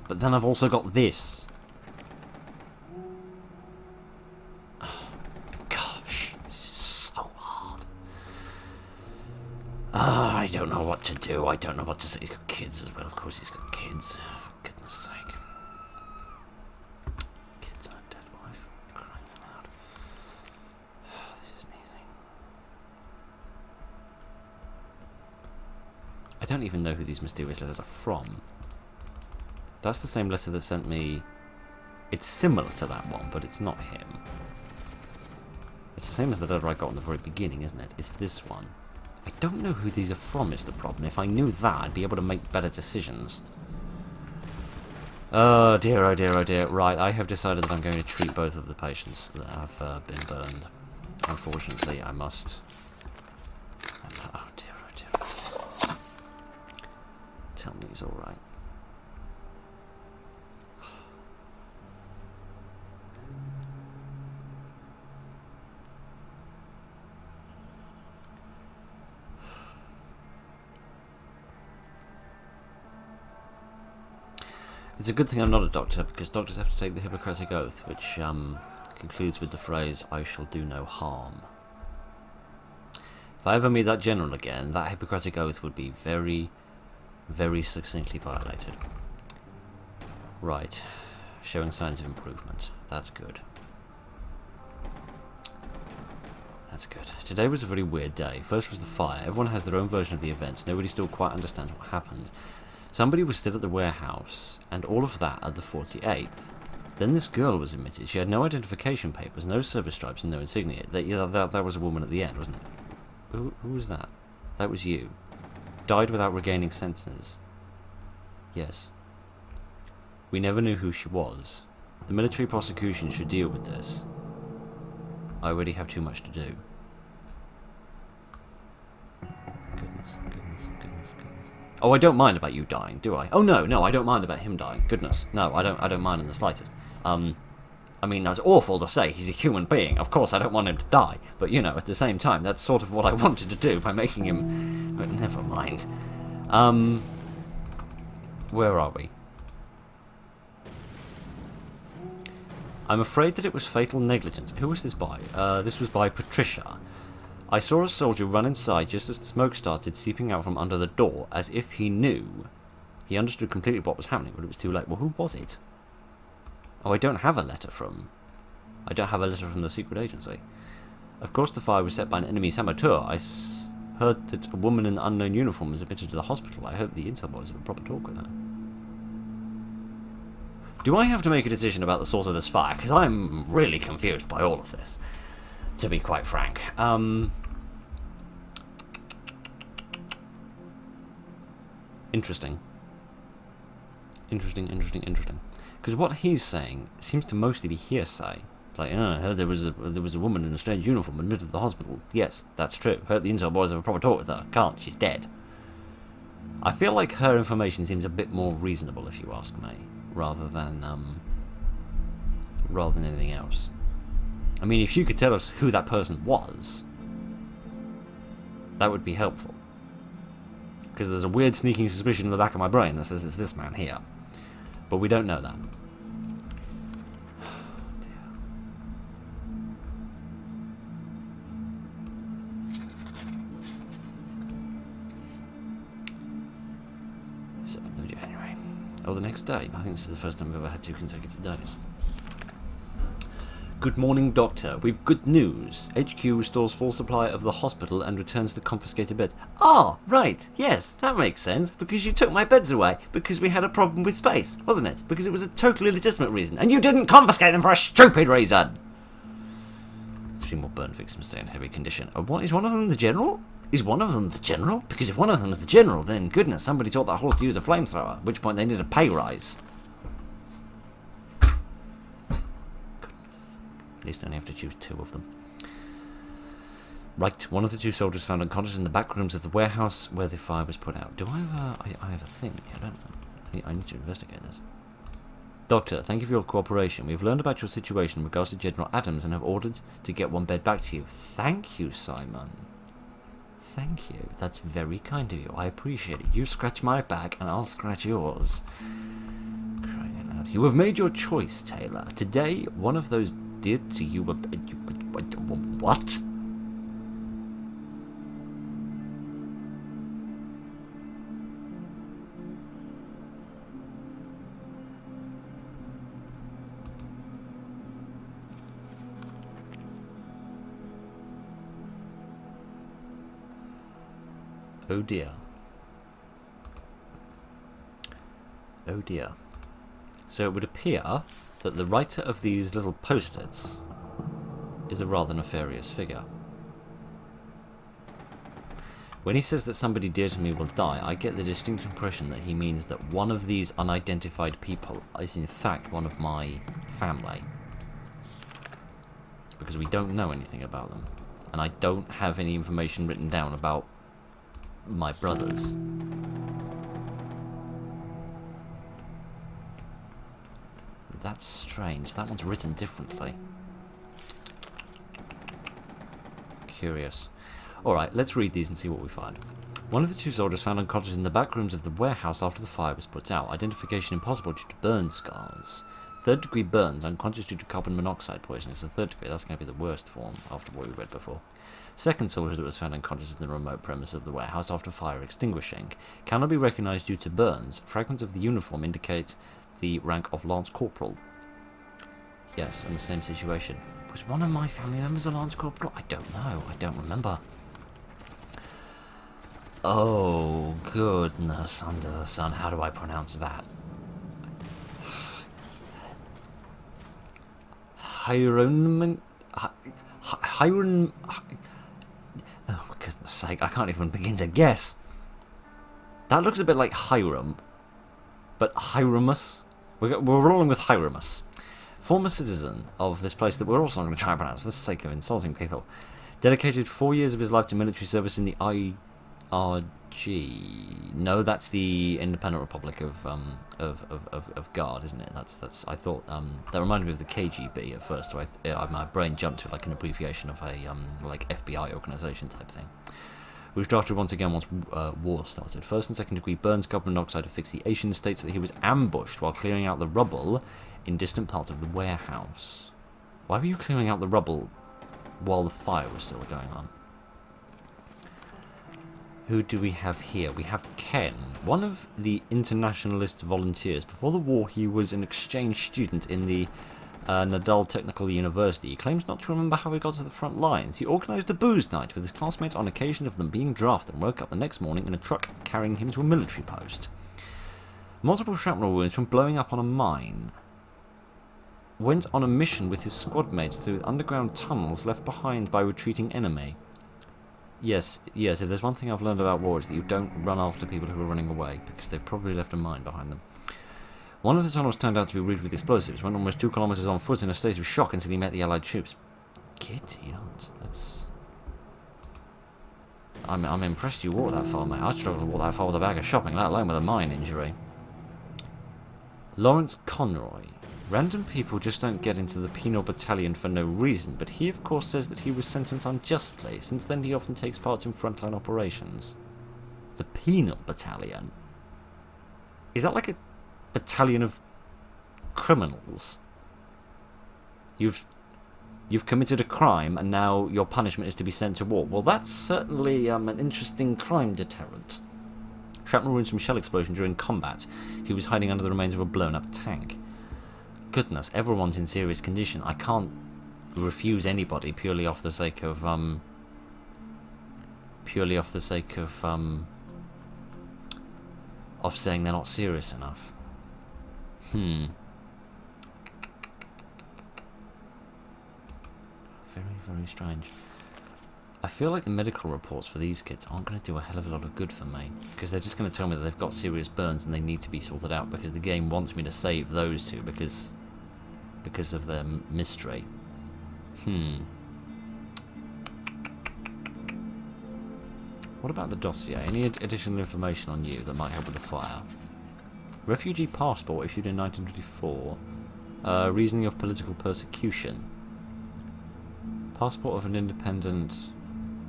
But then I've also got this. Oh, gosh, so hard. I don't know what to do. I don't know what to say. He's got kids as well. Of course he's got kids. For goodness sake. Kids and a dead wife. Crying out loud. This isn't easy. I don't even know who these mysterious letters are from. That's the same letter that sent me... It's similar to that one, but it's not him. It's the same as the letter I got in the very beginning, isn't it? It's this one. I don't know who these are from is the problem. If I knew that, I'd be able to make better decisions. Oh dear, oh dear, oh dear. Right, I have decided that I'm going to treat both of the patients that have been burned. Unfortunately, I must... Oh dear, oh dear, oh dear. Tell me he's alright. It's a good thing I'm not a doctor, because doctors have to take the Hippocratic Oath, which concludes with the phrase, I shall do no harm. If I ever meet that general again, that Hippocratic Oath would be very, very succinctly violated. Right. Showing signs of improvement. That's good. That's good. Today was a very weird day. First was the fire. Everyone has their own version of the events. Nobody still quite understands what happened. Somebody was still at the warehouse, and all of that at the 48th. Then this girl was admitted. She had no identification papers, no service stripes, and no insignia. That was a woman at the end, wasn't it? Who was that? That was you. Died without regaining senses. Yes. We never knew who she was. The military prosecution should deal with this. I already have too much to do. Goodness. Oh, I don't mind about you dying, do I? Oh no, I don't mind about him dying. Goodness, no, I don't mind in the slightest. I mean, that's awful to say. He's a human being. Of course, I don't want him to die. But you know, at the same time, that's sort of what I wanted to do by making him. But never mind. Where are we? I'm afraid that it was fatal negligence. Who was this by? This was by Patricia. I saw a soldier run inside just as the smoke started seeping out from under the door, as if he knew. He understood completely what was happening, but it was too late. Well, who was it? Oh, I don't have a letter from the secret agency. Of course the fire was set by an enemy saboteur. I heard that a woman in an unknown uniform was admitted to the hospital. I hope the intel boys have a proper talk with her. Do I have to make a decision about the source of this fire? Because I'm really confused by all of this, to be quite frank. Interesting. Interesting. Because what he's saying seems to mostly be hearsay. It's like, I heard there was a woman in a strange uniform admitted to the hospital. Yes, that's true. Heard the intel boys have a proper talk with her. Can't. She's dead. I feel like her information seems a bit more reasonable, if you ask me, rather than anything else. I mean, if you could tell us who that person was, that would be helpful. Because there's a weird sneaking suspicion in the back of my brain that says it's this man here. But we don't know that. January. Oh, the next day. I think this is the first time we've ever had 2 consecutive days. Good morning, Doctor. We've good news. HQ restores full supply of the hospital and returns the confiscated beds. Ah, right. Yes, that makes sense. Because you took my beds away. Because we had a problem with space, wasn't it? Because it was a totally legitimate reason. And you didn't confiscate them for a stupid reason. 3 more burn victims stay in heavy condition. What, is one of them the general? Is one of them the general? Because if one of them is the general, then goodness, somebody taught that horse to use a flamethrower. At which point they need a pay rise. At least I only have to choose 2 of them. Right, one of the 2 soldiers found unconscious in the back rooms of the warehouse where the fire was put out. Do I have I have a thing? I don't know. I need to investigate this. Doctor, thank you for your cooperation. We've learned about your situation in regards to General Adams and have ordered to get 1 bed back to you. Thank you, Simon. Thank you. That's very kind of you. I appreciate it. You scratch my back and I'll scratch yours. Crying out loud. You have made your choice, Taylor. Today, one of those did to you what? Oh dear. Oh dear. So it would appear that the writer of these little post-its is a rather nefarious figure. When he says that somebody dear to me will die, I get the distinct impression that he means that one of these unidentified people is in fact one of my family. Because we don't know anything about them. And I don't have any information written down about my brothers. That's strange. That one's written differently. Curious. Alright, let's read these and see what we find. One of the 2 soldiers found unconscious in the back rooms of the warehouse after the fire was put out. Identification impossible due to burn scars. 3rd degree burns, unconscious due to carbon monoxide poisoning. So 3rd degree, that's going to be the worst form after what we read before. 2nd soldier that was found unconscious in the remote premise of the warehouse after fire extinguishing. Cannot be recognised due to burns. Fragments of the uniform indicate the rank of Lance Corporal. Yes, in the same situation. Was one of my family members a Lance Corporal? I don't know. I don't remember. Oh, goodness under the sun. How do I pronounce that? Hiram... Oh, goodness sake. I can't even begin to guess. That looks a bit like Hiram. But Hiramus? We're rolling with Hiramus. Former citizen of this place that we're also not going to try and pronounce for the sake of insulting people. Dedicated 4 years of his life to military service in the IRG. No, that's the Independent Republic of Guard, isn't it? That's. I thought that reminded me of the KGB at first. So my brain jumped to like an abbreviation of a like FBI organization type thing. He was drafted once again once war started. 1st and 2nd degree burns, carbon monoxide asphyxiation states that he was ambushed while clearing out the rubble in distant parts of the warehouse. Why were you clearing out the rubble while the fire was still going on? Who do we have here? We have Ken, one of the internationalist volunteers. Before the war, he was an exchange student in the Nadal Technical University. He claims not to remember how he got to the front lines. He organised a booze night with his classmates on occasion of them being drafted and woke up the next morning in a truck carrying him to a military post. Multiple shrapnel wounds from blowing up on a mine. Went on a mission with his squad mates through underground tunnels left behind by retreating enemy. Yes, if there's one thing I've learned about war, it's that you don't run after people who are running away, because they've probably left a mine behind them. One of the tunnels turned out to be rigged with explosives, went almost 2 kilometers on foot in a state of shock until he met the Allied troops. Giddy, that's... I'm impressed you walked that far, mate. I'd struggle to walk that far with a bag of shopping, let alone with a mine injury. Lawrence Conroy. Random people just don't get into the penal battalion for no reason, but he of course says that he was sentenced unjustly. Since then he often takes part in frontline operations. The penal battalion? Is that like a battalion of criminals? You've committed a crime and now your punishment is to be sent to war. Well, that's certainly an interesting crime deterrent. Shrapnel wounds from shell explosion during combat. He was hiding under the remains of a blown-up tank. Goodness, everyone's in serious condition. I can't refuse anybody purely off the sake of saying they're not serious enough. Very, very strange. I feel like the medical reports for these kids aren't going to do a hell of a lot of good for me, because they're just going to tell me that they've got serious burns and they need to be sorted out, because the game wants me to save those two because of their mystery. What about the dossier? Any additional information on you that might help with the fire? Refugee passport issued in 1924. Reasoning of political persecution. Passport of an independent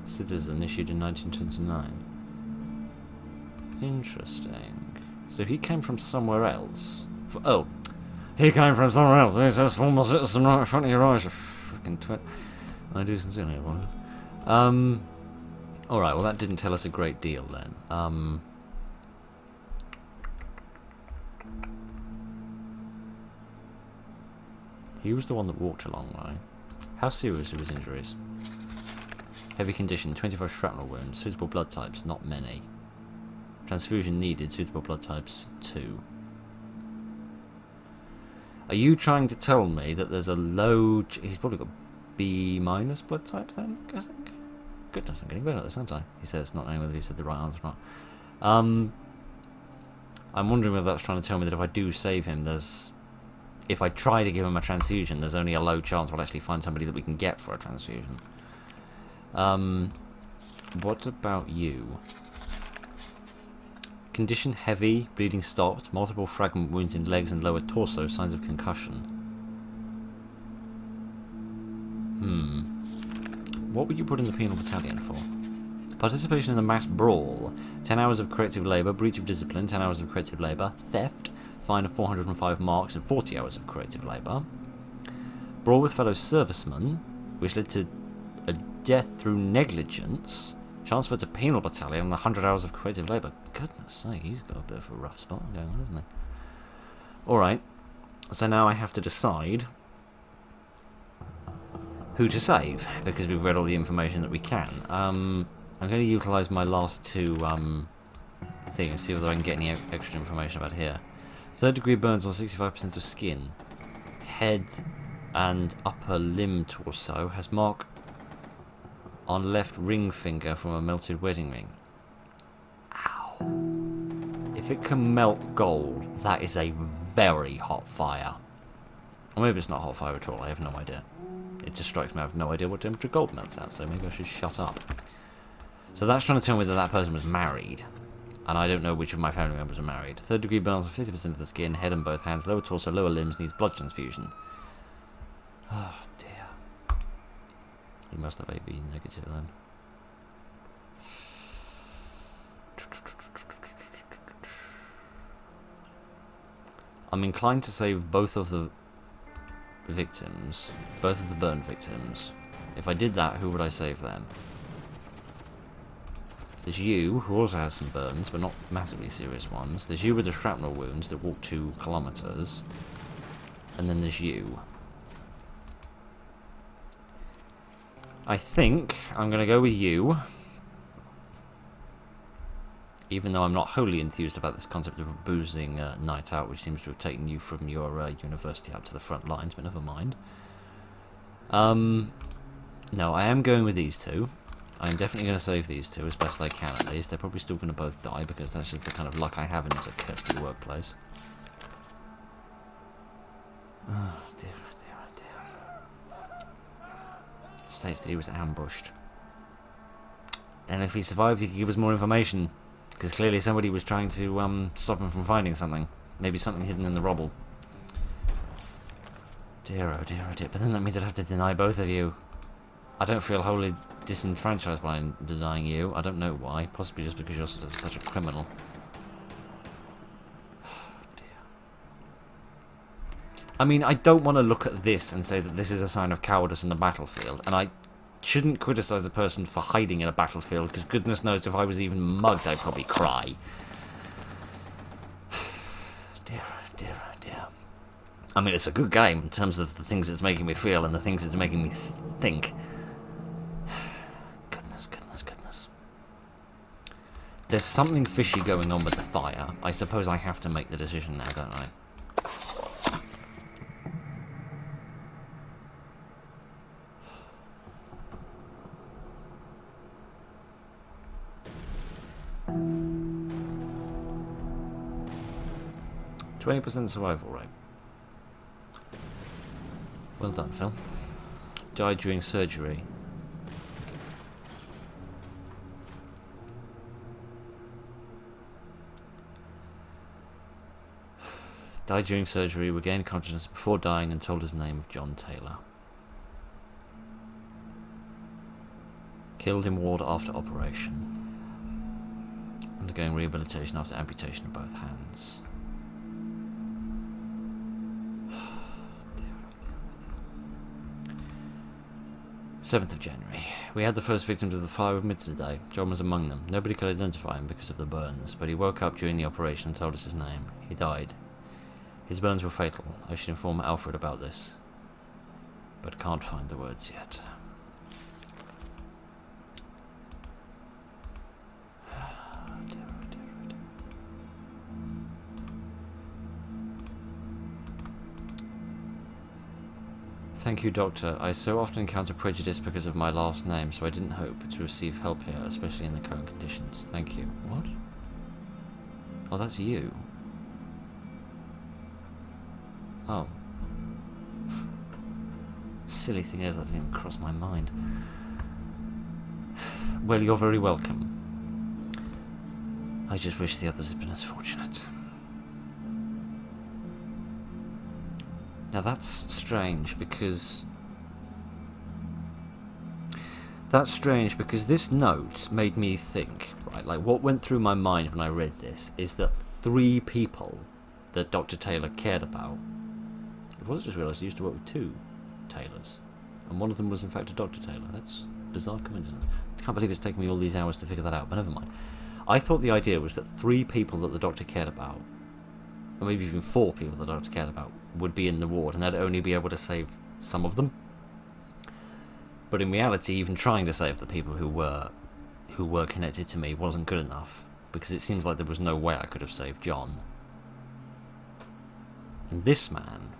citizen issued in 1929. Interesting. So he came from somewhere else. He came from somewhere else. He says former citizen right in front of your eyes. Freaking twit. I do sincerely apologize. Alright, well that didn't tell us a great deal then. He was the one that walked a long way. How serious are his injuries? Heavy condition, 25 shrapnel wounds, suitable blood types, not many. Transfusion needed, suitable blood types, 2. Are you trying to tell me that there's a low... He's probably got B- blood type then, I'm guessing? Goodness, I'm getting better at this, aren't I? He says, not knowing whether he said the right answer or not. I'm wondering whether that's trying to tell me that if I do save him, there's... If I try to give him a transfusion, there's only a low chance we'll actually find somebody that we can get for a transfusion. What about you? Condition heavy, bleeding stopped, multiple fragment wounds in legs and lower torso, signs of concussion. What would you put in the penal battalion for? Participation in the mass brawl, 10 hours of corrective labour, breach of discipline, 10 hours of corrective labour, theft, fine of 405 marks and 40 hours of corrective labour. Brawl with fellow servicemen, which led to a death through negligence. Transfer to penal battalion and 100 hours of corrective labour. Goodness sake, he's got a bit of a rough spot going on, hasn't he? Alright, so now I have to decide who to save, because we've read all the information that we can. I'm going to utilise my last two things, see whether I can get any extra information about here. 3rd degree burns on 65% of skin. Head and upper limb torso has mark on left ring finger from a melted wedding ring. Ow. If it can melt gold, that is a very hot fire. Or maybe it's not hot fire at all, I have no idea. It just strikes me, I have no idea what temperature gold melts at, so maybe I should shut up. So that's trying to tell me that that person was married. And I don't know which of my family members are married. 3rd degree burns on 50% of the skin, head and both hands, lower torso, lower limbs, needs blood transfusion. Oh dear. He must have AB negative then. I'm inclined to save both of the victims, both of the burn victims. If I did that, who would I save then? There's you, who also has some burns, but not massively serious ones. There's you with the shrapnel wounds that walked 2 kilometers. And then there's you. I think I'm going to go with you. Even though I'm not wholly enthused about this concept of a boozing night out, which seems to have taken you from your university out to the front lines, but never mind. No, I am going with these two. I'm definitely going to save these two as best I can, at least. They're probably still going to both die, because that's just the kind of luck I have in this accursed workplace. Oh dear, oh dear, oh dear. States that he was ambushed. Then if he survived, he could give us more information. Because clearly somebody was trying to stop him from finding something. Maybe something hidden in the rubble. Dear, oh dear, oh dear. But then that means I'd have to deny both of you. I don't feel wholly disenfranchised by denying you. I don't know why. Possibly just because you're such a criminal. I mean, I don't want to look at this and say that this is a sign of cowardice in the battlefield, and I shouldn't criticize a person for hiding in a battlefield, because goodness knows if I was even mugged, I'd probably cry. Dear, oh dear, oh dear. I mean, it's a good game in terms of the things it's making me feel and the things it's making me think. Goodness, goodness, goodness. There's something fishy going on with the fire. I suppose I have to make the decision now, don't I? 20% survival rate. Well done, Phil. Died during surgery. Died during surgery, regained consciousness before dying and told his name of John Taylor. Killed in ward after operation. Undergoing rehabilitation after amputation of both hands. 7th of January. We had the first victims of the fire admitted today. John was among them. Nobody could identify him because of the burns, but he woke up during the operation and told us his name. He died. His burns were fatal. I should inform Alfred about this, but can't find the words yet. Thank you, Doctor. I so often encounter prejudice because of my last name, so I didn't hope to receive help here, especially in the current conditions. Thank you. What? Oh, that's you. Oh. Silly thing is, that didn't even cross my mind. Well, you're very welcome. I just wish the others had been as fortunate. Now that's strange because this note made me think, right, like what went through my mind when I read this is that 3 people that Dr. Taylor cared about, I've also just realised he used to work with 2 Taylors, and one of them was in fact a Dr. Taylor. That's a bizarre coincidence. I can't believe it's taken me all these hours to figure that out, but never mind. I thought the idea was that 3 people that the doctor cared about, or maybe even 4 people that the doctor cared about, would be in the ward, and they'd only be able to save some of them. But in reality, even trying to save the people who were connected to me wasn't good enough, because it seems like there was no way I could have saved John. And this man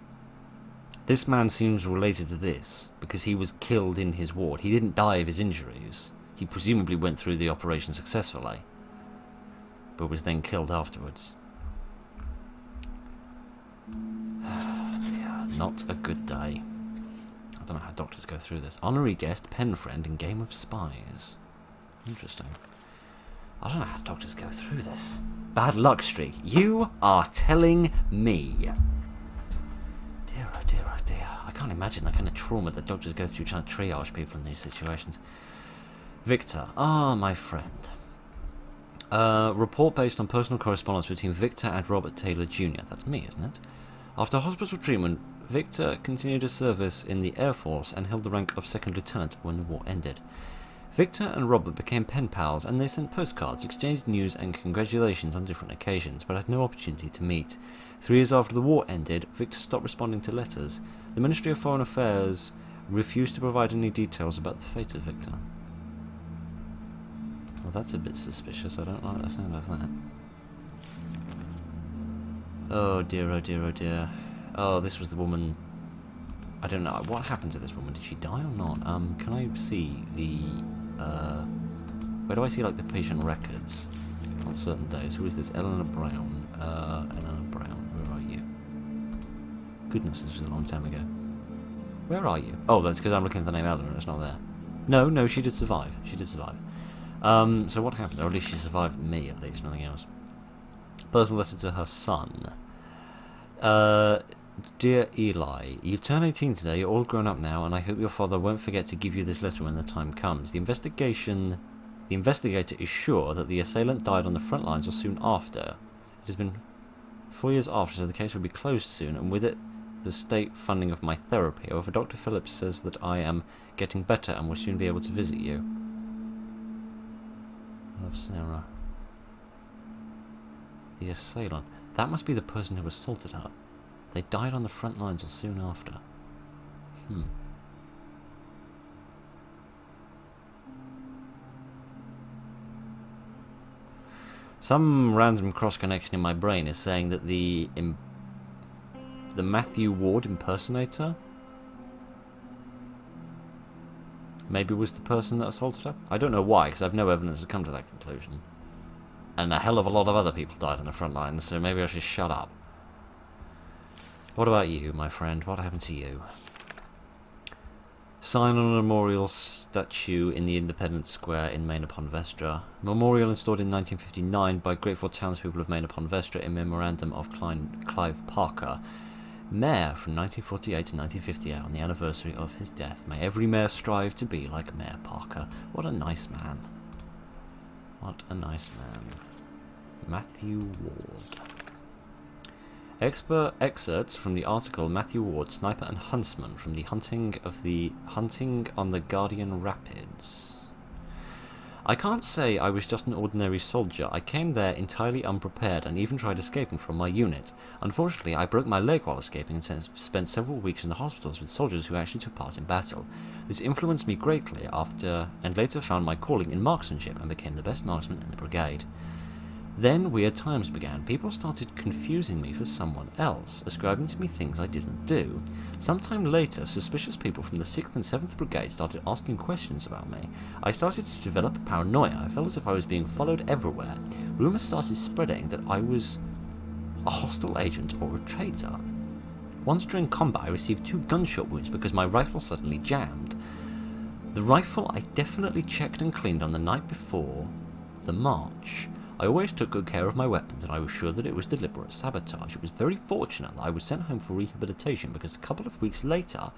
seems related to this, because he was killed in his ward. He didn't die of his injuries. He presumably went through the operation successfully, but was then killed afterwards. Yeah, not a good day. I don't know how doctors go through this. Honorary guest, pen friend in Game of Spies. Interesting. I don't know how doctors go through this. Bad luck streak. You are telling me. Dear, oh dear, oh dear. I can't imagine the kind of trauma that doctors go through trying to triage people in these situations. Victor. Ah, my friend. Report based on personal correspondence between Victor and Robert Taylor Jr. That's me, isn't it? After hospital treatment, Victor continued his service in the Air Force and held the rank of second lieutenant when the war ended. Victor and Robert became pen pals, and they sent postcards, exchanged news and congratulations on different occasions, but had no opportunity to meet. 3 years after the war ended, Victor stopped responding to letters. The Ministry of Foreign Affairs refused to provide any details about the fate of Victor. Well, that's a bit suspicious. I don't like the sound of that. Oh dear, oh dear, oh dear. Oh, this was the woman. I don't know. What happened to this woman? Did she die or not? Can I see the... where do I see, like, the patient records on certain days? Who is this? Eleanor Brown. Eleanor Brown, where are you? Goodness, this was a long time ago. Where are you? Oh, that's because I'm looking at the name Eleanor. It's not there. No, she did survive. She did survive. So what happened? Or at least she survived me, at least, nothing else. Personal letter to her son. Dear Eli, you turn 18 today, you're all grown up now, and I hope your father won't forget to give you this letter when the time comes. The investigator is sure that the assailant died on the front lines or soon after. It has been 4 years after, so the case will be closed soon, and with it, the state funding of my therapy. However, Dr. Phillips says that I am getting better and will soon be able to visit you. Love, Sarah. The assailant. That must be the person who assaulted her. They died on the front lines or soon after. Some random cross-connection in my brain is saying that the Matthew Ward impersonator maybe was the person that assaulted her. I don't know why, because I've no evidence to come to that conclusion. And a hell of a lot of other people died on the front lines, so maybe I should shut up. What about you, my friend? What happened to you? Sign on a memorial statue in the Independence Square in Maine-upon-Vestra. Memorial installed in 1959 by grateful townspeople of Maine-upon-Vestra in memorandum of Clive Parker, mayor from 1948 to 1958 on the anniversary of his death. May every mayor strive to be like Mayor Parker. What a nice man. What a nice man. Matthew Ward. Excerpts from the article Matthew Ward, Sniper and Huntsman from the Hunting on the Guardian Rapids. I can't say I was just an ordinary soldier. I came there entirely unprepared and even tried escaping from my unit. Unfortunately, I broke my leg while escaping and spent several weeks in the hospitals with soldiers who actually took part in battle. This influenced me greatly and later found my calling in marksmanship and became the best marksman in the brigade. Then weird times began. People started confusing me for someone else, ascribing to me things I didn't do. Sometime later, suspicious people from the 6th and 7th Brigade started asking questions about me. I started to develop paranoia. I felt as if I was being followed everywhere. Rumours started spreading that I was a hostile agent or a traitor. Once during combat, I received 2 gunshot wounds because my rifle suddenly jammed. The rifle I definitely checked and cleaned on the night before the march. I always took good care of my weapons, and I was sure that it was deliberate sabotage. It was very fortunate that I was sent home for rehabilitation, because a couple of weeks later,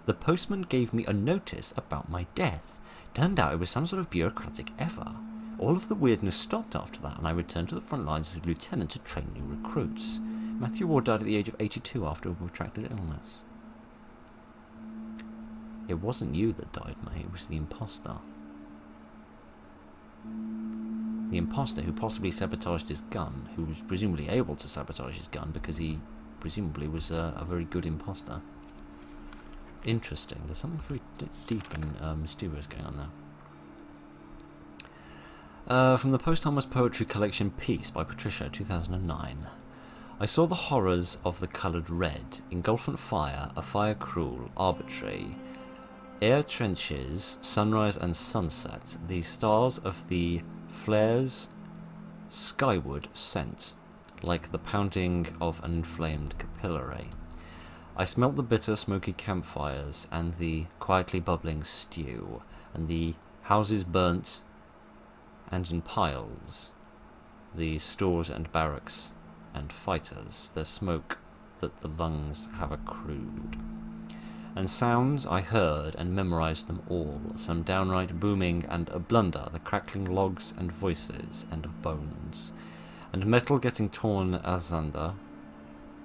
the postman gave me a notice about my death. Turned out it was some sort of bureaucratic error. All of the weirdness stopped after that, and I returned to the front lines as a lieutenant to train new recruits. Matthew Ward died at the age of 82 after a protracted illness. It wasn't you that died, mate. It was the imposter. The imposter who possibly sabotaged his gun, who was presumably able to sabotage his gun because he presumably was a very good imposter. Interesting. There's something very deep and mysterious going on there. From the posthumous poetry collection Peace by Patricia, 2009. I saw the horrors of the coloured red, engulfant fire, a fire cruel, arbitrary, air trenches, sunrise and sunset, the stars of the flares skyward sent, like the pounding of an inflamed capillary. I smelt the bitter, smoky campfires, and the quietly bubbling stew, and the houses burnt, and in piles, the stores and barracks and fighters, their smoke that the lungs have accrued. And sounds I heard and memorized them all, some downright booming and a blunder, the crackling logs and voices and of bones, and metal getting torn asunder,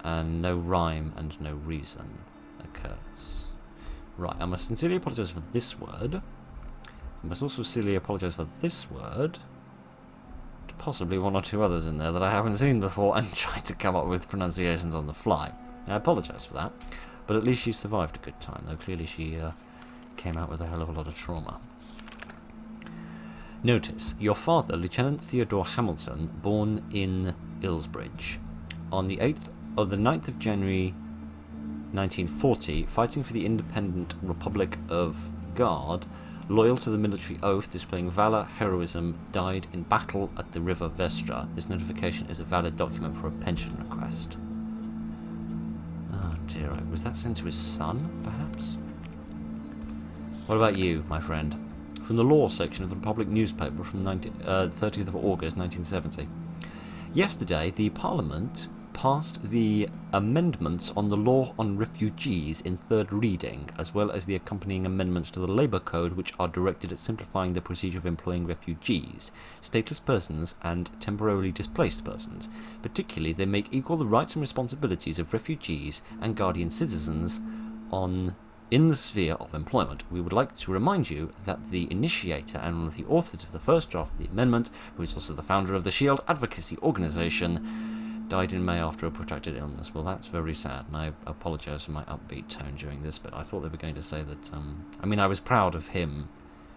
and no rhyme and no reason occurs. Right, I must sincerely apologise for this word. I must also sincerely apologise for this word, possibly one or two others in there that I haven't seen before, and tried to come up with pronunciations on the fly. I apologise for that. But at least she survived a good time, though clearly she came out with a hell of a lot of trauma. Notice, your father, Lieutenant Theodore Hamilton, born in Ilsbridge, on the 9th of January 1940, fighting for the independent Republic of Guard, loyal to the military oath, displaying valour, heroism, died in battle at the River Vestra. This notification is a valid document for a pension request. Oh dear, was that sent to his son, perhaps? What about you, my friend? From the law section of the Republic newspaper from 30th of August 1970. Yesterday, the Parliament passed the amendments on the law on refugees in third reading, as well as the accompanying amendments to the Labour Code, which are directed at simplifying the procedure of employing refugees, stateless persons, and temporarily displaced persons. Particularly, they make equal the rights and responsibilities of refugees and guardian citizens in the sphere of employment. We would like to remind you that the initiator and one of the authors of the first draft of the amendment, who is also the founder of the Shield Advocacy Organisation, died in May after a protracted illness. Well, that's very sad, and I apologise for my upbeat tone during this, but I thought they were going to say that, I was proud of him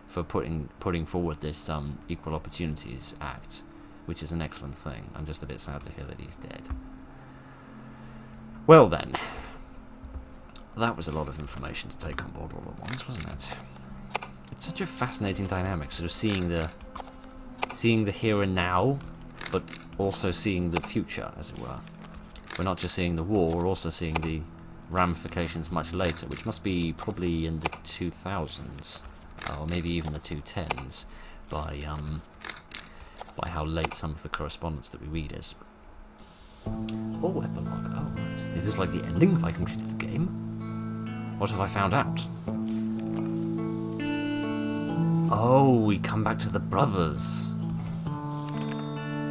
for putting forward this Equal Opportunities Act, which is an excellent thing. I'm just a bit sad to hear that he's dead. Well then, that was a lot of information to take on board all at once, wasn't it? It's such a fascinating dynamic, sort of seeing the here and now, but also seeing the future, as it were. We're not just seeing the war, we're also seeing the ramifications much later, which must be probably in the 2000s, or maybe even the 2010s, by how late some of the correspondence that we read is. Oh, epilogue. Oh, right. Is this like the ending? Have I completed the game? What have I found out? Oh, we come back to the brothers.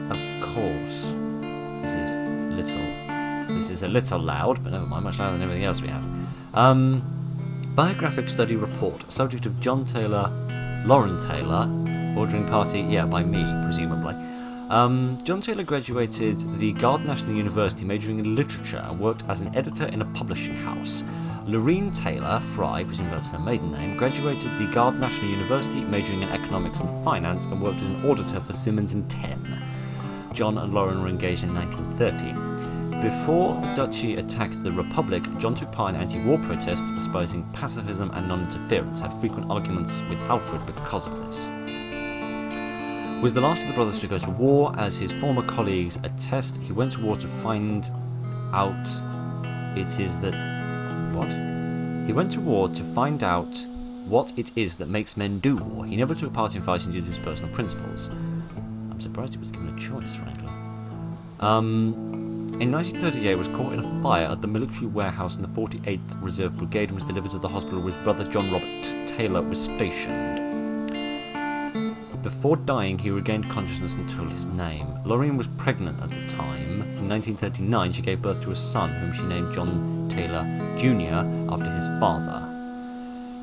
Of course. This is a little loud, but never mind, much louder than everything else we have. Biographic study report. Subject of John Taylor, Lauren Taylor, ordering party, by me, presumably. John Taylor graduated the Guard National University majoring in literature and worked as an editor in a publishing house. Lorene Taylor, Fry, presumably that's her maiden name, graduated the Guard National University majoring in economics and finance and worked as an auditor for Simmons & Ten. John and Lauren were engaged in 1930. Before the Duchy attacked the Republic, John took part in anti-war protests espousing pacifism and non-interference, had frequent arguments with Alfred because of this. Was the last of the brothers to go to war. As his former colleagues attest, he went to war to find out He went to war to find out what it is that makes men do war. He never took part in fighting due to his personal principles. I'm surprised he was given a choice, frankly. In 1938, was caught in a fire at the military warehouse in the 48th Reserve Brigade and was delivered to the hospital where his brother John Robert Taylor was stationed. Before dying, he regained consciousness and told his name. Lorraine was pregnant at the time. In 1939, she gave birth to a son, whom she named John Taylor Jr. after his father.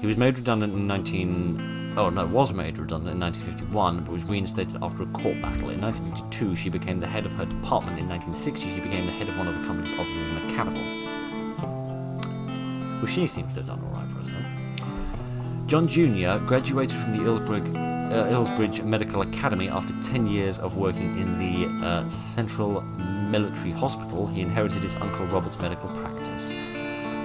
He was made redundant in 1951, but was reinstated after a court battle. In 1952, she became the head of her department. In 1960, she became the head of one of the company's offices in the capital. Well, she seems to have done alright for herself. John Jr. graduated from the Illsbridge Medical Academy after 10 years of working in the Central Military Hospital. He inherited his uncle Robert's medical practice.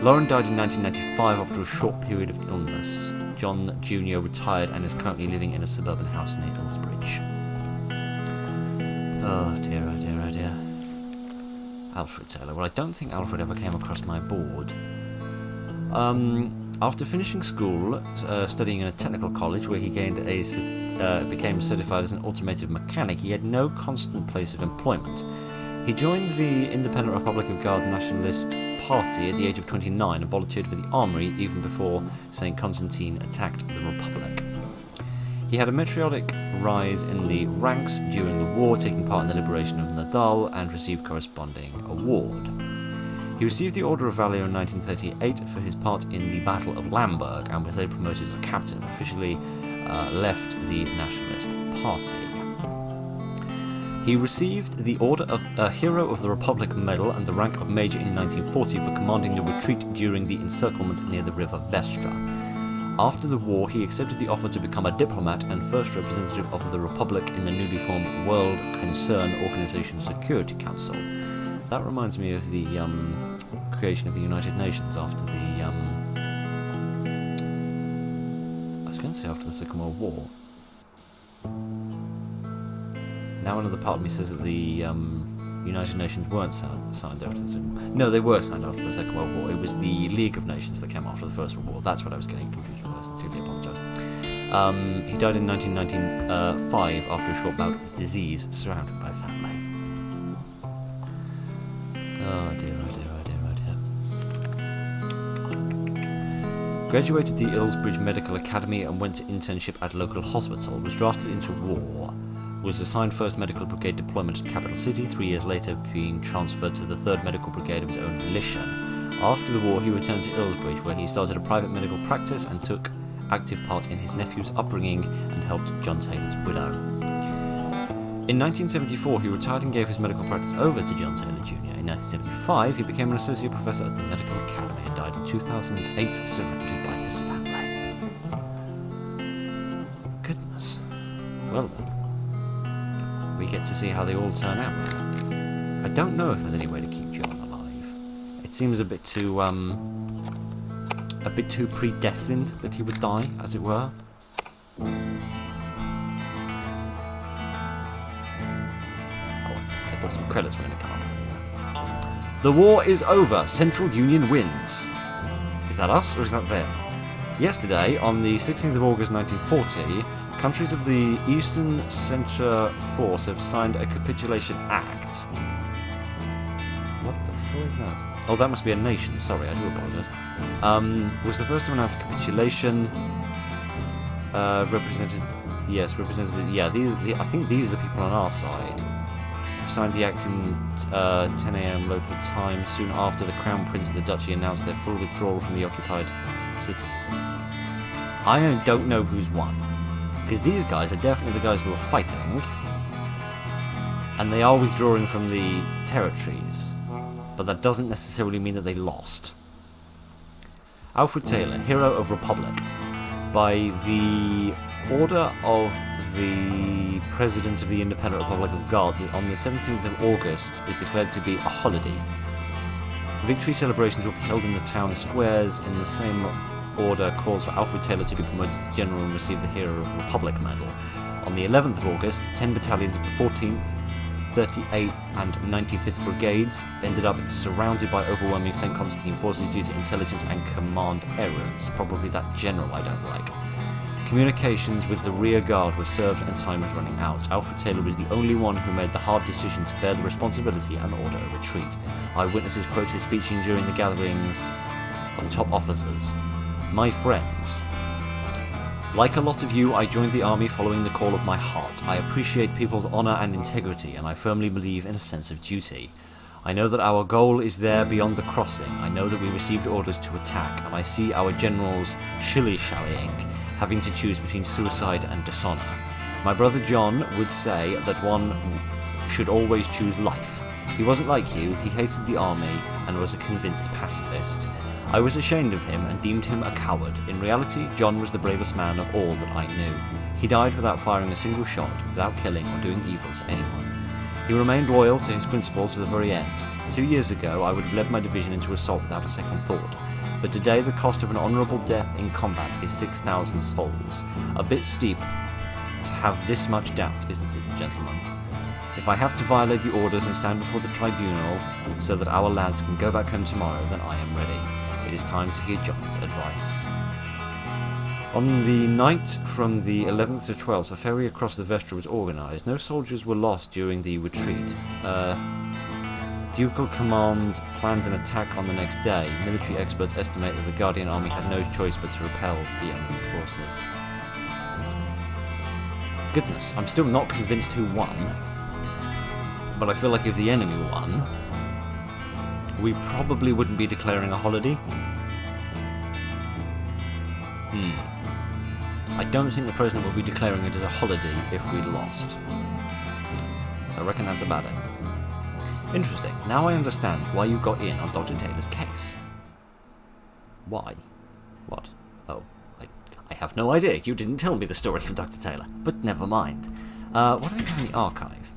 Lauren died in 1995 after a short period of illness. John Jr. retired and is currently living in a suburban house near Illsbridge. Oh dear, oh dear, oh dear. Alfred Taylor. Well, I don't think Alfred ever came across my board. After finishing school, studying in a technical college where he became certified as an automotive mechanic, he had no constant place of employment. He joined the Independent Republic of God Nationalist Party at the age of 29 and volunteered for the army even before St. Constantine attacked the Republic. He had a meteoric rise in the ranks during the war, taking part in the liberation of Nadal and received corresponding award. He received the Order of Valor in 1938 for his part in the Battle of Lamberg and was later promoted as a captain, officially left the Nationalist Party. He received the Order of Hero of the Republic Medal and the rank of Major in 1940 for commanding the retreat during the encirclement near the river Vestra. After the war, he accepted the offer to become a diplomat and first representative of the Republic in the newly formed World Concern Organization Security Council. That reminds me of the creation of the United Nations after the after the Second World War. Now another part of me says that the United Nations weren't signed after the Second War. No, they were signed after the Second World War. It was the League of Nations that came after the First World War. That's what I was getting confused with. I sincerely apologise. He died in 1995 after a short bout with disease, surrounded by family. Oh dear, oh dear, oh dear, oh dear. Graduated the Illsbridge Medical Academy and went to internship at local hospital. Was drafted into war. Was assigned 1st Medical Brigade deployment at capital city, 3 years later being transferred to the 3rd Medical Brigade of his own volition. After the war, he returned to Illsbridge, where he started a private medical practice and took active part in his nephew's upbringing and helped John Taylor's widow. In 1974, he retired and gave his medical practice over to John Taylor Jr. In 1975, he became an associate professor at the Medical Academy and died in 2008, surrounded by his family. Goodness. Well then. We get to see how they all turn out. I don't know if there's any way to keep John alive. It seems a bit too predestined that he would die, as it were. Oh, I thought some credits were going to come up earlier. The war is over. Central Union wins. Is that us or is that them? Yesterday, on the 16th of August 1940, countries of the Eastern Centre Force have signed a capitulation act. What the hell is that? Oh, that must be a nation. Sorry, I do apologise. Was the first to announce capitulation. Represented. Yeah, I think these are the people on our side. Have signed the act in 10 a.m. local time. Soon after, the Crown Prince of the Duchy announced their full withdrawal from the occupied cities. I don't know who's won. Because these guys are definitely the guys who were fighting, and they are withdrawing from the territories, but that doesn't necessarily mean that they lost. Alfred Taylor, Hero of Republic. By the order of the President of the Independent Republic of God, on the 17th of August is declared to be a holiday. Victory celebrations will be held in the town squares. In the same order, calls for Alfred Taylor to be promoted to General and receive the Hero of Republic medal. On the 11th of August, 10 battalions of the 14th, 38th and 95th Brigades ended up surrounded by overwhelming St. Constantine forces due to intelligence and command errors. Probably that general I don't like. Communications with the rear guard were served and time was running out. Alfred Taylor was the only one who made the hard decision to bear the responsibility and order a retreat. Eyewitnesses quote his speech during the gatherings of top officers. My friends, like a lot of you, I joined the army following the call of my heart. I appreciate people's honour and integrity, and I firmly believe in a sense of duty. I know that our goal is there beyond the crossing. I know that we received orders to attack, and I see our generals shilly-shallying, having to choose between suicide and dishonour. My brother John would say that one should always choose life. He wasn't like you, he hated the army, and was a convinced pacifist. I was ashamed of him and deemed him a coward. In reality, John was the bravest man of all that I knew. He died without firing a single shot, without killing or doing evil to anyone. He remained loyal to his principles to the very end. 2 years ago, I would have led my division into assault without a second thought. But today, the cost of an honourable death in combat is 6,000 souls. A bit steep to have this much doubt, isn't it, gentlemen? If I have to violate the orders and stand before the tribunal so that our lads can go back home tomorrow, then I am ready. It is time to hear John's advice. On the night from the 11th to 12th, a ferry across the Vestra was organised. No soldiers were lost during the retreat. Ducal command planned an attack on the next day. Military experts estimate that the Guardian army had no choice but to repel the enemy forces. Goodness, I'm still not convinced who won. But I feel like if the enemy won, we probably wouldn't be declaring a holiday. I don't think the president will be declaring it as a holiday if we lost. So I reckon that's about it. Interesting. Now I understand why you got in on Dr. Taylor's case. Why? What? Oh, I have no idea. You didn't tell me the story of Dr. Taylor. But never mind. What do we have in the archive?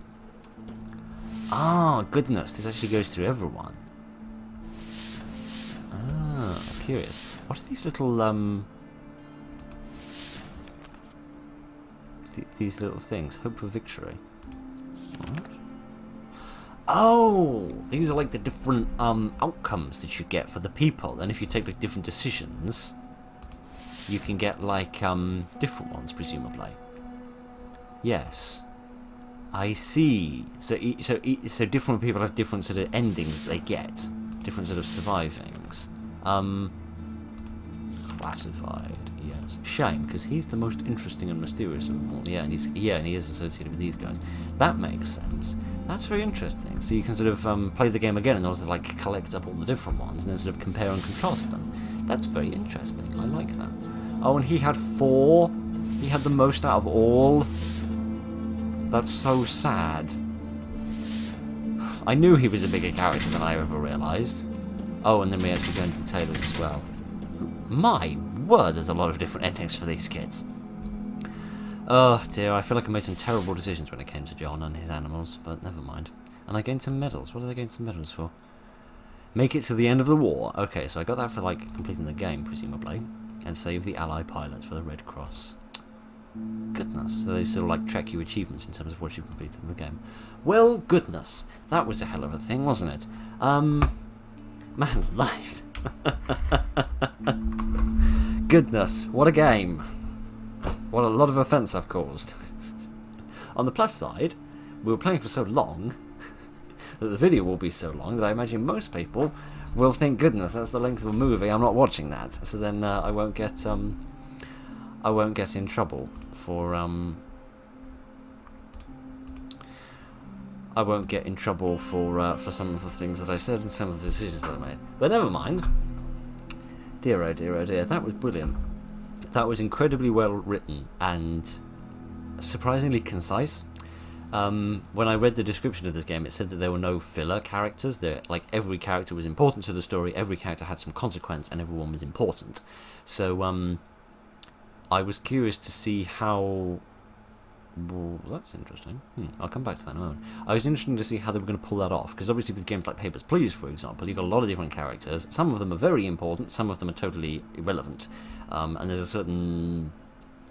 Ah, goodness. This actually goes through everyone. Ah, curious. What are these little, these little things? Hope for victory. What? Oh, these are like the different outcomes that you get for the people, and if you take like different decisions, you can get like different ones, presumably. Yes, I see. So different people have different sort of endings that they get, different sort of survivings. Classified, yes. Shame, because he's the most interesting and mysterious of them all. Yeah, and he is associated with these guys. That makes sense. That's very interesting. So you can sort of play the game again in order to like collect up all the different ones and then sort of compare and contrast them. That's very interesting. I like that. Oh, and he had 4. He had the most out of all. That's so sad. I knew he was a bigger character than I ever realised. Oh, and then we actually go into the Taylors as well. My word, there's a lot of different endings for these kids. Oh dear, I feel like I made some terrible decisions when it came to John and his animals, but never mind. And I gained some medals. What did I gain some medals for? Make it to the end of the war. Okay, so I got that for like completing the game, presumably. And save the ally pilots for the Red Cross. Goodness, so they sort of like track you achievements in terms of what you've completed in the game. Well, goodness, that was a hell of a thing, wasn't it? Man alive. Goodness, what a game. What a lot of offence I've caused. On the plus side, we were playing for so long that the video will be so long that I imagine most people will think, goodness, that's the length of a movie, I'm not watching that. So then I won't get in trouble for for some of the things that I said and some of the decisions that I made. But never mind. Dear oh dear oh dear, that was brilliant. That was incredibly well written and surprisingly concise. When I read the description of this game, it said that there were no filler characters. Like every character was important to the story, every character had some consequence, and everyone was important. So I was curious to see how. Well, that's interesting. I'll come back to that in a moment. I was interested to see how they were going to pull that off, because obviously with games like Papers, Please, for example, you've got a lot of different characters. Some of them are very important, some of them are totally irrelevant, and there's a certain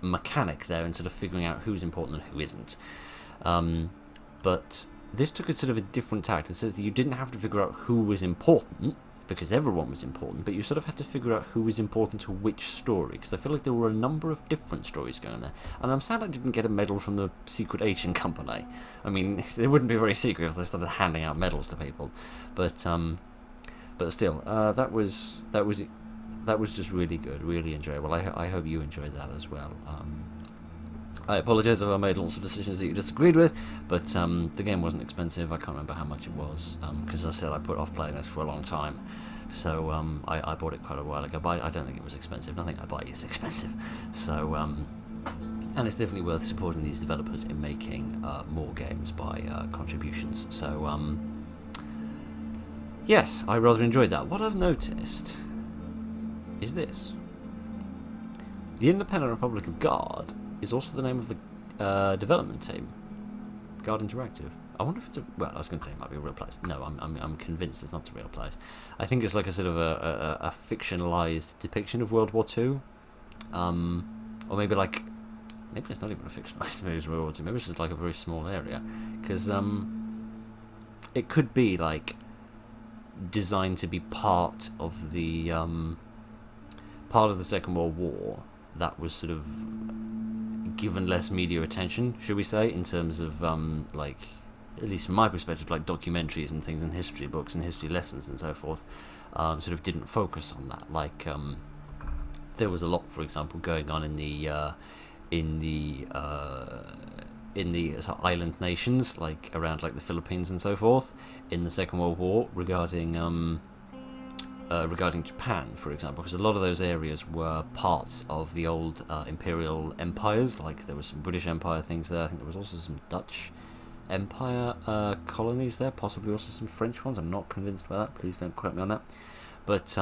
mechanic there in sort of figuring out who's important and who isn't. But this took a sort of a different tact. It says that you didn't have to figure out who was important, because everyone was important, but you sort of had to figure out who was important to which story, because I feel like there were a number of different stories going there, and I'm sad I didn't get a medal from the secret agent company. I mean, it wouldn't be very secret if they started handing out medals to people, but still, that was just really good, really enjoyable. I hope you enjoyed that as well. I apologise if I made lots of decisions that you disagreed with, but the game wasn't expensive. I can't remember how much it was, because as I said, I put off playing this for a long time. So I bought it quite a while ago, but I don't think it was expensive. Nothing I buy is expensive. So, and it's definitely worth supporting these developers in making more games by contributions. So, yes, I rather enjoyed that. What I've noticed is this. The Independent Republic of Guard is also the name of the development team, Guard Interactive. I wonder if it's well, I was going to say it might be a real place. No, I'm convinced it's not a real place. I think it's like a sort of a fictionalized depiction of World War II, or maybe it's not even a fictionalized movie of World War II. Maybe it's just like a very small area, because it could be like designed to be part of the Second World War that was sort of given less media attention, should we say, in terms of like, at least from my perspective, like documentaries and things and history books and history lessons and so forth, sort of didn't focus on that. Like there was a lot, for example, going on in the sort of island nations, like around like the Philippines and so forth, in the Second World War regarding Japan, for example, because a lot of those areas were parts of the old imperial empires. Like there was some British Empire things there. I think there was also some Dutch Empire colonies there, possibly also some French ones. I'm not convinced by that. Please don't quote me on that. But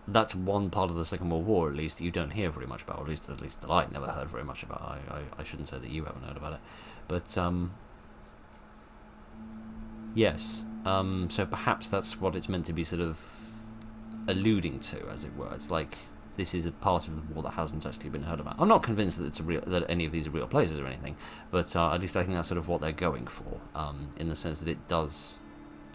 that's one part of the Second World War, at least, that you don't hear very much about, or at least that I never heard very much about. I shouldn't say that you haven't heard about it, but yes. So perhaps that's what it's meant to be sort of alluding to, as it were. It's like this is a part of the war that hasn't actually been heard about. I'm not convinced that that any of these are real places or anything, but at least I think that's sort of what they're going for, in the sense that it does.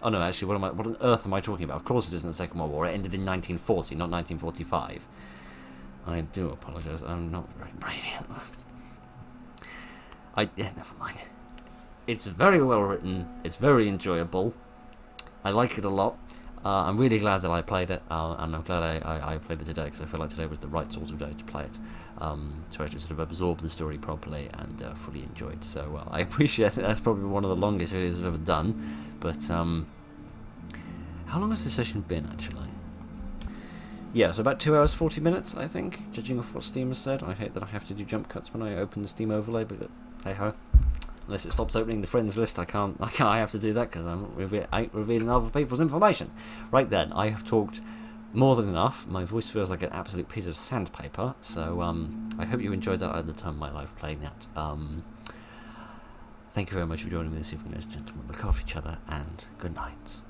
Oh no, actually, what on earth am I talking about? Of course, it isn't the Second World War. It ended in 1940, not 1945. I do apologise. I'm not very brainy at the moment. Never mind. It's very well written. It's very enjoyable. I like it a lot. I'm really glad that I played it, and I'm glad I played it today, because I feel like today was the right sort of day to play it, to actually sort of absorb the story properly and fully enjoy it. So I appreciate that. That's probably one of the longest videos I've ever done, but how long has this session been, actually? Yeah, so about 2 hours 40 minutes, I think, judging off what Steam has said. I hate that I have to do jump cuts when I open the Steam overlay, but hey ho. Unless it stops opening the friends list, I have to do that because I'm revealing other people's information. Right then, I have talked more than enough. My voice feels like an absolute piece of sandpaper, so I hope you enjoyed that at the time of my life playing that. Thank you very much for joining me this evening, ladies and gentlemen. Look after each other, and good night.